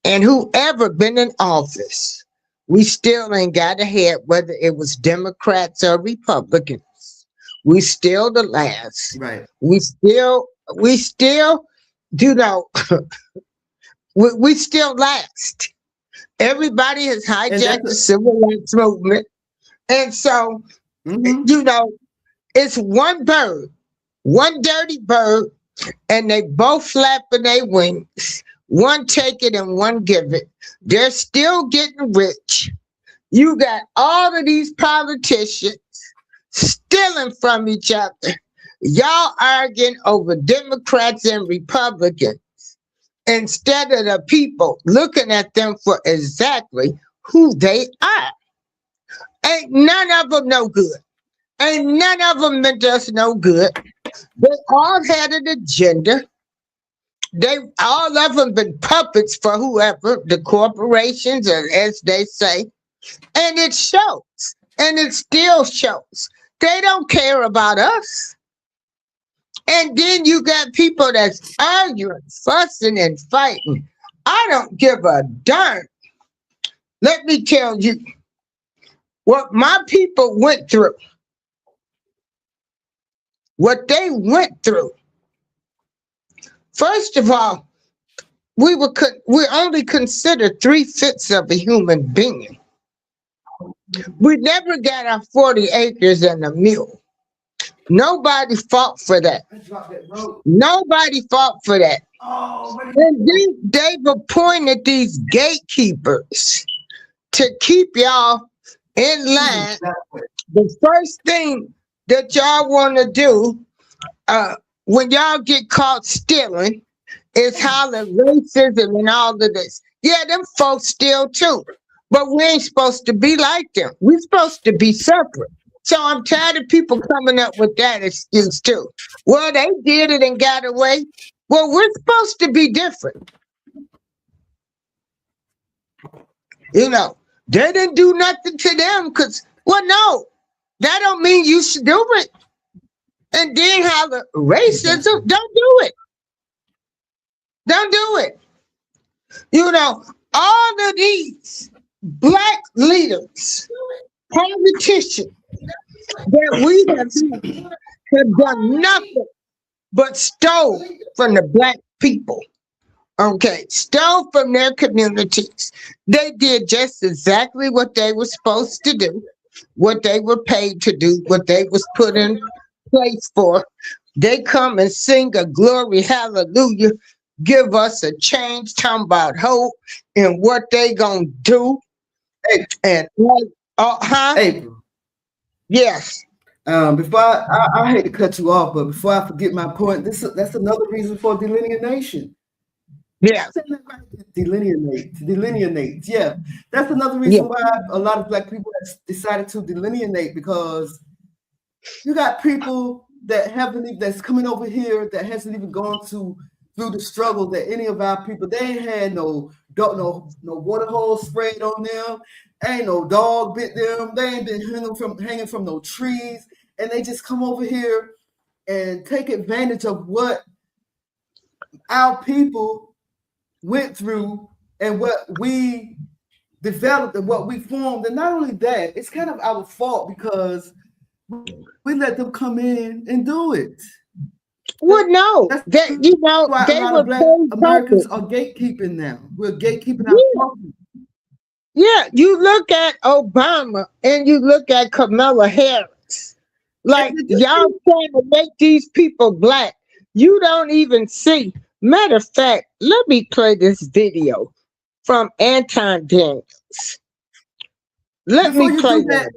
And whoever been in office, we still ain't got ahead, whether it was Democrats or Republicans. We still the last. Right. We still, you know, we still last. Everybody has hijacked the civil rights movement. And so, you know, it's one bird, one dirty bird, and they both flapping their wings. One take it and one give it. They're still getting rich. You got all of these politicians stealing from each other. Y'all arguing over Democrats and Republicans instead of the people looking at them for exactly who they are. Ain't none of them no good. Ain't none of them meant us no good. They all had an agenda. They all of them been puppets for whoever, the corporations, or as they say. And it shows. And it still shows. They don't care about us. And then you got people that's arguing, fussing, and fighting. I don't give a darn. Let me tell you what my people went through. What they went through. First of all, we only considered 3/5 of a human being. We never got our 40 acres and a mule. Nobody fought for that. Nobody fought for that. And then they've appointed these gatekeepers to keep y'all in line. The first thing that y'all want to do when y'all get caught stealing is holler racism and all of this. Yeah, them folks steal too. But we ain't supposed to be like them. We're supposed to be separate. So I'm tired of people coming up with that excuse too. Well, they did it and got away. Well, we're supposed to be different. You know, they didn't do nothing to them because, well, no, that don't mean you should do it. And then holler racism, don't do it. Don't do it. You know, all of these black leaders, politicians that we have done nothing but stole from the black people. Okay, stole from their communities. They did just exactly what they were supposed to do, what they were paid to do, what they was put in place for. They come and sing a glory hallelujah, give us a change, talking about hope and what they gonna do. And April. Yes. Before I hate to cut you off, but before I forget my point, that's another reason for delineation. Yeah. Delineate. Yeah. That's another reason why a lot of black people have decided to delineate, because you got people that that's coming over here that hasn't even gone to through the struggle that any of our people, they ain't had no water hose sprayed on them, ain't no dog bit them, they ain't been hanging from no trees, and they just come over here and take advantage of what our people went through and what we developed and what we formed. And not only that, it's kind of our fault because we let them come in and do it. Well, no, That's they why a lot were of Black paid Americans puppets. are gatekeeping now. We're gatekeeping our property. Yeah, you look at Obama and you look at Kamala Harris. Like, And did you y'all see? trying to make these people black. You don't even see. Matter of fact, let me play this video from Anton Daniels. Let Before me you play do that,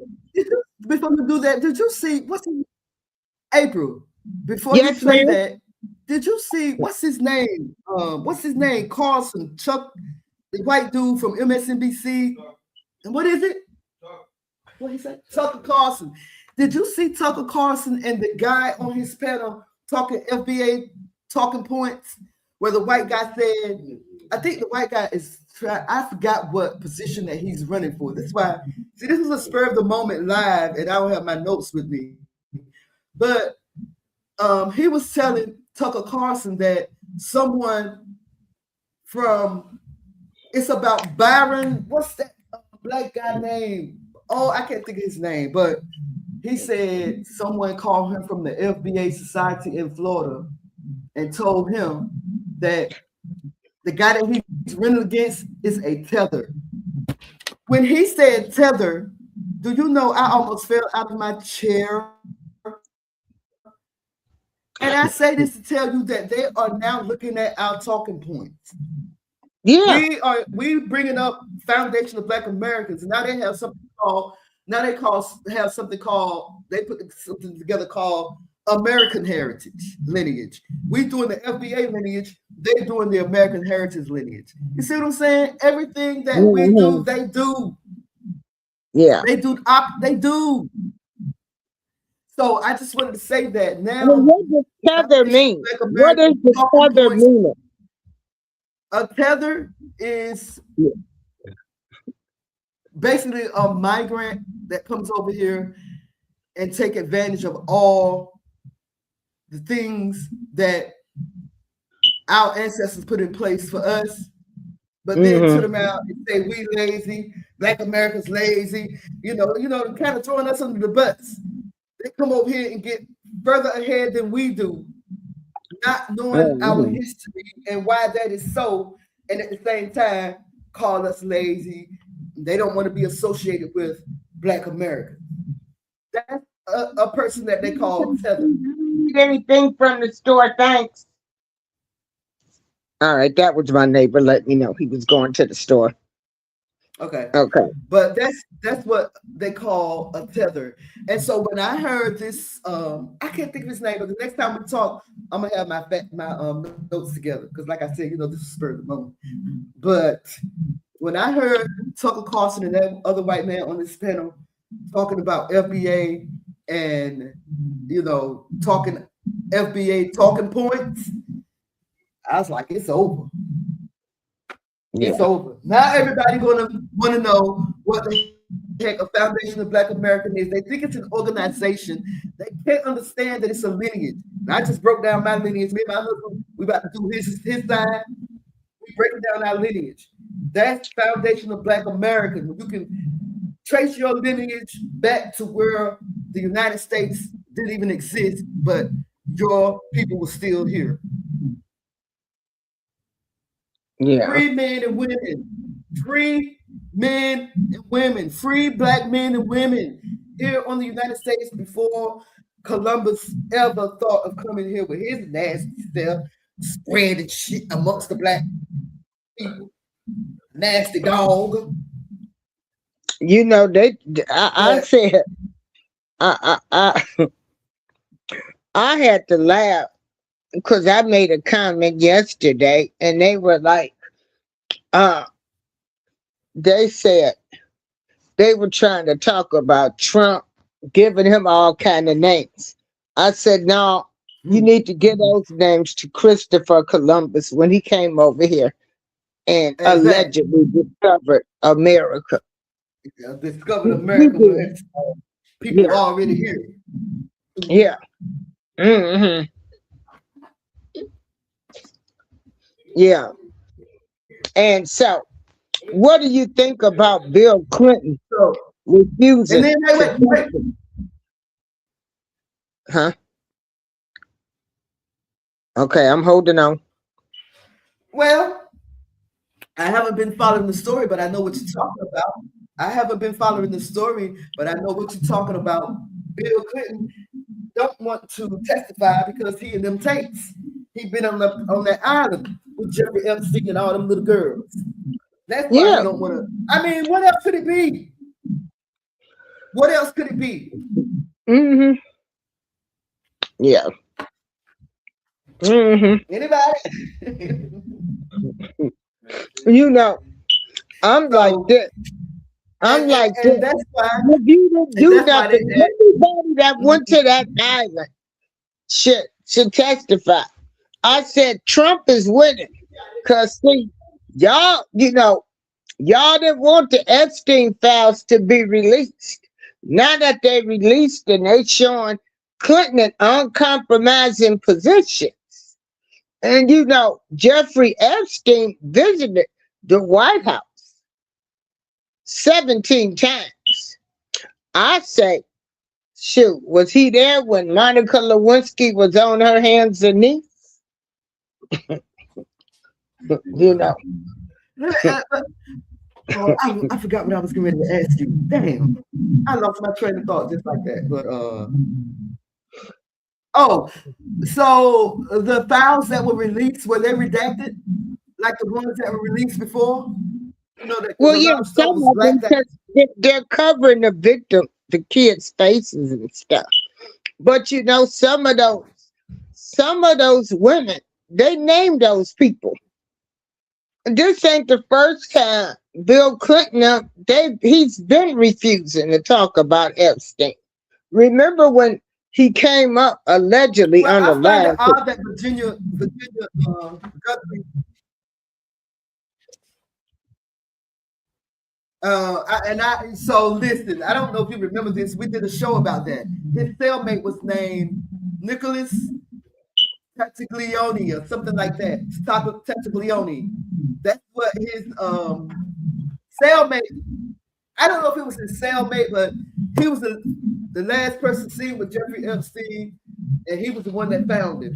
that. did you see what's in April? Before you Yes, play ma'am. that, did you see what's his name? What's his name? Carlson, Chuck, the white dude from MSNBC. And what is it? What he said? Tucker Carlson. Did you see Tucker Carlson and the guy on his panel talking FBA talking points where the white guy said, I think the white guy I forgot what position that he's running for. That's why, see, this is a spur of the moment live, and I don't have my notes with me. But he was telling Tucker Carlson that someone from, it's about Byron, what's that black guy name? Oh, I can't think of his name, but he said someone called him from the FBA Society in Florida and told him that the guy that he's running against is a tether. When he said tether, do you know I almost fell out of my chair? And I say this to tell you that they are now looking at our talking points. Yeah. We bringing up foundation of Black Americans, and now they have something called they put something together called American Heritage lineage. We doing the FBA lineage, they're doing the American Heritage lineage. You see what I'm saying? Everything that we do, they do. Yeah. They do. So I just wanted to say that now. Well, what does tether mean? What is the tether meaning? A tether is basically a migrant that comes over here and take advantage of all the things that our ancestors put in place for us, but then turn them out and say we lazy, Black America's lazy, kind of throwing us under the bus. They come over here and get further ahead than we do, not knowing our history and why that is so, and at the same time call us lazy. They don't want to be associated with Black America. That's a person that they call tether. Need anything from the store? Thanks. All right, that was my neighbor. Let me know he was going to the store. Okay. But that's what they call a tether. And so when I heard this, I can't think of his name, but the next time we talk, I'm gonna have my notes together because, like I said, this is spur of the moment. But when I heard Tucker Carlson and that other white man on this panel talking about FBA and talking FBA talking points, I was like, it's over. It's over. Now everybody gonna want to know what the heck a foundation of Black American is. They think it's an organization. They can't understand that it's a lineage. And I just broke down my lineage. Me and my husband, we about to do his side. We breaking down our lineage. That's foundation of Black American. You can trace your lineage back to where the United States didn't even exist, but your people were still here. Yeah. Free men and women. Free men and women. Free Black men and women here on the United States before Columbus ever thought of coming here with his nasty stuff, spreading shit amongst the Black people. Nasty dog. I said, I had to laugh because I made a comment yesterday and they were like, they said they were trying to talk about Trump, giving him all kind of names. I said, no, You need to give those names to Christopher Columbus when he came over here and Exactly. allegedly discovered America. Discovered America when people Yeah. already here. Yeah. Hmm. Yeah. And so, what do you think about Bill Clinton So, refusing? and then wait. Huh? Okay, I'm holding on. Well, I haven't been following the story, but I know what you're talking about. I haven't been following the story, but I know what you're talking about. Bill Clinton don't want to testify because he in them tapes. He been on that island with Jeffrey Epstein and all them little girls. That's why Yeah. he don't want to. I mean, what else could it be? What else could it be? Mm-hmm. Yeah. Mm-hmm. Anybody? You know, I'm like this. I'm like this. And that's why. If you didn't do nothing, everybody that went to that island should testify. I said Trump is winning. Cause see, y'all, y'all didn't want the Epstein files to be released. Now that they released and they showing Clinton in uncompromising positions. And Jeffrey Epstein visited the White House 17 times. I say, shoot, was he there when Monica Lewinsky was on her hands and knees? Oh, I forgot what I was going to ask you. Damn, I lost my train of thought just like that. But so the files that were released, were they redacted like the ones that were released before? Well, yeah, some of them, they're covering the victim, the kids' faces and stuff. But some of those women, they named those people. This ain't the first time Bill Clinton, he's been refusing to talk about Epstein. Remember when he came up allegedly on the last? I find it odd that Virginia Guthrie. So listen, I don't know if you remember this. We did a show about that. His cellmate was named Nicholas Tattaglione or something like that. Tattaglione. That's what his cellmate. I don't know if it was his cellmate, but he was the last person seen with Jeffrey Epstein, and he was the one that found him.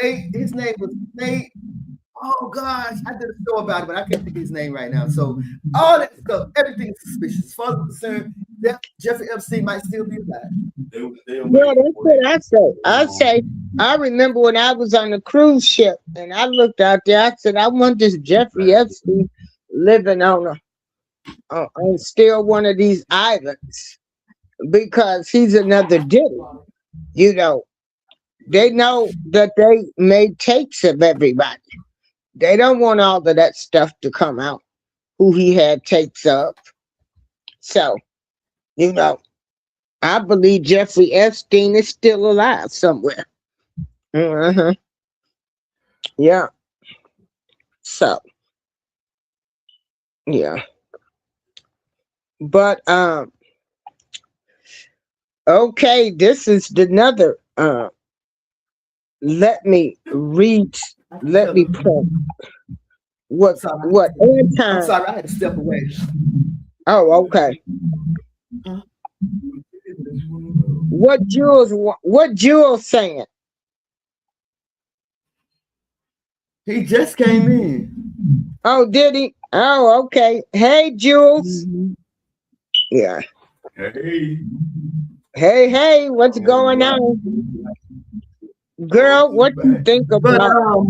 Nate, his name was Nate. Oh gosh, I did a show about it, but I can't think of his name right now. So all that stuff, everything is suspicious. As far as I'm concerned, Jeffrey Epstein might still be alive. Yeah, that's what I say. I remember when I was on the cruise ship and I looked out there, I said, I want this Jeffrey Epstein living on still one of these islands because he's another Diddy. They know that they made tapes of everybody. They don't want all of that stuff to come out, who he had tapes of. So, I believe Jeffrey Epstein is still alive somewhere. Yeah. So, yeah. But, okay, this is another, let me read. Let me play. What Anton? I'm sorry, I had to step away. Oh, okay. What Jules saying? He just came in. Oh, did he? Oh, okay. Hey, Jules. Yeah. Hey, what's going on? Girl, what do you think about?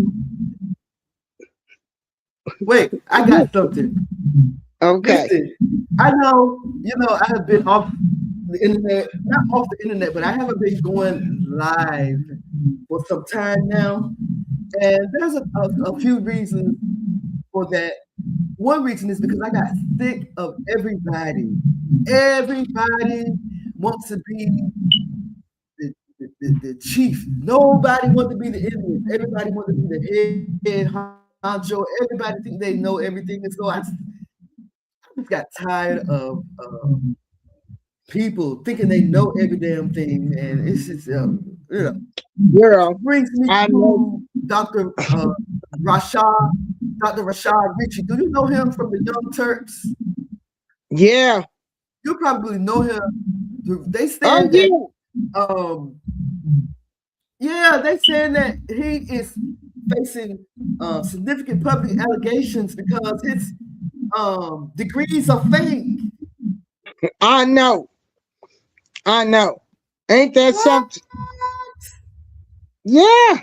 Wait, I got something. Okay. Listen, I know, I have been off the internet, not off the internet, but I haven't been going live for some time now. And there's a few reasons for that. One reason is because I got sick of everybody. Everybody wants to be the the chief. Nobody wanted to be the enemy. Everybody wanted to be the head honcho. Everybody think they know everything. And so I just got tired of people thinking they know every damn thing, and it's just Girl, brings me I to know. Dr. Rashad Ritchie. Do you know him from the Young Turks? Yeah. You probably know him. They Oh, said that they saying that he is facing significant public allegations because his degrees are fake. I know. Ain't that something? Yeah.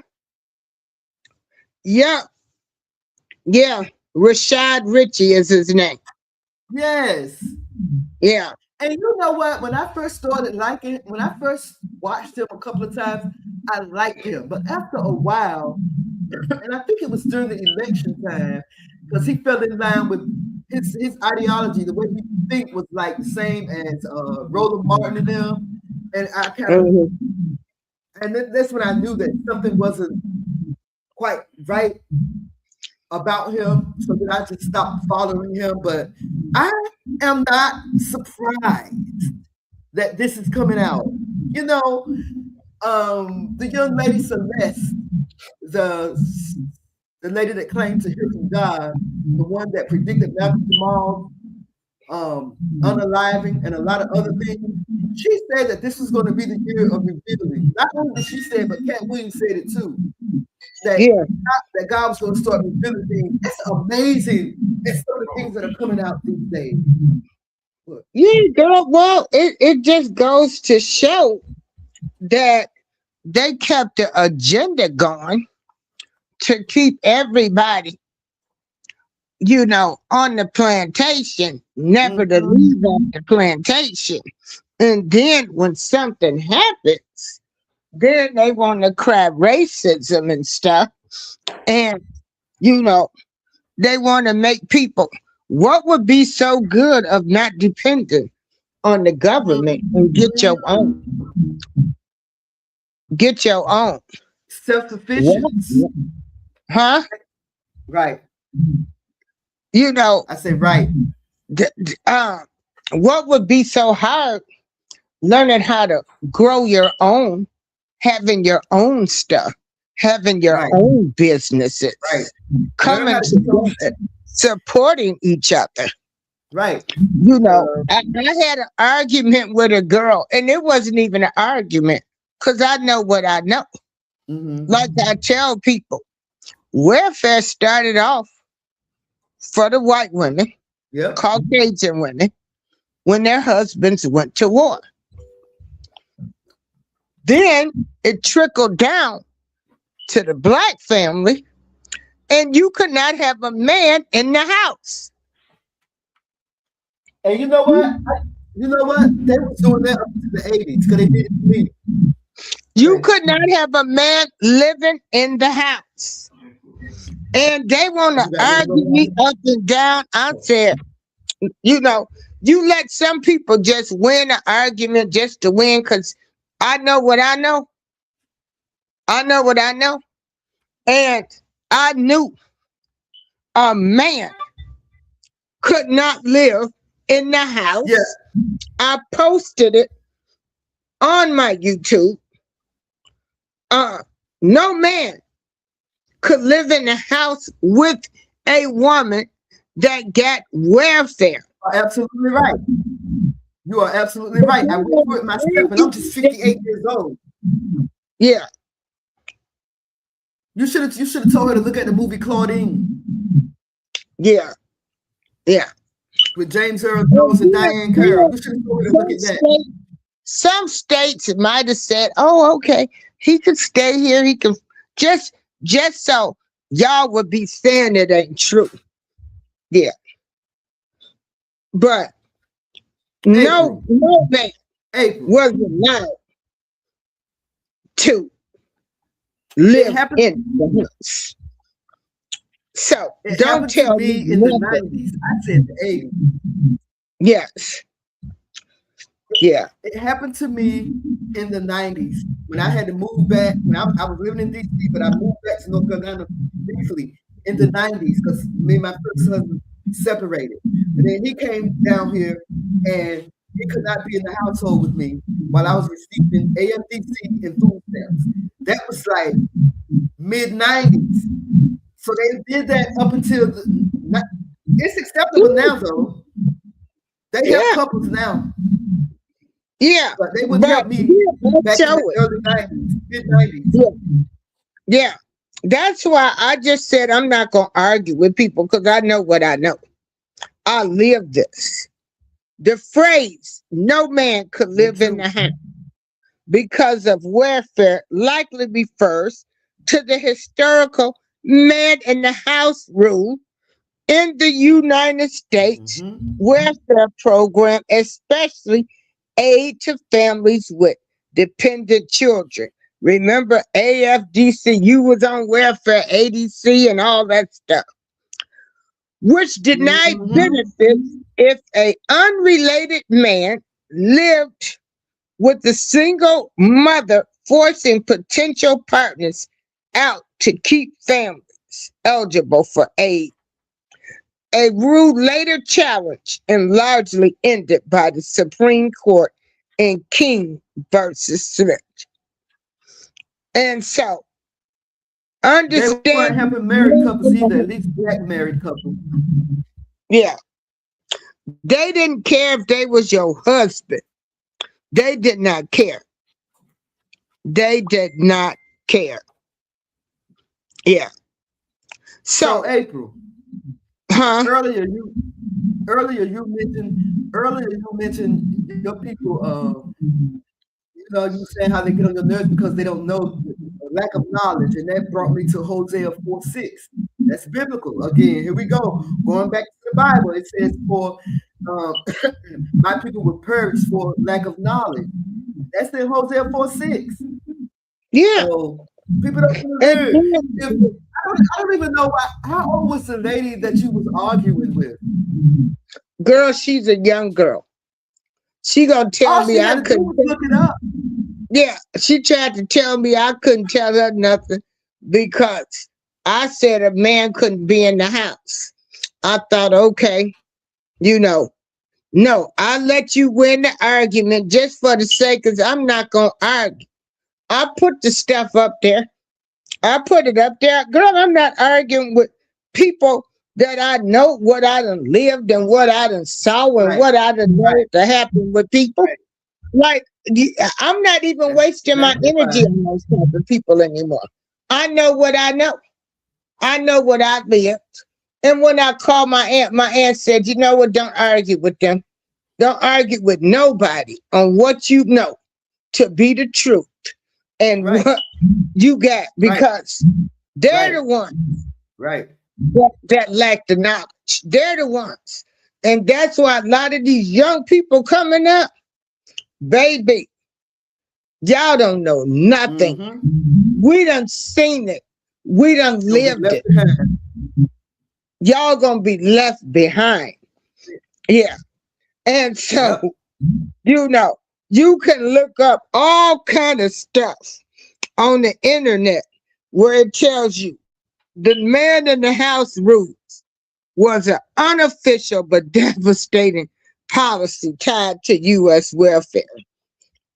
Rashad Ritchie is his name. Yes. Yeah. And you know what? When I first watched him a couple of times, I liked him. But after a while, and I think it was during the election time, because he fell in line with his ideology, the way he think was like the same as Roland Martin and them. And I kind of, and that's when I knew that something wasn't quite right about him, so that I just stopped following him. But I am not surprised that this is coming out. You know, the young lady Celeste, the lady that claimed to hear from God, the one that predicted Malcolm Jamal unaliving and a lot of other things, she said that this was going to be the year of revealing. Not only did she say it, but Cat Williams said it too. That God was going to start revealing things. It's amazing. It's some of the things that are coming out these days. Look. Yeah, girl. Well, it just goes to show that they kept the agenda going to keep everybody, on the plantation, never to leave on the plantation. And then when something happens, then they want to cry racism and stuff. And, they want to make people, what would be so good of not depending on the government and get your own? Get your own. Self-sufficiency. Huh? Right. I say right. What would be so hard learning how to grow your own, having your own stuff, having your own businesses, coming together, supporting each other. Right. I had an argument with a girl, and it wasn't even an argument because I know what I know. Like I tell people, welfare started off for the white women, Caucasian women, when their husbands went to war. Then it trickled down to the black family, and you could not have a man in the house. And you know what? They were doing that up to the 80s because they did it to me. You could not have a man living in the house. And they want to argue me up and down. I said, you let some people just win an argument just to win because I know what I know. I know what I know. And I knew a man could not live in the house. Yes. I posted it on my YouTube. No man could live in the house with a woman that got welfare. You are absolutely right. You are absolutely right. I went through it myself, and I'm just 58 years old. Yeah. You should have told her to look at the movie Claudine. Yeah. With James Earl Jones and Diane Carroll. You should have told her to look at that. Some states might have said, "Oh, okay, he could stay here. He can just so y'all would be saying it ain't true." Yeah. But no man was allowed to live in the house. So it don't tell me in the 90s. I said the 80s. Yes. Yeah. It happened to me in the 90s when I had to move back. When I was living in DC, but I moved back to North Carolina briefly in the 90s because me and my first husband separated. And then he came down here and he could not be in the household with me while I was receiving AFDC and food stamps. That was like mid 90s. So they did that up until it's acceptable now though. They help couples now. Yeah. But they wouldn't help me back in the early 90s, mid 90s. Yeah. That's why I just said I'm not going to argue with people because I know what I know. I live this. The phrase, no man could live in the house because of welfare likely refers to the historical man in the house rule in the United States welfare program, especially aid to families with dependent children. Remember AFDC, you was on welfare, ADC and all that stuff, which denied benefits if a unrelated man lived with a single mother, forcing potential partners out to keep families eligible for aid. A rule later challenged and largely ended by the Supreme Court in King versus Smith. And so, understand. They weren't helping married couples either, at least black married couples. Yeah. They didn't care if they was your husband. They did not care. They did not care. Yeah. So April. Huh? Earlier you mentioned your people you were saying how they get on your nerves because they don't know lack of knowledge, and that brought me to Hosea 4:6. That's biblical. Again, here we go. Going back to the Bible, it says, "For my people were purged for lack of knowledge." That's in Hosea 4:6. Yeah. So people don't learn. I don't even know how old was the lady that you was arguing with? Girl, she's a young girl. She gonna tell me I couldn't look it up. Yeah, she tried to tell me I couldn't tell her nothing because I said a man couldn't be in the house. I thought, okay, no, I let you win the argument just for the sake of I'm not gonna argue. I put the stuff up there. I put it up there. Girl, I'm not arguing with people that I know what I done lived and what I done saw and what I done know to happen with people. Like, I'm not even wasting my energy on those type of people anymore. I know what I know. I know what I lived. And when I called my aunt said, you know what, don't argue with them. Don't argue with nobody on what you know to be the truth and what you got, because they're the ones that lack the knowledge. They're the ones. And that's why a lot of these young people coming up, baby, y'all don't know nothing. We done seen it. We done lived it. Y'all gonna be left behind. Yeah. And so, you can look up all kind of stuff on the internet where it tells you the man in the house rules was an unofficial but devastating policy tied to U.S. welfare.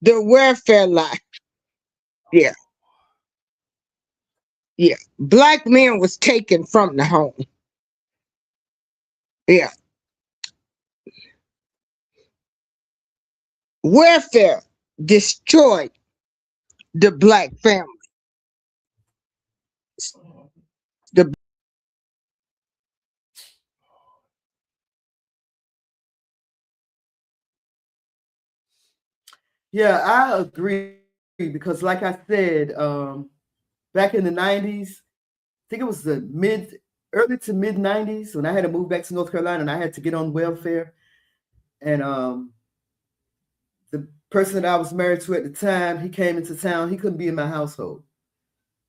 The welfare lie. Yeah. Yeah. Black men was taken from the home. Yeah. Welfare destroyed the black family. Yeah, I agree because, like I said, back in the 90s, I think it was the early to mid 90s when I had to move back to North Carolina and I had to get on welfare. And the person that I was married to at the time, he came into town. He couldn't be in my household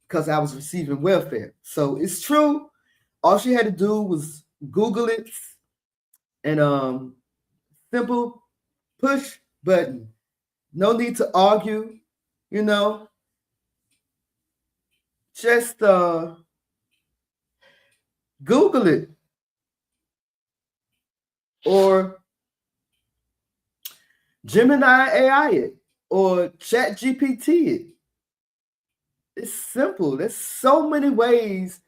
because I was receiving welfare. So it's true. All she had to do was Google it and simple push But no need to argue, you know. Just Google it or Gemini AI it or Chat GPT it. It's simple. There's so many ways,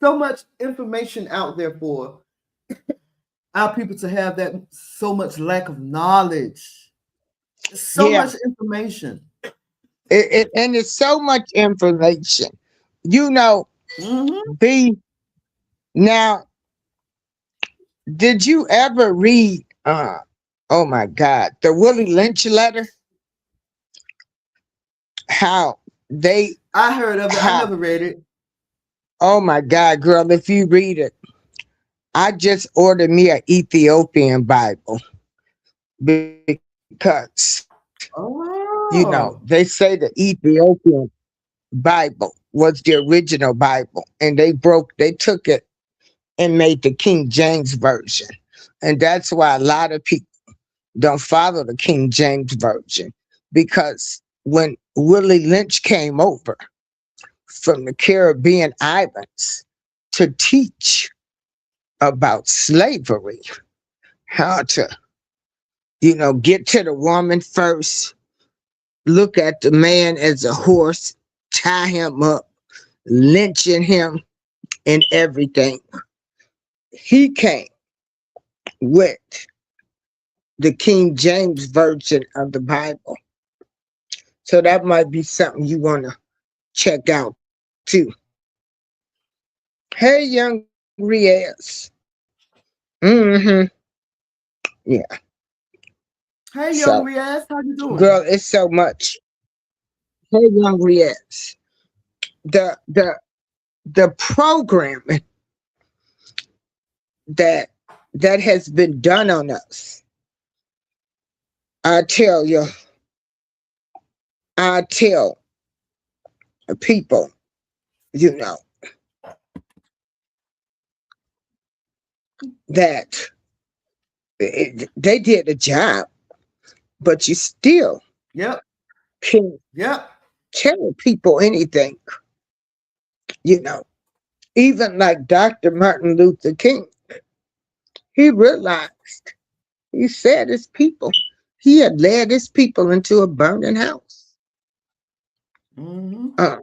so much information out there for our people to have that so much lack of knowledge. So Yeah, much information. and it's so much information. You know, Mm-hmm. B, now, did you ever read, oh my God, the Willie Lynch letter? How they, I heard of it. I how, never read it. oh my God, girl, if you read it, I just ordered me an Ethiopian Bible because, Oh. they say the Ethiopian Bible was the original Bible, and they took it and made the King James Version. And that's why a lot of people don't follow the King James Version, because when Willie Lynch came over from the Caribbean islands to teach about slavery, how to, get to the woman first, look at the man as a horse, tie him up, lynching him, and everything. He came with the King James Version of the Bible. So that might be something you want to check out too. Hey, young Riaz. Mm-hmm. Yeah. Hey, young So, Riaz, how you girl, doing? it's so much. Hey, young Riaz. The the the programming that has been done on us. I tell you, I tell people, you know, that they did a job, but you still Yep. can Yep. tell people anything, you know. Even like Dr. Martin Luther King, he realized, he said his people, he had led his people into a burning house. Mm-hmm.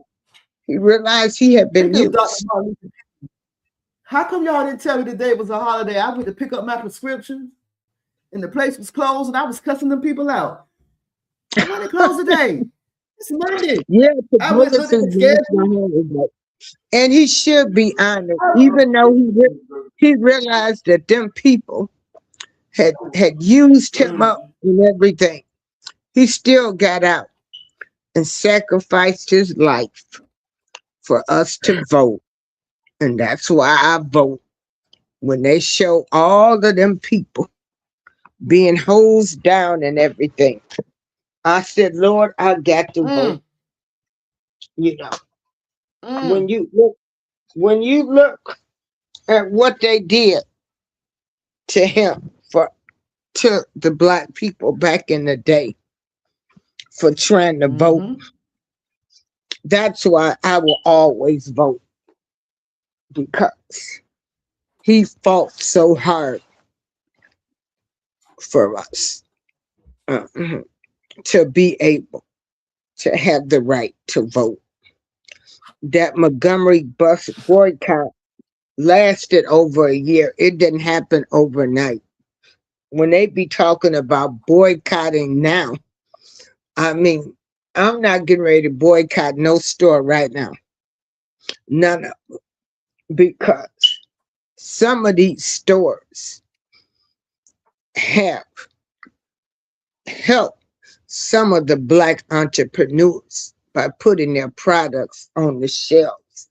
He realized he had been Speaking of Dr. used. Martin Luther King, how come y'all didn't tell me today was a holiday? I went to pick up my prescriptions and the place was closed and I was cussing them people out. Why they closed today? It's Monday. Yeah, I went and looked at the schedule. and he should be honored, even though he realized that them people had used him up and everything. He still got out and sacrificed his life for us to vote. And that's why I vote. When they show all of them people being hosed down and everything, I said, Lord, I got to vote. You know, when you look at what they did to him, to the black people back in the day, for trying to vote, that's why I will always vote, because he fought so hard for us, to be able to have the right to vote. That Montgomery bus boycott lasted over a year. It didn't happen overnight. When they be talking about boycotting now, I mean, I'm not getting ready to boycott no store right now. None of them. Because some of these stores have helped some of the black entrepreneurs by putting their products on the shelves.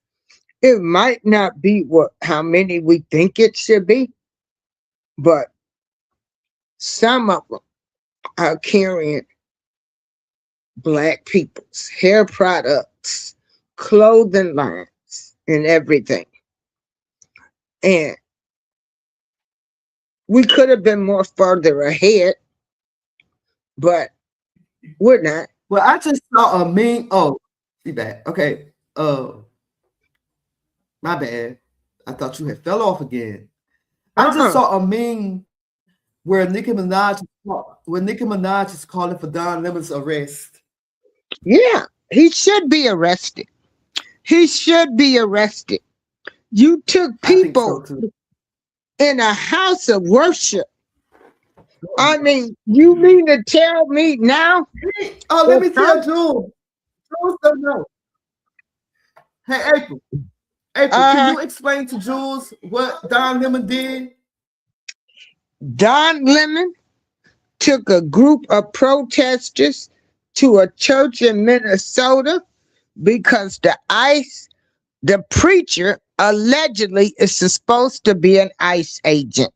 It might not be how many we think it should be, but some of them are carrying black people's hair products, clothing lines, and everything. And we could have been more further ahead but we're not. Well, I just saw a meme. Oh, see that? Okay. My bad. I thought you had fell off again. I just saw a meme where Nicki Minaj is calling for Don Lemon's arrest. Yeah, he should be arrested. He should be arrested. You took people in a house of worship. I mean, you mean to tell me now? Oh, let me tell Jules. Jules don't know. Hey, April. Can you explain to Jules what Don Lemon did? Don Lemon took a group of protesters to a church in Minnesota because the preacher allegedly is supposed to be an ICE agent.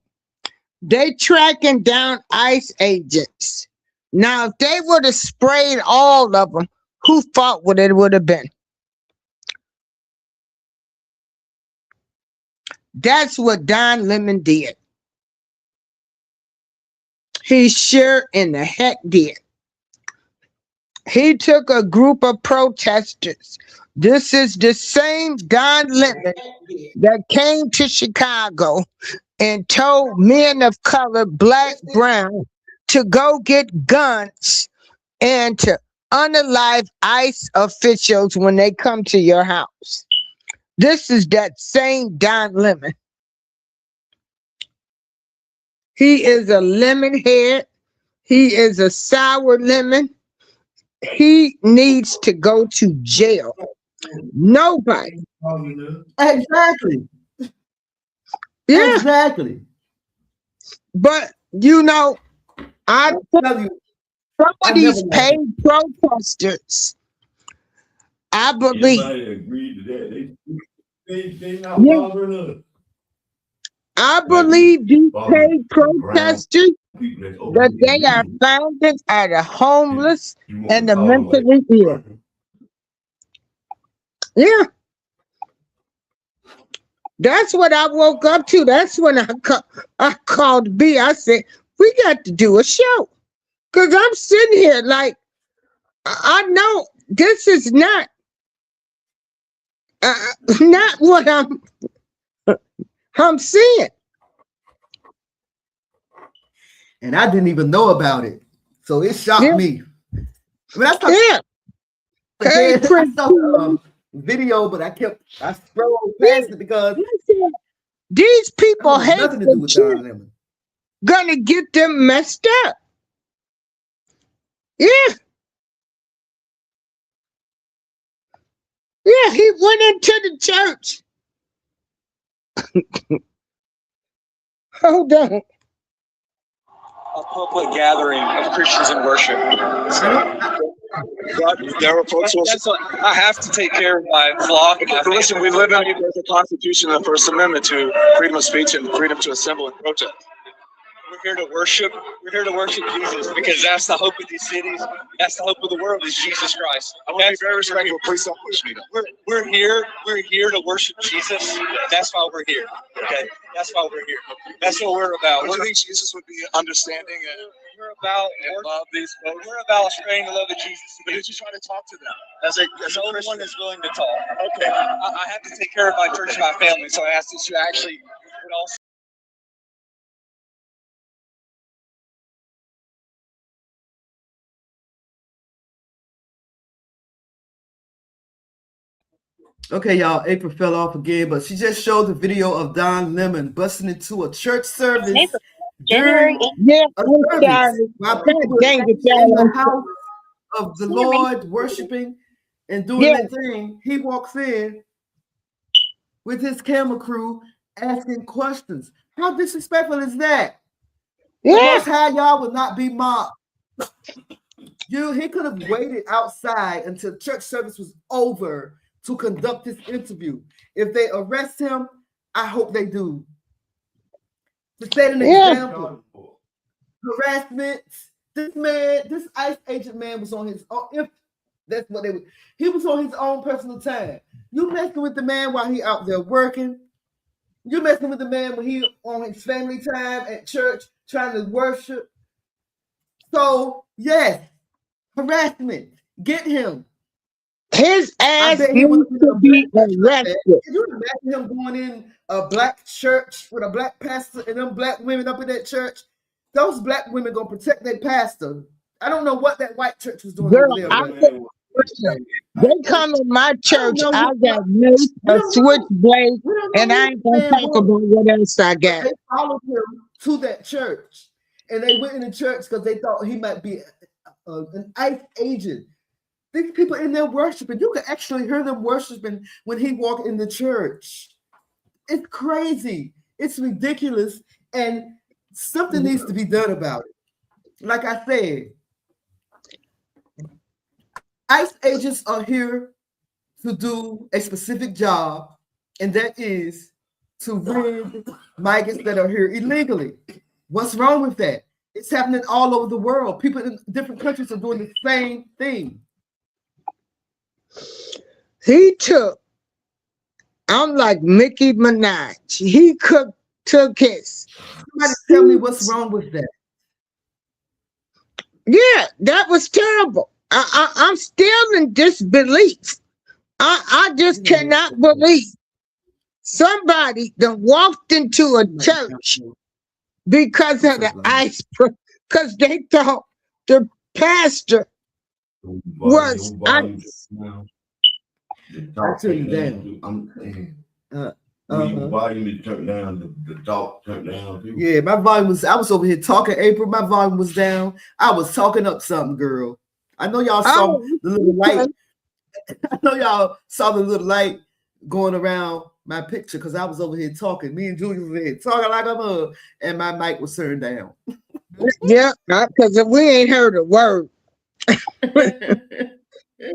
They tracking down ICE agents. Now, if they would have sprayed all of them, who thought what it would have been? That's what Don Lemon did. He sure in the heck did. He took a group of protesters. This is the same Don Lemon that came to Chicago and told men of color, black, brown, to go get guns and to unalive ICE officials when they come to your house. This is that same Don Lemon. He is a lemon head. He is a sour lemon. He needs to go to jail. Nobody. Exactly. Yeah. Exactly. But I tell you, some of these paid protesters, I believe. Agreed to that. They not bothering us. I believe these paid protesters that they are founded are the homeless and the mentally ill. Yeah. That's what I woke up to. That's when I called B. I said, we got to do a show. Because I'm sitting here like, I know this is not what I'm seeing. And I didn't even know about it. So it shocked me. I mean, I saw the video, but I scrolled past it because these people hate nothing to do with Don Lemon. Gonna get them messed up. Yeah. Yeah, he went into the church. Hold on. A public gathering of Christians in worship. There are folks who I have to take care of my flock. Listen, we live in the Constitution and the First Amendment to freedom of speech and freedom to assemble and protest. We're here to worship. We're here to worship Jesus because that's the hope of these cities. That's the hope of the world is Jesus Christ. I want to be very respectful. Please don't push me. We're here to worship Jesus. That's why we're here. Okay, that's why we're here. That's what we're about. Do you think Jesus would be understanding and we're about love these folks? We're about spreading the love of Jesus. But did you try to talk to them? As no one is willing to talk. Okay, I have to take care of my church and my family, so I asked that you actually would also. Okay, y'all, April fell off again, but she just showed the video of Don Lemon busting into a church service during a service while people were in the house of the Lord worshiping and doing their thing. He walks in with his camera crew asking questions. How disrespectful is that? That's how y'all would not be mocked. He could have waited outside until church service was over to conduct this interview. If they arrest him, I hope they do. To set an example. Harassment. This ICE agent man was on his own. If that's what he was on his own personal time. You messing with the man while he out there working. You messing with the man when he on his family time at church trying to worship. So Yes, harassment. Get him. His I ass bet he needs went to to a be black church like that. arrested. Can you imagine him going in a black church with a black pastor and them black women up in that church? Those black women gonna protect their pastor. I don't know what that white church was doing Girl, over there, I but could, they come in my I don't church, know I what got mace, we a don't know. switchblade, We don't and know I what ain't the gonna man talk was. about what else I But got. they followed him to that church, and they went in the church because they thought he might be an ICE agent. These people in there worshiping. You can actually hear them worshiping when he walked in the church. It's crazy. It's ridiculous, and something needs to be done about it. Like I said, ICE agents are here to do a specific job, and that is to rid migrants that are here illegally. What's wrong with that? It's happening all over the world. People in different countries are doing the same thing. He took, I'm like Mickey Minaj. He took his. Somebody tell me what's wrong with that. Yeah, that was terrible. I'm still in disbelief. I just cannot believe somebody that walked into a church because of the ice, because they thought the pastor was ice. I turn down. Your volume is turned down. The talk turned down too. Yeah, my volume was. I was over here talking. April, my volume was down. I was talking up something, girl. I know y'all saw the little light. I know y'all saw the little light going around my picture because I was over here talking. Me and Julie were here talking like a mug, and my mic was turned down. Yeah, because we ain't heard a word.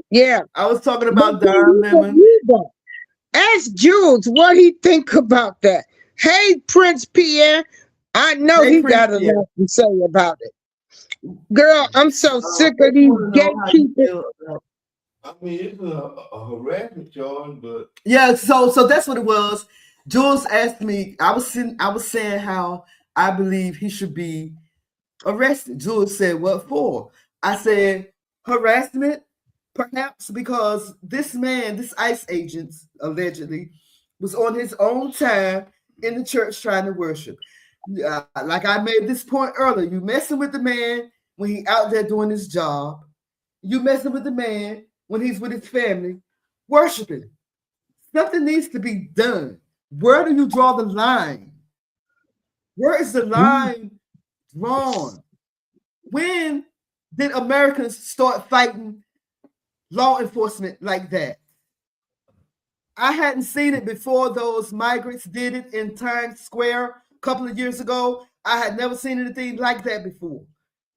Yeah, I was talking about Don Lemon. Ask Jules what he think about that. Hey, Prince Pierre, I know he got a lot to say about it. Girl, I'm so sick of these gatekeepers. I mean, it's a harassment charge, but yeah. So that's what it was. Jules asked me. I was saying how I believe he should be arrested. Jules said, "What for?" I said, "Harassment, perhaps because this man, this ICE agent, allegedly, was on his own time in the church trying to worship. Like I made this point earlier, you messing with the man when he out there doing his job. You messing with the man when he's with his family worshiping. Something needs to be done. Where do you draw the line? Where is the line drawn? When did Americans start fighting law enforcement like that? I hadn't seen it before those migrants did it in Times Square a couple of years ago. I had never seen anything like that before.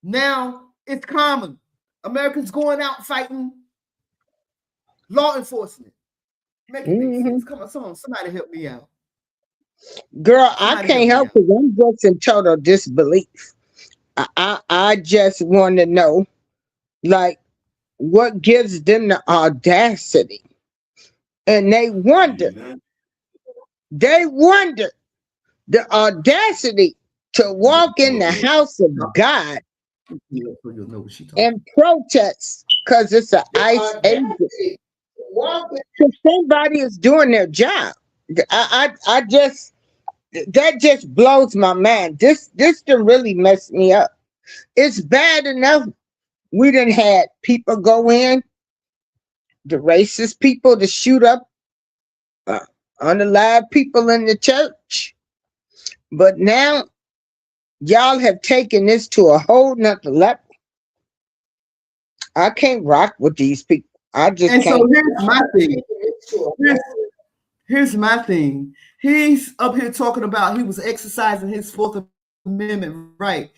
Now it's common. Americans going out fighting law enforcement. Make it make sense. Come on, somebody help me out. Girl, I can't help it. I'm just in total disbelief. I just want to know, like, what gives them the audacity? And they wonder the audacity to walk in the house of God and protest because it's an ICE agent. So somebody is doing their job. I just, that just blows my mind. This can really mess me up. It's bad enough we done had people go in, the racist people, to shoot up unalive people in the church. But now y'all have taken this to a whole nother level. I can't rock with these people. I just can't. So here's my thing. Here's my thing. He's up here talking about he was exercising his Fourth Amendment right.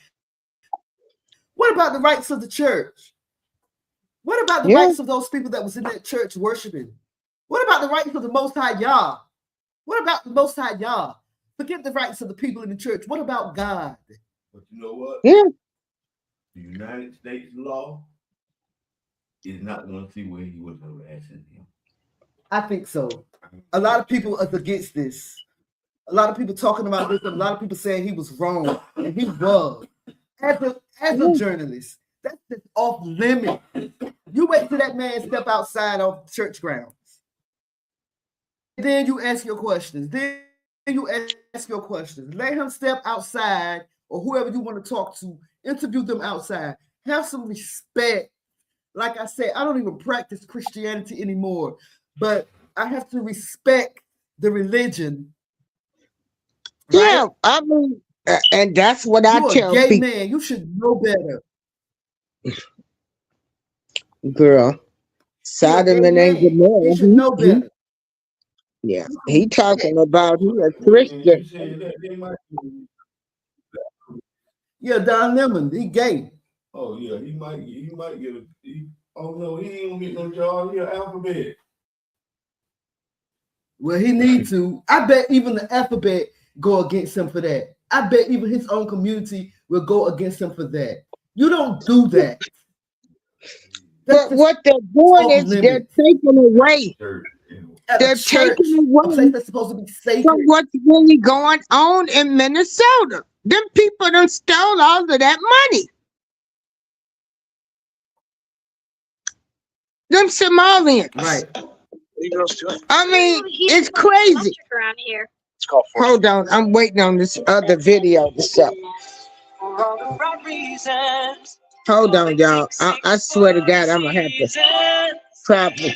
What about the rights of the church? What about the rights of those people that was in that church worshiping? What about the rights of the Most High Yah? What about the Most High Yah? Forget the rights of the people in the church. What about God? But you know what? Yeah. The United States law is not going to see where he was harassing him. I think so. A lot of people are against this. A lot of people talking about this. And a lot of people saying he was wrong, and he was. As a journalist, That's just off limit. You wait till that man step outside of church grounds. Then you ask your questions. Then you ask your questions. Let him step outside, or whoever you want to talk to, interview them outside. Have some respect. Like I said, I don't even practice Christianity anymore, but I have to respect the religion. Right? Yeah, I mean, and that's what I You're tell a gay people. man. You should know better. Girl, Sodom and Gomorrah. You should know better. Yeah, he talking about he a Christian. Yeah, Don Lemon, he gay. Oh yeah, he might get a. Oh no, he ain't gonna get no job. He an alphabet. Well, he needs to. I bet even the alphabet go against him for that. I bet even his own community will go against him for that. You don't do that. But what they're doing is they're taking away. They're taking away that's supposed to be sacred from what's really going on in Minnesota. Them people done stole all of that money. Them Somalians. Right. I mean, it's crazy. Around here. It's called Hold on, I'm waiting on this other video to show. Hold on, y'all. I swear to God, I'm gonna have to probably.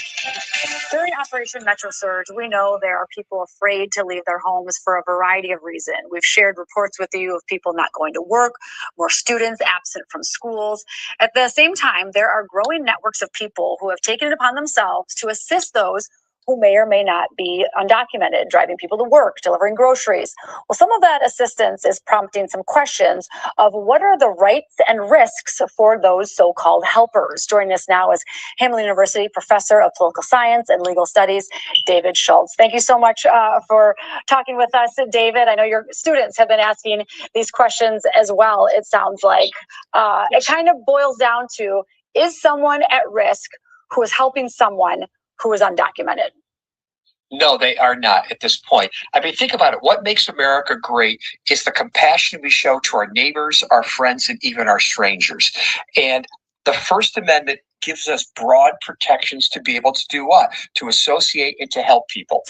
During Operation Metro Surge, we know there are people afraid to leave their homes for a variety of reasons. We've shared reports with you of people not going to work, more students absent from schools. At the same time, there are growing networks of people who have taken it upon themselves to assist those who may or may not be undocumented, driving people to work, delivering groceries. Well, some of that assistance is prompting some questions of what are the rights and risks for those so-called helpers. Joining us now is Hamline University Professor of Political Science and Legal Studies, David Schultz. Thank you so much for talking with us, David. I know your students have been asking these questions as well, it sounds like. It kind of boils down to, is someone at risk who is helping someone who is undocumented? No, they are not at this point. I mean, think about it. What makes America great is the compassion we show to our neighbors, our friends, and even our strangers. And the First Amendment gives us broad protections to be able to do what? To associate and to help people.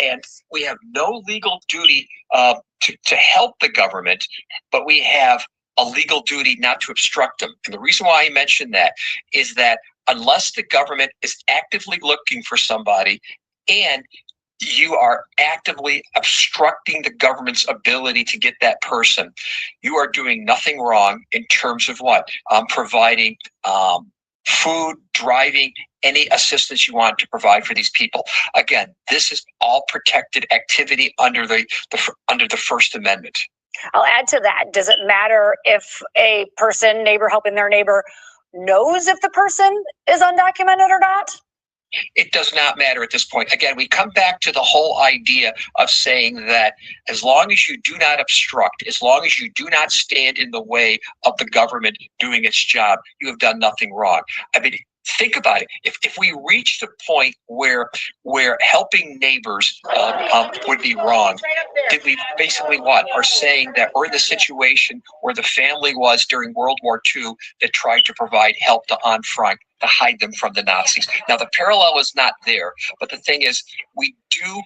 And we have no legal duty to help the government, but we have a legal duty not to obstruct them. And the reason why I mention that is that unless the government is actively looking for somebody and you are actively obstructing the government's ability to get that person, you are doing nothing wrong in terms of what? Providing food, driving, any assistance you want to provide for these people. Again, this is all protected activity under the First Amendment. I'll add to that. Does it matter if a person, neighbor helping their neighbor, knows if the person is undocumented or not? It does not matter at this point. Again, we come back to the whole idea of saying that as long as you do not obstruct, as long as you do not stand in the way of the government doing its job, you have done nothing wrong. I mean, think about it. If we reach the point where helping neighbors would be wrong, did we basically what? Are saying that we're in the situation where the family was during World War II that tried to provide help to Anne Frank to hide them from the Nazis. Now, the parallel is not there, but the thing is, we do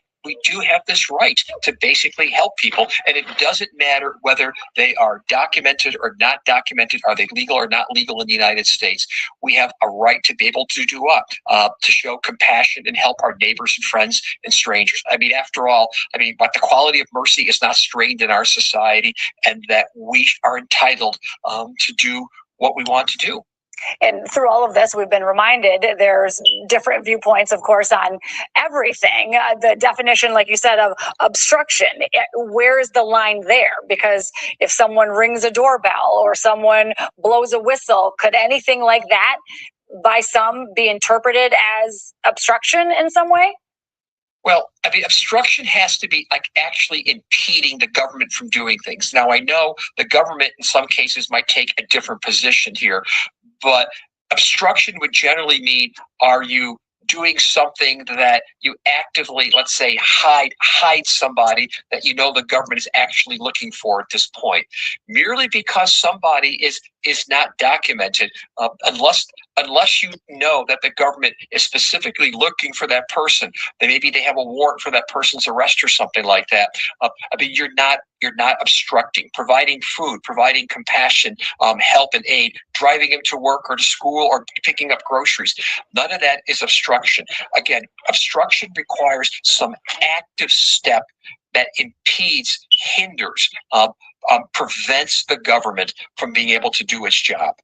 have this right to basically help people, and it doesn't matter whether they are documented or not documented, are they legal or not legal in the United States. We have a right to be able to do what? To show compassion and help our neighbors and friends and strangers. I mean, after all, but the quality of mercy is not strained in our society, and that we are entitled to do what we want to do. And through all of this, we've been reminded there's different viewpoints, of course, on everything. The definition, like you said, of obstruction, where's the line there? Because if someone rings a doorbell or someone blows a whistle, could anything like that by some be interpreted as obstruction in some way? Well, I mean, obstruction has to be like actually impeding the government from doing things. Now, I know the government in some cases might take a different position here, but obstruction would generally mean, are you doing something that you actively, let's say, hide somebody that you know the government is actually looking for at this point? Merely because somebody is is not documented unless you know that the government is specifically looking for that person. That maybe they have a warrant for that person's arrest or something like that. I mean, you're not obstructing, providing food, providing compassion, help and aid, driving him to work or to school or picking up groceries. None of that is obstruction. Again, obstruction requires some active step that impedes, hinders, prevents the government from being able to do its job.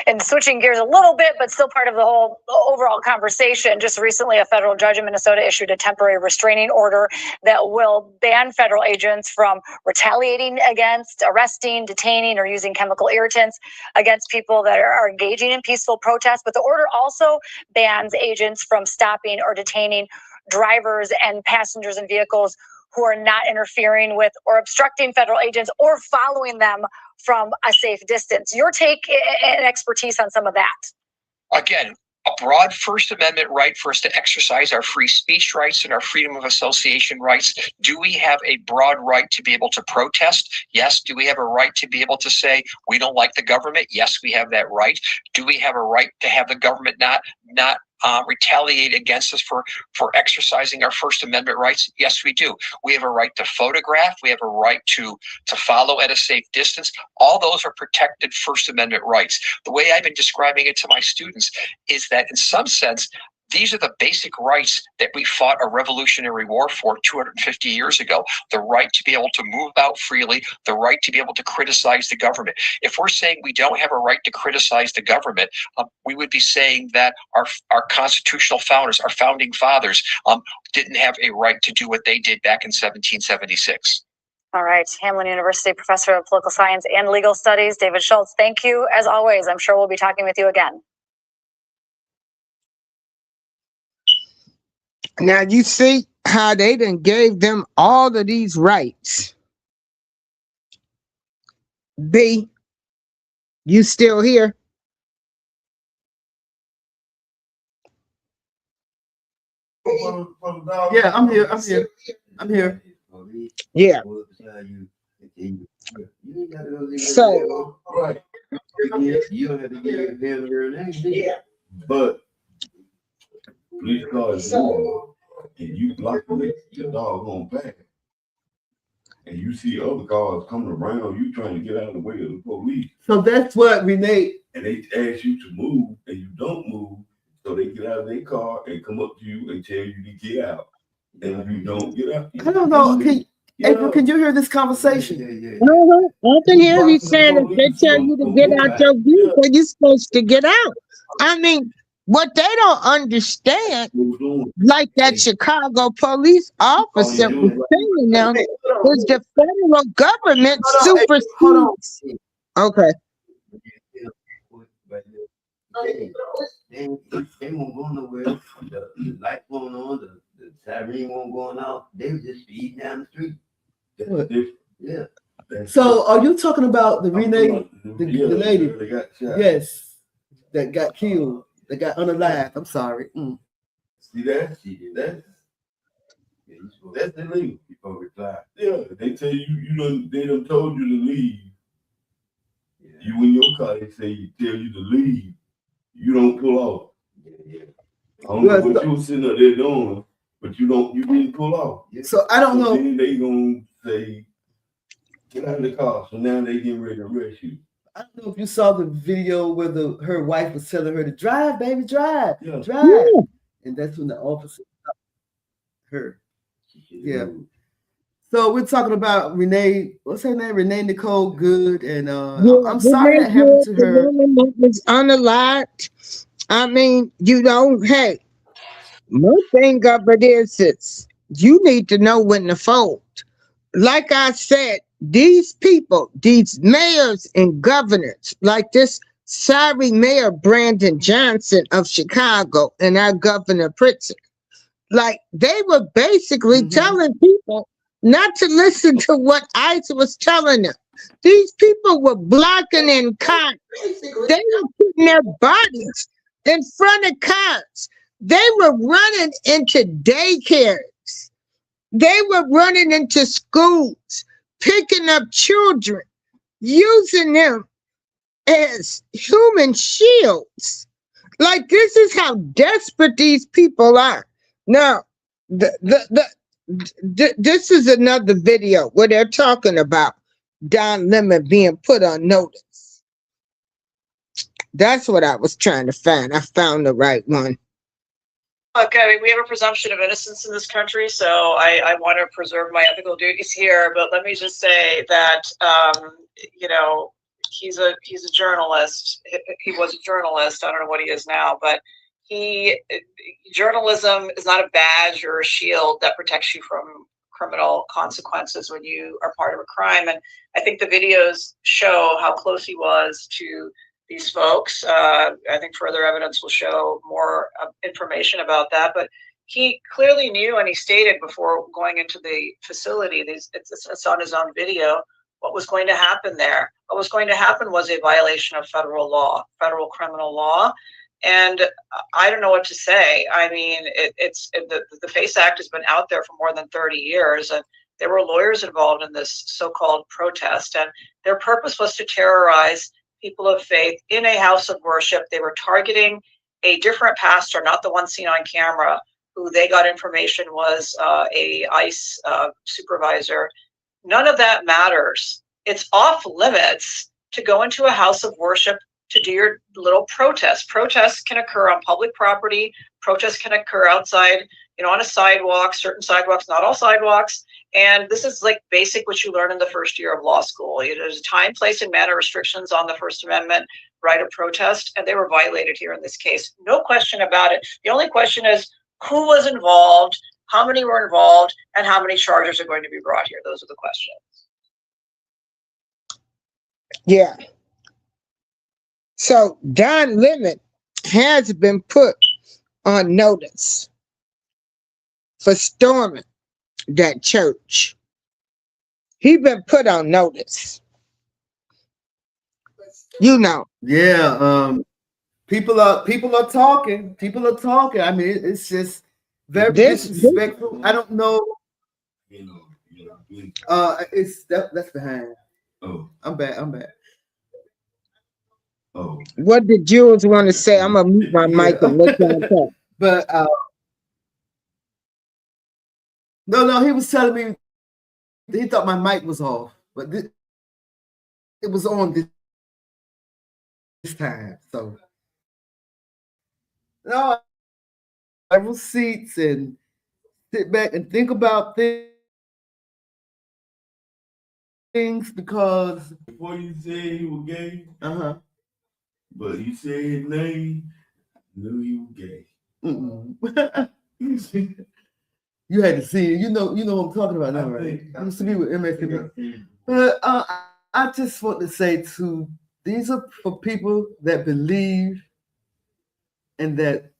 And switching gears a little bit, but still part of the whole overall conversation, just recently a federal judge in Minnesota issued a temporary restraining order that will ban federal agents from retaliating against, arresting, detaining, or using chemical irritants against people that are engaging in peaceful protests. But the order also bans agents from stopping or detaining drivers and passengers in vehicles who are not interfering with or obstructing federal agents or following them from a safe distance. Your take and expertise on some of that. Again, a broad First Amendment right for us to exercise our free speech rights and our freedom of association rights. Do we have a broad right to be able to protest? Yes. Do we have a right to be able to say we don't like the government? Yes, we have that right. Do we have a right to have the government not retaliate against us for exercising our First Amendment rights? Yes, we do. We have a right to photograph. We have a right to follow at a safe distance. All those are protected First Amendment rights. The way I've been describing it to my students is that in some sense, these are the basic rights that we fought a revolutionary war for 250 years ago. The right to be able to move about freely, the right to be able to criticize the government. If we're saying we don't have a right to criticize the government, we would be saying that our constitutional founders, our founding fathers, didn't have a right to do what they did back in 1776. All right, Hamline University Professor of Political Science and Legal Studies, David Schultz, thank you as always. I'm sure we'll be talking with you again. Now you see how they done gave them all of these rights. B, you still here? Yeah, I'm here. I'm here. Yeah. So, you don't have to give him but police car is moving, and you block your dog on back, and you see other cars coming around you trying to get out of the way of the police. So that's what Renee. And they ask you to move, and you don't move, so they get out of their car and come up to you and tell you to get out, and you don't get out. I don't know. April, can you hear this conversation? No, I can hear you saying if they tell you to get out your vehicle, you're supposed to get out. I mean, what they don't understand, like that Chicago police officer was telling them, is the federal government supersedes. Okay. They won't go nowhere. The light going on, the siren won't going out. They were just speeding down the street. Yeah. So are you talking about the Renee, the lady? They got shot. Yes, that got killed. That got unalived. I'm sorry. See that? She did that. Yeah, that's illegal. Before reply. Yeah, they tell you, they done told you to leave. Yeah. You in your car, they tell you to leave. You don't pull off. Yeah. I don't know what you were sitting up there doing, but you didn't pull off. Yeah. So I don't know. Then they gonna say, get out of the car. So now they getting ready to arrest you. I don't know if you saw the video where her wife was telling her to drive, baby, drive, drive. Yeah. And that's when the officer stopped her. Yeah. So we're talking about Renee, what's her name? Renee Nicole Good. And I'm sorry that happened to her. That was unalived. I mean, hey, my thing of it is you need to know when to fold. Like I said, these people, these mayors and governors, like this sorry Mayor Brandon Johnson of Chicago and our Governor Pritzker, like they were basically telling people not to listen to what ICE was telling them. These people were blocking in cars. They were putting their bodies in front of cars. They were running into daycares. They were running into schools, picking up children, using them as human shields. Like, this is how desperate these people are. Now, this is another video where they're talking about Don Lemon being put on notice. That's what I was trying to find. I found the right one. Look, I mean, we have a presumption of innocence in this country, so I want to preserve my ethical duties here. But let me just say that, you know, he's a journalist. He was a journalist. I don't know what he is now, but journalism is not a badge or a shield that protects you from criminal consequences when you are part of a crime. And I think the videos show how close he was to these folks. I think further evidence will show more information about that, but he clearly knew, and he stated before going into the facility, it's on his own video, what was going to happen there. What was going to happen was a violation of federal law, federal criminal law. And I don't know what to say. I mean, the FACE Act has been out there for more than 30 years, and there were lawyers involved in this so-called protest, and their purpose was to terrorize people of faith in a house of worship. They were targeting a different pastor, not the one seen on camera, who they got information was a ICE supervisor. None of that matters. It's off limits to go into a house of worship to do your little protest. Protests can occur on public property. Protests can occur outside, you know, on a sidewalk, certain sidewalks, not all sidewalks. And this is like basic what you learn in the first year of law school. There's time, place, and manner restrictions on the First Amendment right of protest, and they were violated here in this case. No question about it. The only question is who was involved, how many were involved, and how many charges are going to be brought here. Those are the questions. Yeah. So Don Lemon has been put on notice for storming that church. He been put on notice. You know. Yeah, people are talking. People are talking. I mean, it's just very disrespectful. I don't know. It's that's behind. Oh, I'm back. Oh. What did Jules want to say? I'm gonna mute my mic and let y'all talk. But no, he was telling me he thought my mic was off, but it was on this time. So no, several seats and sit back and think about things because before you said he was gay, but you said his name, I knew he was gay. You had to see it. You know what I'm talking about now, right? I used to be with MSCB. But I just want to say these are for people that believe and that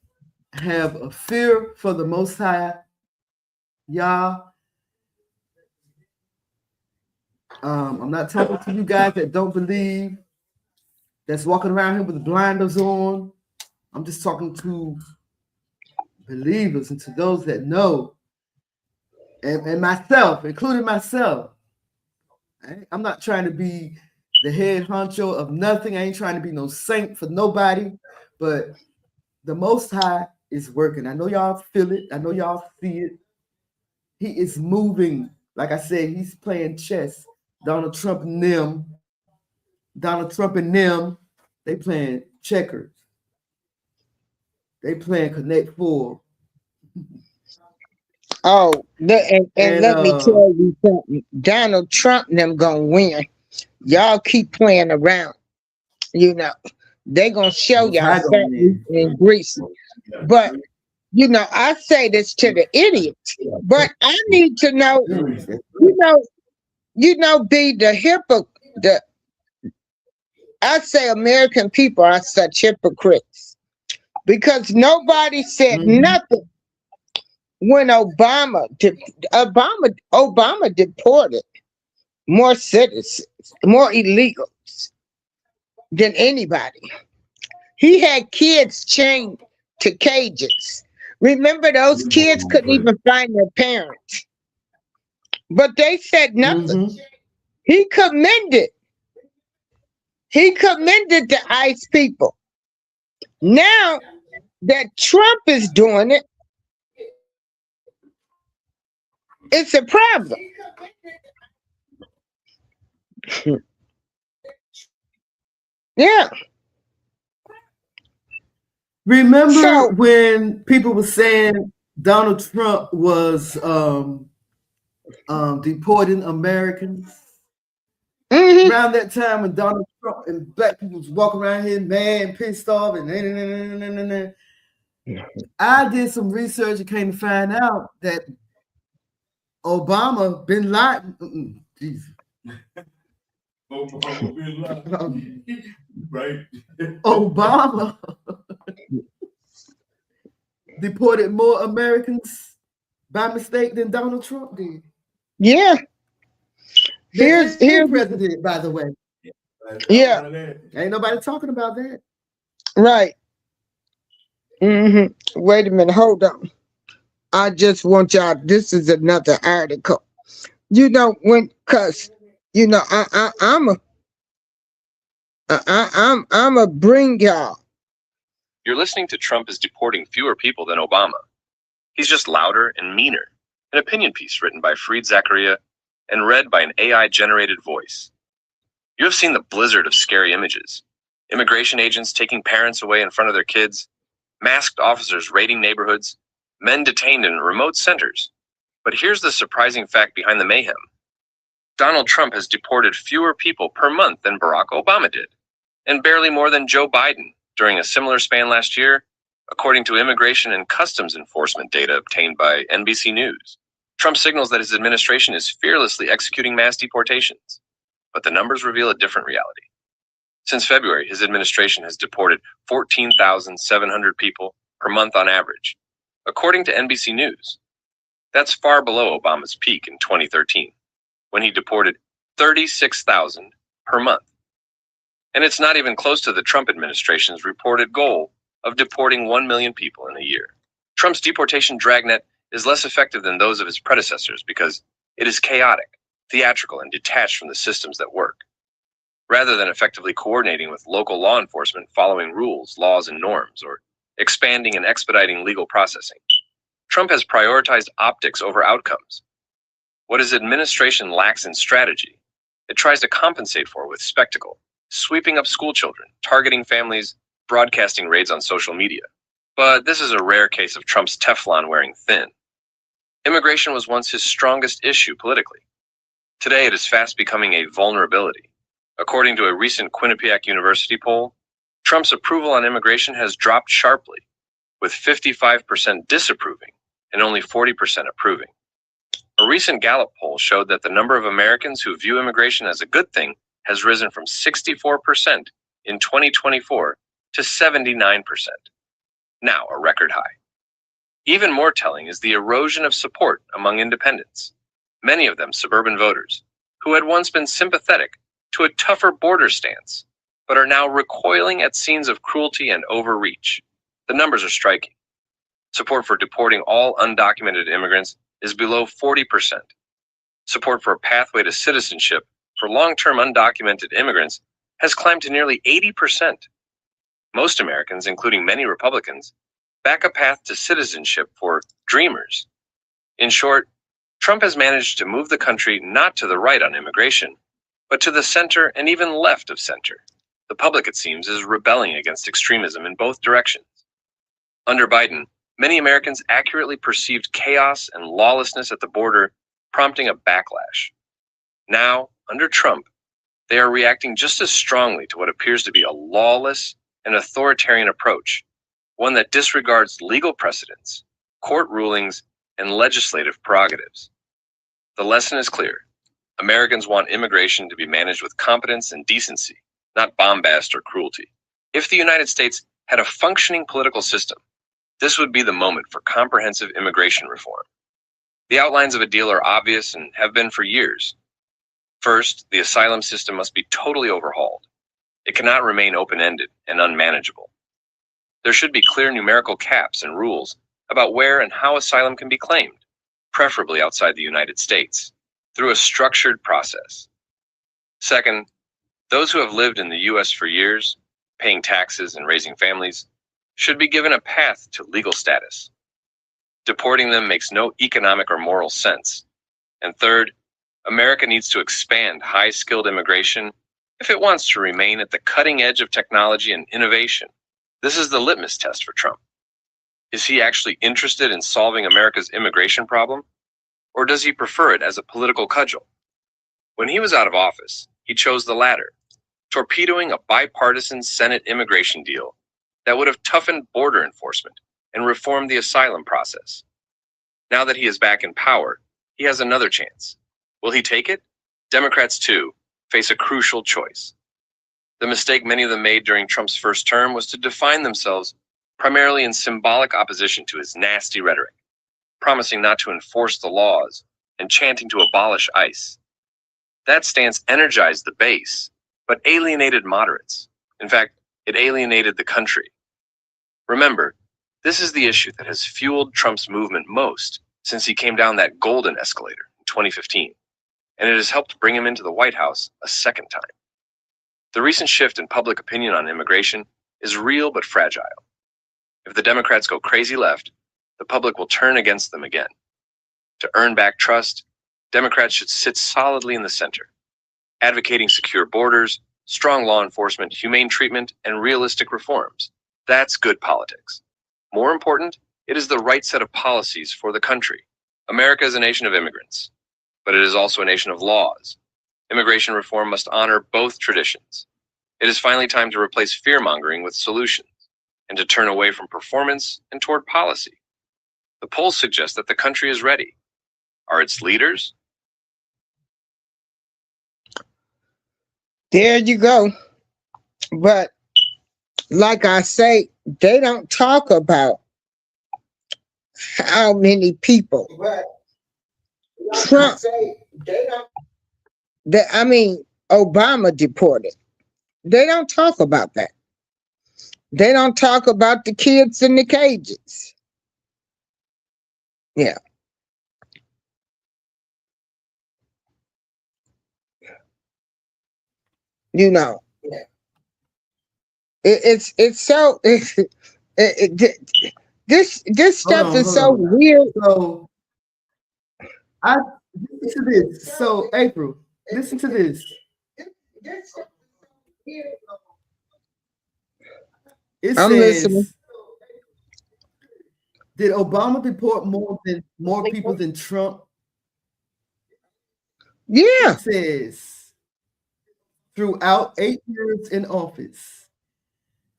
have a fear for the Most High, y'all. I'm not talking to you guys that don't believe, that's walking around here with the blinders on. I'm just talking to believers and to those that know. And myself, including myself. I'm not trying to be the head honcho of nothing. I ain't trying to be no saint for nobody. But the Most High is working. I know y'all feel it. I know y'all see it. He is moving. Like I said, he's playing chess. Donald Trump and them, they playing checkers. They playing Connect Four. Oh, and let me tell you something. Donald Trump and them gonna win. Y'all keep playing around. You know, they gonna show y'all something in Greece. But you know, I say this to the idiots, but I need to know, be the hypocrite. I say American people are such hypocrites because nobody said nothing when Obama deported more citizens, more illegals than anybody. He had kids chained to cages. Remember, those kids couldn't even find their parents. But they said nothing. He commended He commended the ICE people. Now that Trump is doing it, it's a problem. Yeah. Remember So when people were saying Donald Trump was deporting Americans? mhm. Around that time when Donald Trump and black people was walking around here mad and pissed off and I did some research and came to find out that Obama, Bin Laden, Jesus. Obama Bin Laden. Right. Obama deported more Americans by mistake than Donald Trump did. Yeah. Here's president, by the way. Yeah. Ain't nobody talking about that. Right. Wait a minute. Hold on. I just want y'all. This is another article. You know when, cause you know I'm a bring y'all. You're listening to Trump is deporting fewer people than Obama. He's just louder and meaner. An opinion piece written by Fareed Zakaria and read by an AI-generated voice. You have seen the blizzard of scary images. Immigration agents taking parents away in front of their kids, masked officers raiding neighborhoods, men detained in remote centers. But here's the surprising fact behind the mayhem. Donald Trump has deported fewer people per month than Barack Obama did, and barely more than Joe Biden during a similar span last year, according to Immigration and Customs Enforcement data obtained by NBC News. Trump signals that his administration is fearlessly executing mass deportations, but the numbers reveal a different reality. Since February, his administration has deported 14,700 people per month on average, according to NBC News. That's far below Obama's peak in 2013, when he deported 36,000 per month. And it's not even close to the Trump administration's reported goal of deporting 1 million people in a year. Trump's deportation dragnet is less effective than those of his predecessors because it is chaotic, theatrical, and detached from the systems that work. Rather than effectively coordinating with local law enforcement following rules, laws, and norms, or expanding and expediting legal processing, Trump has prioritized optics over outcomes. What his administration lacks in strategy, it tries to compensate for with spectacle, sweeping up school children, targeting families, broadcasting raids on social media. But this is a rare case of Trump's Teflon wearing thin. Immigration was once his strongest issue politically. Today, it is fast becoming a vulnerability. According to a recent Quinnipiac University poll, Trump's approval on immigration has dropped sharply, with 55% disapproving and only 40% approving. A recent Gallup poll showed that the number of Americans who view immigration as a good thing has risen from 64% in 2024 to 79%. Now a record high. Even more telling is the erosion of support among independents, many of them suburban voters, who had once been sympathetic to a tougher border stance, but are now recoiling at scenes of cruelty and overreach. The numbers are striking. Support for deporting all undocumented immigrants is below 40%. Support for a pathway to citizenship for long-term undocumented immigrants has climbed to nearly 80%. Most Americans, including many Republicans, back a path to citizenship for dreamers. In short, Trump has managed to move the country not to the right on immigration, but to the center and even left of center. The public, it seems, is rebelling against extremism in both directions. Under Biden, many Americans accurately perceived chaos and lawlessness at the border, prompting a backlash. Now, under Trump, they are reacting just as strongly to what appears to be a lawless and authoritarian approach, one that disregards legal precedents, court rulings, and legislative prerogatives. The lesson is clear. Americans want immigration to be managed with competence and decency, not bombast or cruelty. If the United States had a functioning political system, this would be the moment for comprehensive immigration reform. The outlines of a deal are obvious and have been for years. First, the asylum system must be totally overhauled. It cannot remain open-ended and unmanageable. There should be clear numerical caps and rules about where and how asylum can be claimed, preferably outside the United States, through a structured process. Second, Those who have lived in the U.S. for years, paying taxes and raising families, should be given a path to legal status. Deporting them makes no economic or moral sense. And third, America needs to expand high-skilled immigration if it wants to remain at the cutting edge of technology and innovation. This is the litmus test for Trump. Is he actually interested in solving America's immigration problem? Or does he prefer it as a political cudgel? When he was out of office, he chose the latter, torpedoing a bipartisan Senate immigration deal that would have toughened border enforcement and reformed the asylum process. Now that he is back in power, he has another chance. Will he take it? Democrats, too, face a crucial choice. The mistake many of them made during Trump's first term was to define themselves primarily in symbolic opposition to his nasty rhetoric, promising not to enforce the laws and chanting to abolish ICE. That stance energized the base, but alienated moderates. In fact, it alienated the country. Remember, this is the issue that has fueled Trump's movement most since he came down that golden escalator in 2015, and it has helped bring him into the White House a second time. The recent shift in public opinion on immigration is real but fragile. If the Democrats go crazy left, the public will turn against them again. To earn back trust, Democrats should sit solidly in the center, advocating secure borders, strong law enforcement, humane treatment, and realistic reforms. That's good politics. More important, it is the right set of policies for the country. America is a nation of immigrants, but it is also a nation of laws. Immigration reform must honor both traditions. It is finally time to replace fear-mongering with solutions and to turn away from performance and toward policy. The polls suggest that the country is ready. Are its leaders? There you go. But like I say, they don't talk about how many people Trump, Obama deported. They don't talk about that. They don't talk about the kids in the cages. Yeah. You know, it's so this stuff is so weird. So listen to this. So April, listen to this. It I'm says, listening. did Obama deport more people than Trump? Yeah. It says, throughout 8 years in office,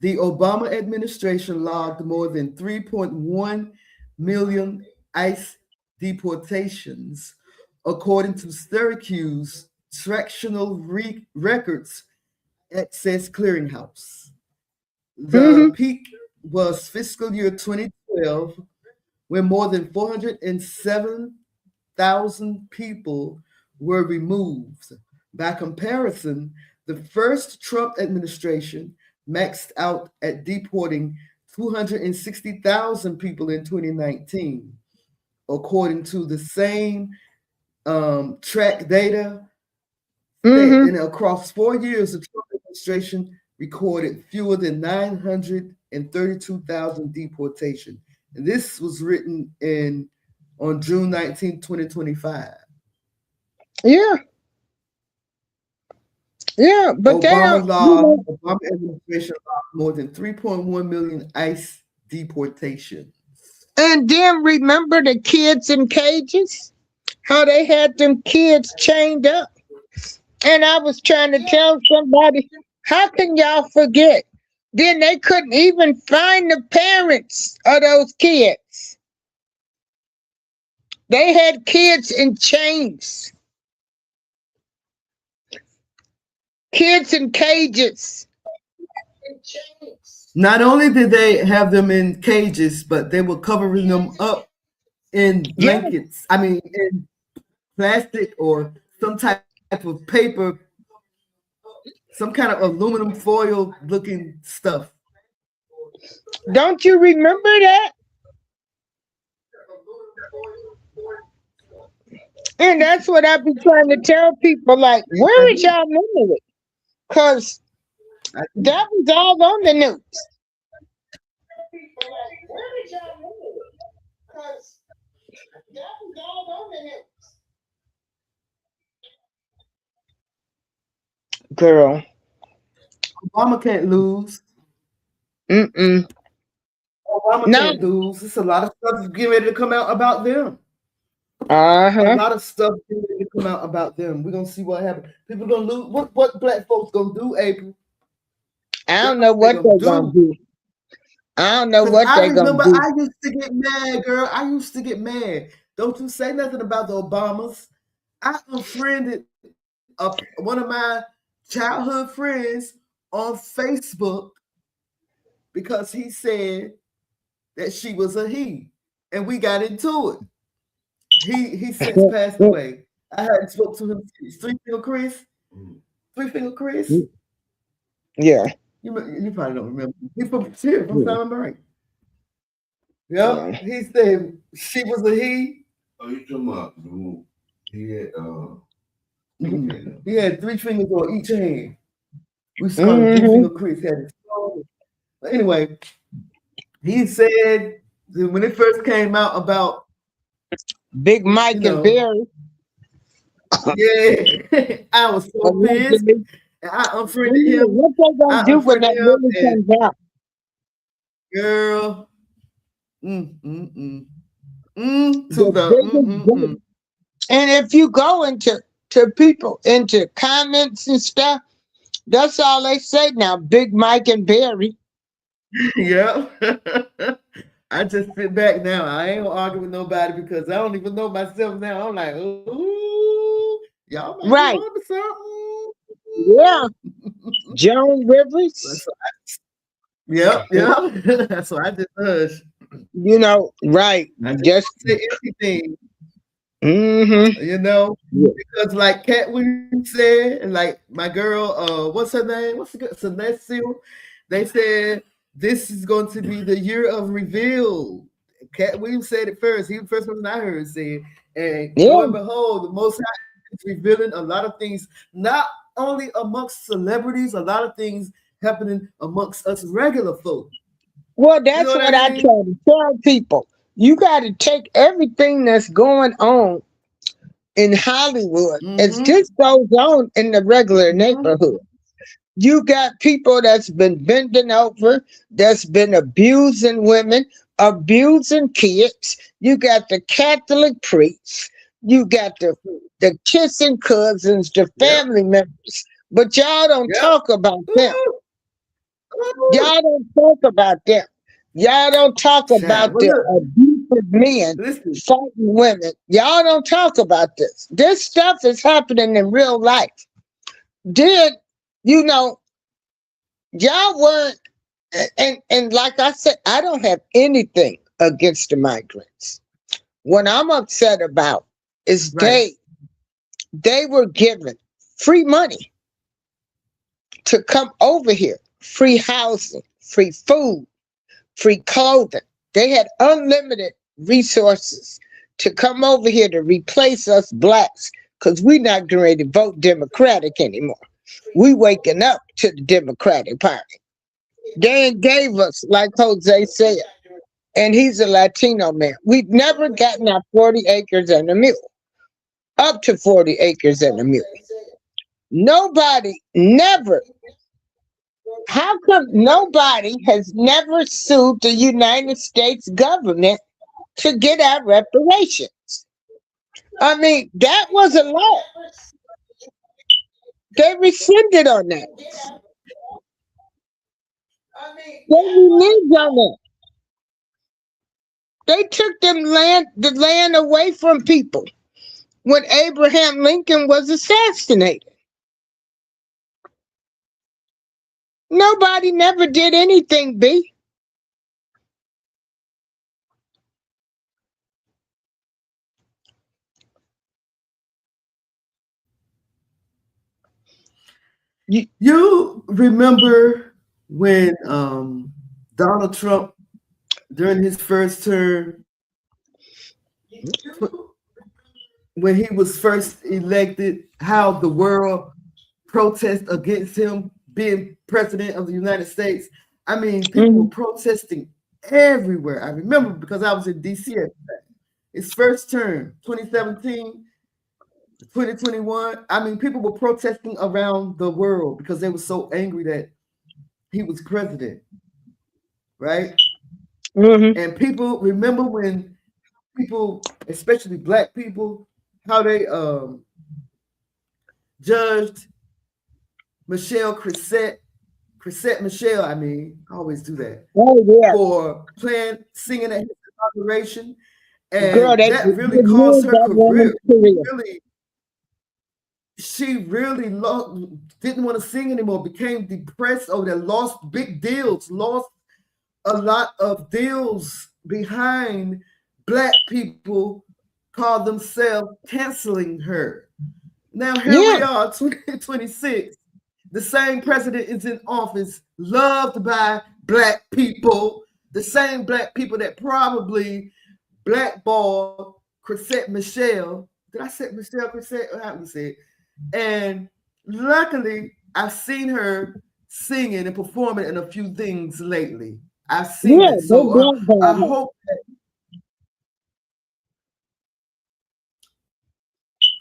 the Obama administration logged more than 3.1 million ICE deportations, according to Syracuse Transactional Records Access Clearinghouse. The peak was fiscal year 2012, when more than 407,000 people were removed. By comparison, the first Trump administration maxed out at deporting 260,000 people in 2019, according to the same track data. And across 4 years, the Trump administration recorded fewer than 932,000 deportations. And this was written on June 19, 2025. Yeah. Yeah, but Obama administration logged more than 3.1 million ICE deportations. And then remember the kids in cages? How they had them kids chained up. And I was trying to tell somebody, how can y'all forget? Then they couldn't even find the parents of those kids. They had kids in chains. Kids in cages. Not only did they have them in cages, but they were covering them up in blankets. I mean, in plastic or some type of paper, some kind of aluminum foil looking stuff. Don't you remember that? And that's what I be trying to tell people, like, where is y'all memory? Because that was all on the news. Girl. Obama can't lose. Mm-mm. Obama No. can't lose. It's a lot of stuff getting ready to come out about them. A Uh-huh. lot of stuff getting ready to come out about them. We're gonna see what happens. People gonna lose. What black folks gonna do, April? I don't know what they're gonna do. I don't know what I they're gonna remember do. I used to get mad, girl. I used to get mad. Don't you say nothing about the Obamas. I unfriended one of my childhood friends on Facebook because he said that she was a he, and we got into it. He since passed away. I hadn't spoke to him since. Three Finger Chris. Three Finger Chris. Yeah. You probably don't remember. He's from here, from Simon Bright. Yep. He said she was a he. Oh, you talking about he had 3 fingers on each hand. We saw him 3 Finger Chris had his phone. But anyway, he said when it first came out about Big Mike and Barry. Yeah, I was so pissed. I unfriended him. What they gonna do when that really comes out? Girl. And if you go into people into comments and stuff, that's all they say now. Big Mike and Barry. Yeah. I just sit back now. I ain't gonna argue with nobody because I don't even know myself now. I'm like, ooh, y'all might be on to something. Yeah. Joan Rivers. Yep. So I just hush. You know, right. I just say anything. You know, because like Cat Williams said, and like my girl, what's her name? What's the good Celestial? They said this is going to be the year of reveal. Cat Williams said it first. He was the first person I heard say it. And lo and behold, the Most High is revealing a lot of things, not only amongst celebrities, a lot of things happening amongst us regular folk. Well, that's what I try to tell people. You got to take everything that's going on in Hollywood as this goes on in the regular neighborhood. You got people that's been bending over, that's been abusing women, abusing kids. You got the Catholic priests. You got the kissing cousins, the family members. But y'all don't talk about them. Y'all don't talk about them. Y'all don't talk about the abusive men fighting women. Y'all don't talk about this. This stuff is happening in real life. Then, you know, y'all weren't, and like I said, I don't have anything against the migrants. What I'm upset about is they were given free money to come over here, free housing, free food, free clothing. They had unlimited resources to come over here to replace us blacks because we're not going to vote Democratic anymore. We waking up to the Democratic Party. They gave us, like Jose said, and he's a Latino man. We've never gotten our 40 acres and a mule, up to 40 acres and a mule. Nobody, never. How come nobody has never sued the United States government to get our reparations? I mean, that was a law. They rescinded on that. They reneged on that. They took the land away from people when Abraham Lincoln was assassinated. Nobody never did anything, B. You remember when Donald Trump, during his first term, when he was first elected, how the world protest against him being president of the United States. I mean, people were protesting everywhere. I remember because I was in DC at the time. His first term, 2017, 2021. I mean, people were protesting around the world because they were so angry that he was president, right? And people remember when people, especially black people, how they judged Michelle Crissette Michelle, I mean, I always do that. Oh yeah. For singing at his inauguration. And Girl, that really caused her career. Really, she really didn't want to sing anymore, became depressed over that, lost big deals, lost a lot of deals behind black people called themselves canceling her. Now here we are, 2026. The same president is in office, loved by black people, the same black people that probably blackballed Crissette Michelle. Did I say Michelle Crissette? How do you say it? And luckily, I've seen her singing and performing in a few things lately. I've seen it. So I hope that,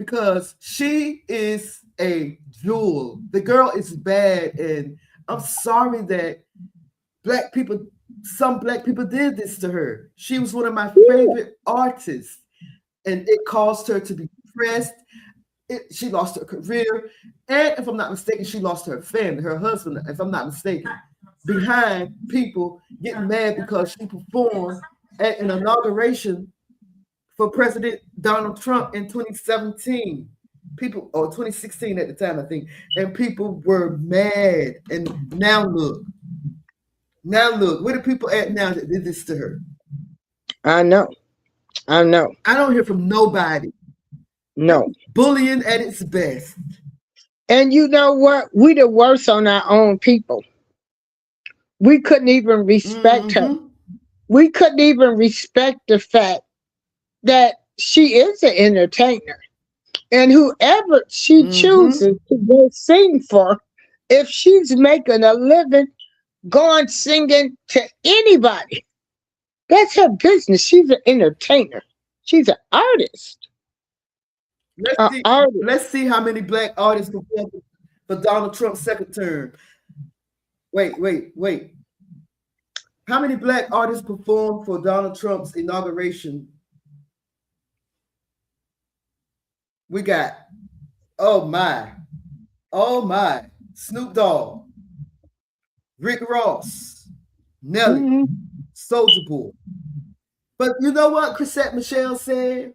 because she is a jewel. The girl is bad, and I'm sorry that some black people did this to her. She was one of my favorite artists, and it caused her to be depressed. She lost her career, and if I'm not mistaken, she lost her family, her husband, if I'm not mistaken, behind people getting mad because she performed at an inauguration for President Donald Trump in 2017. People, or 2016 at the time, I think, and people were mad. And now look, where the people at now that did this to her? I know. I don't hear from nobody. No. Bullying at its best. And you know what? We the worst on our own people. We couldn't even respect her. We couldn't even respect the fact that she is an entertainer. And whoever she chooses to go sing for, if she's making a living going singing to anybody, that's her business. She's an entertainer. She's an artist. Let's see how many black artists performed for Donald Trump's second term. Wait. How many black artists performed for Donald Trump's inauguration? We got, oh my, Snoop Dogg, Rick Ross, Nelly, Soulja Boy. But you know what Crissette Michelle said?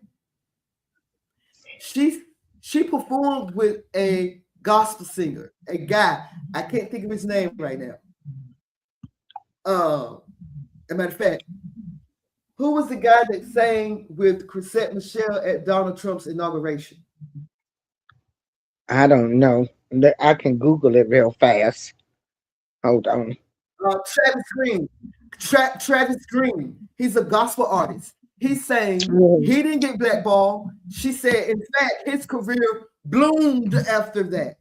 She performed with a gospel singer, a guy. I can't think of his name right now. As a matter of fact, who was the guy that sang with Crissette Michelle at Donald Trump's inauguration? I don't know. I can Google it real fast. Hold on. Travis Green. Travis Green. He's a gospel artist. He's saying he didn't get blackballed. She said, in fact, his career bloomed after that.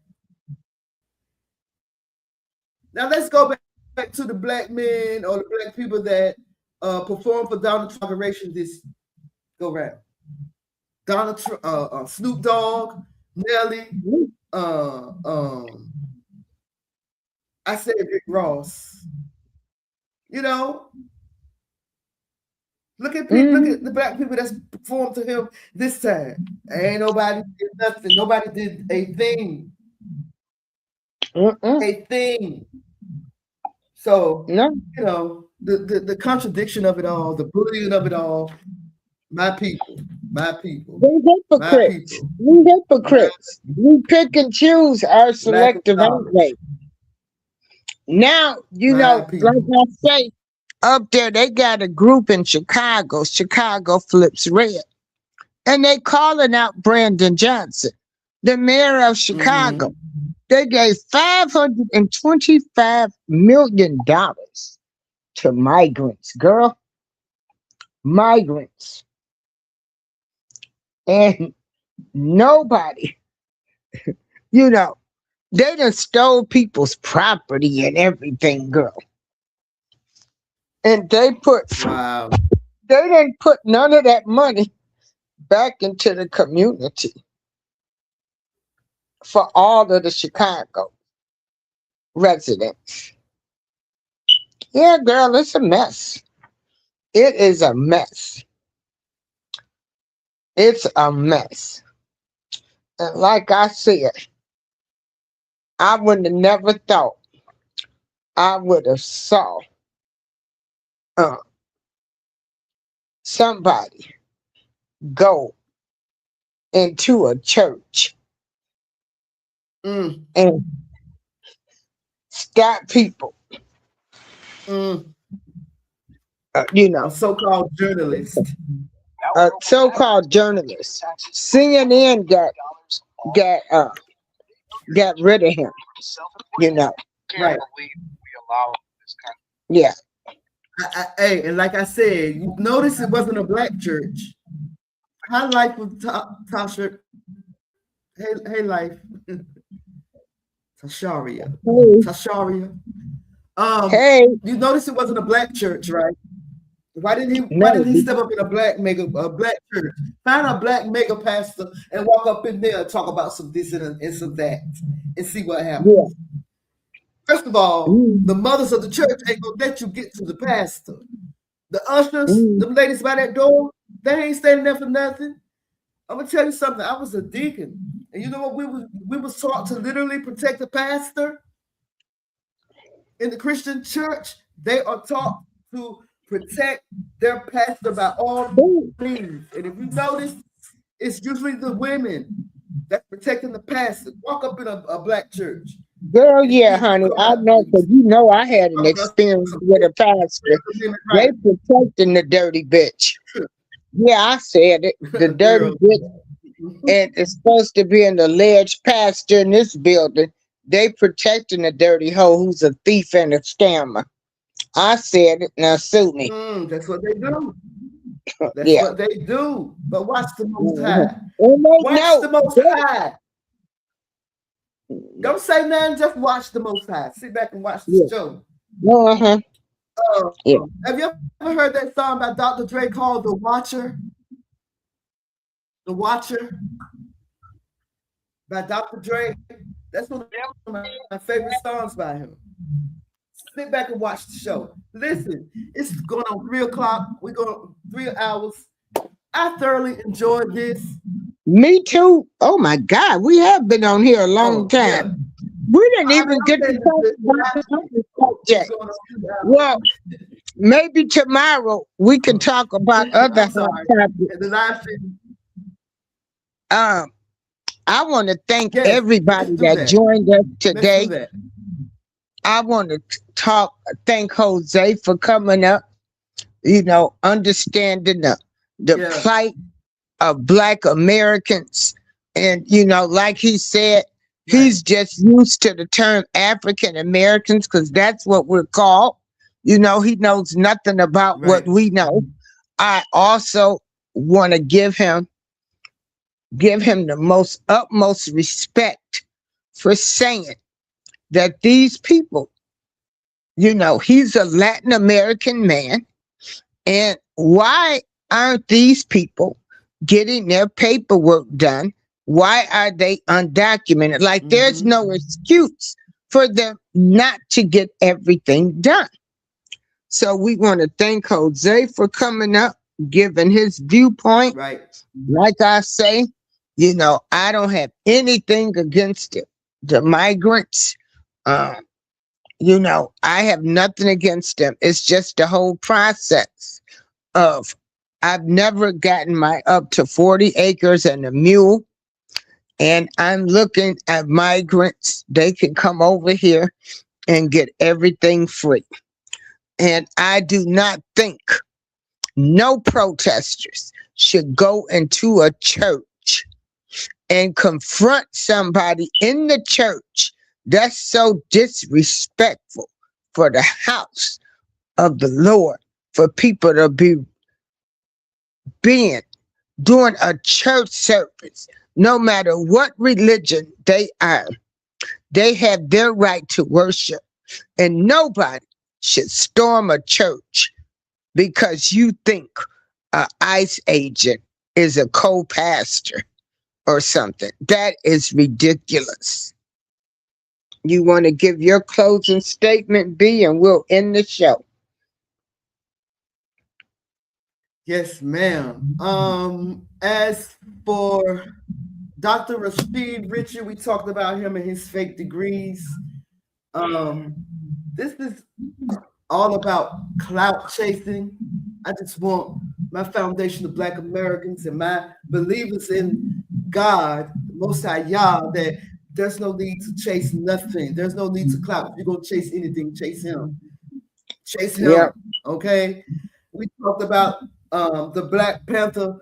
Now let's go back to the black men or the black people that performed for Donald Trump's inauguration this go round. Donald Trump, Snoop Dogg, Nelly, I said Rick Ross. You know, look at the black people that's performed to him this time. Ain't nobody did nothing. Nobody did a thing. A thing. So you know, the contradiction of it all, the bullying of it all. My people. We hypocrites. We pick and choose our selective outlay. Now, you know, like I say, up there, they got a group in Chicago. Chicago Flips Red. And they calling out Brandon Johnson, the mayor of Chicago. They gave $525 million to migrants, girl. Migrants. And nobody, you know, They done stole people's property and everything, girl. And they Wow. didn't put none of that money back into the community for all of the Chicago residents. Yeah, girl, it's a mess. It is a mess. It's a mess. And like I said, I would have never thought I would have saw somebody go into a church Mm. and stop people, Mm. you know, A so-called journalist. a so-called journalist. CNN got rid of him, you know. Right. Yeah. Hey, and like I said, you notice it wasn't a black church. Hi, Life with Tasha. Hey, Life. Tasharia. Hey. Tasharia. Hey. You notice it wasn't a black church, right? Why didn't he step up in a black church? Find a black mega pastor and walk up in there and talk about some this and some that and see what happens. Yeah. First of all, the mothers of the church ain't gonna let you get to the pastor. The ushers, them ladies by that door, they ain't standing there for nothing. I'm gonna tell you something. I was a deacon, and you know what? We was taught to literally protect the pastor. In the Christian church, they are taught to protect their pastor by all means. And if you notice, it's usually the women that's protecting the pastor. Walk up in a black church. Girl, yeah, honey, I know, because you know I had an experience with a pastor. They protecting the dirty bitch. Yeah, I said it. The dirty bitch. And it's supposed to be an alleged pastor in this building. They protecting the dirty hoe who's a thief and a scammer. I said it. Now sue me. That's what they do. That's Yeah. what they do. But watch the Most High. Watch the Most High. Don't say nothing. Just watch the Most High. Sit back and watch the show. Yeah. Have you ever heard that song by Dr. Dre called "The Watcher"? The Watcher by Dr. Dre. That's one of my favorite songs by him. Sit back and watch the show. Listen, it's going on 3 o'clock. We're going 3 hours. I thoroughly enjoyed this. Me too. Oh my God, we have been on here a long time. Yeah. We didn't even get to talk about the other subject. Well, maybe tomorrow we can talk about other hot topics. I want to thank everybody that joined us today. I want to thank Jose for coming up, you know, understanding the plight of Black Americans. And, you know, like he said, he's just used to the term African Americans because that's what we're called. You know, he knows nothing about what we know. I also want to give him the utmost respect for saying that these people, you know, he's a Latin American man. And why aren't these people getting their paperwork done? Why are they undocumented? Like there's no excuse for them not to get everything done. So we want to thank Jose for coming up, giving his viewpoint. Like I say, you know, I don't have anything against it. The migrants, you know, I have nothing against them. It's just the whole process of, I've never gotten my up to 40 acres and a mule. And I'm looking at migrants. They can come over here and get everything free. And I do not think no protesters should go into a church and confront somebody in the church. That's so disrespectful for the house of the Lord, for people to be doing a church service, no matter what religion they are. They have their right to worship. And nobody should storm a church because you think an ICE agent is a co-pastor or something. That is ridiculous. You want to give your closing statement, B, and we'll end the show. Yes, ma'am. As for Dr. Rashid Richard, we talked about him and his fake degrees. This is all about clout chasing. I just want my foundation of Black Americans and my believers in God, the Most High Yah, that there's no need to chase nothing. There's no need to clout. If you're going to chase anything, chase him. Chase him, Yep. okay? We talked about the Black Panther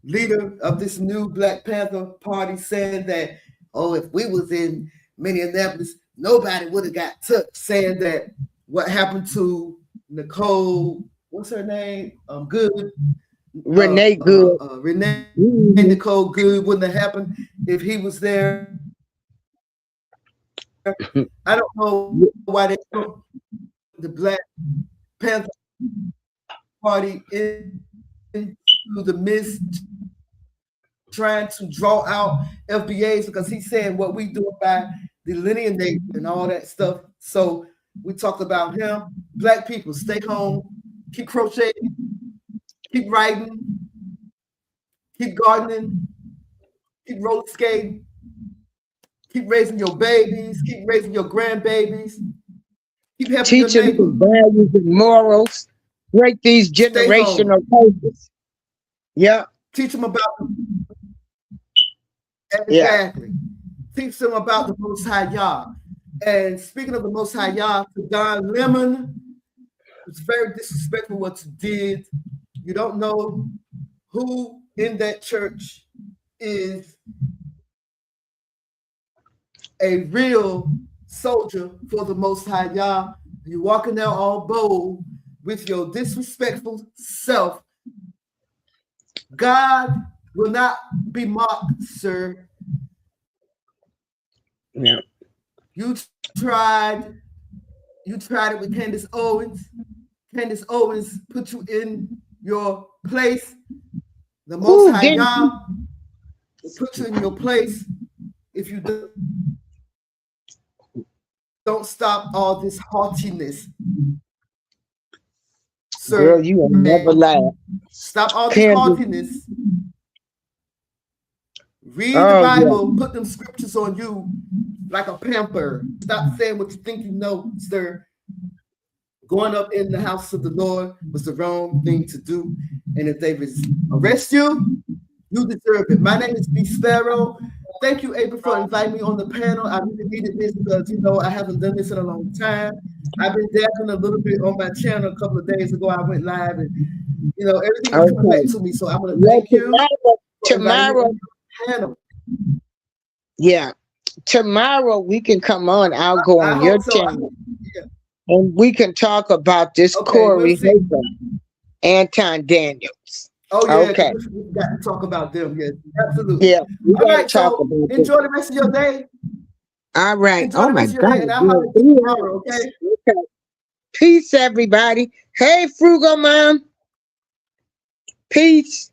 leader of this new Black Panther party saying that, oh, if we was in Minneapolis, nobody would have got took, saying that what happened to Nicole, what's her name? Good. Renee Good. Renee Nicole Good wouldn't have happened if he was there. I don't know why they put the Black Panther party into the midst, trying to draw out FBAs, because he's saying what we do by delineating and all that stuff. So we talked about him. Black people, stay home, keep crocheting, keep writing, keep gardening, keep roller skating, keep raising your babies, keep raising your grandbabies, keep helping your Teaching neighbor. them values and morals. Break these generational curses. Yeah. Teach them about exactly. Yeah. Teach them about the Most High Yah. And speaking of the Most High Yah, to Don Lemon, it's very disrespectful what you did. You don't know who in that church is a real soldier for the Most High Yah. You're walking there all bold with your disrespectful self. God will not be mocked, sir. Yeah. You tried it with Candace Owens. Candace Owens put you in your place. The Most High Yah will put you in your place if you don't stop all this haughtiness. Sir, girl, you will never lie. Stop all this haughtiness. Read the Bible, yeah. Put them scriptures on you like a pamper. Stop saying what you think you know, sir. Going up in the house of the Lord was the wrong thing to do. And if they arrest you, you deserve it. My name is B. Sparrow. Thank you, April, for inviting me on the panel. I really needed this because, you know, I haven't done this in a long time. I've been dabbling a little bit on my channel a couple of days ago. I went live and, you know, everything is coming back to me. So I'm going to thank you. Tomorrow. Panel. Yeah. Tomorrow we can come on. I'll go on your channel. Yeah. And we can talk about this Corey Hager, Anton Daniels. Oh, yeah. Okay. We got to talk about them. Yes, absolutely. Yeah. We all right, talk so about enjoy the rest of your day. All right. Enjoy the rest of your day, and I'll have you tomorrow, okay? Peace, everybody. Hey, Frugal Mom. Peace.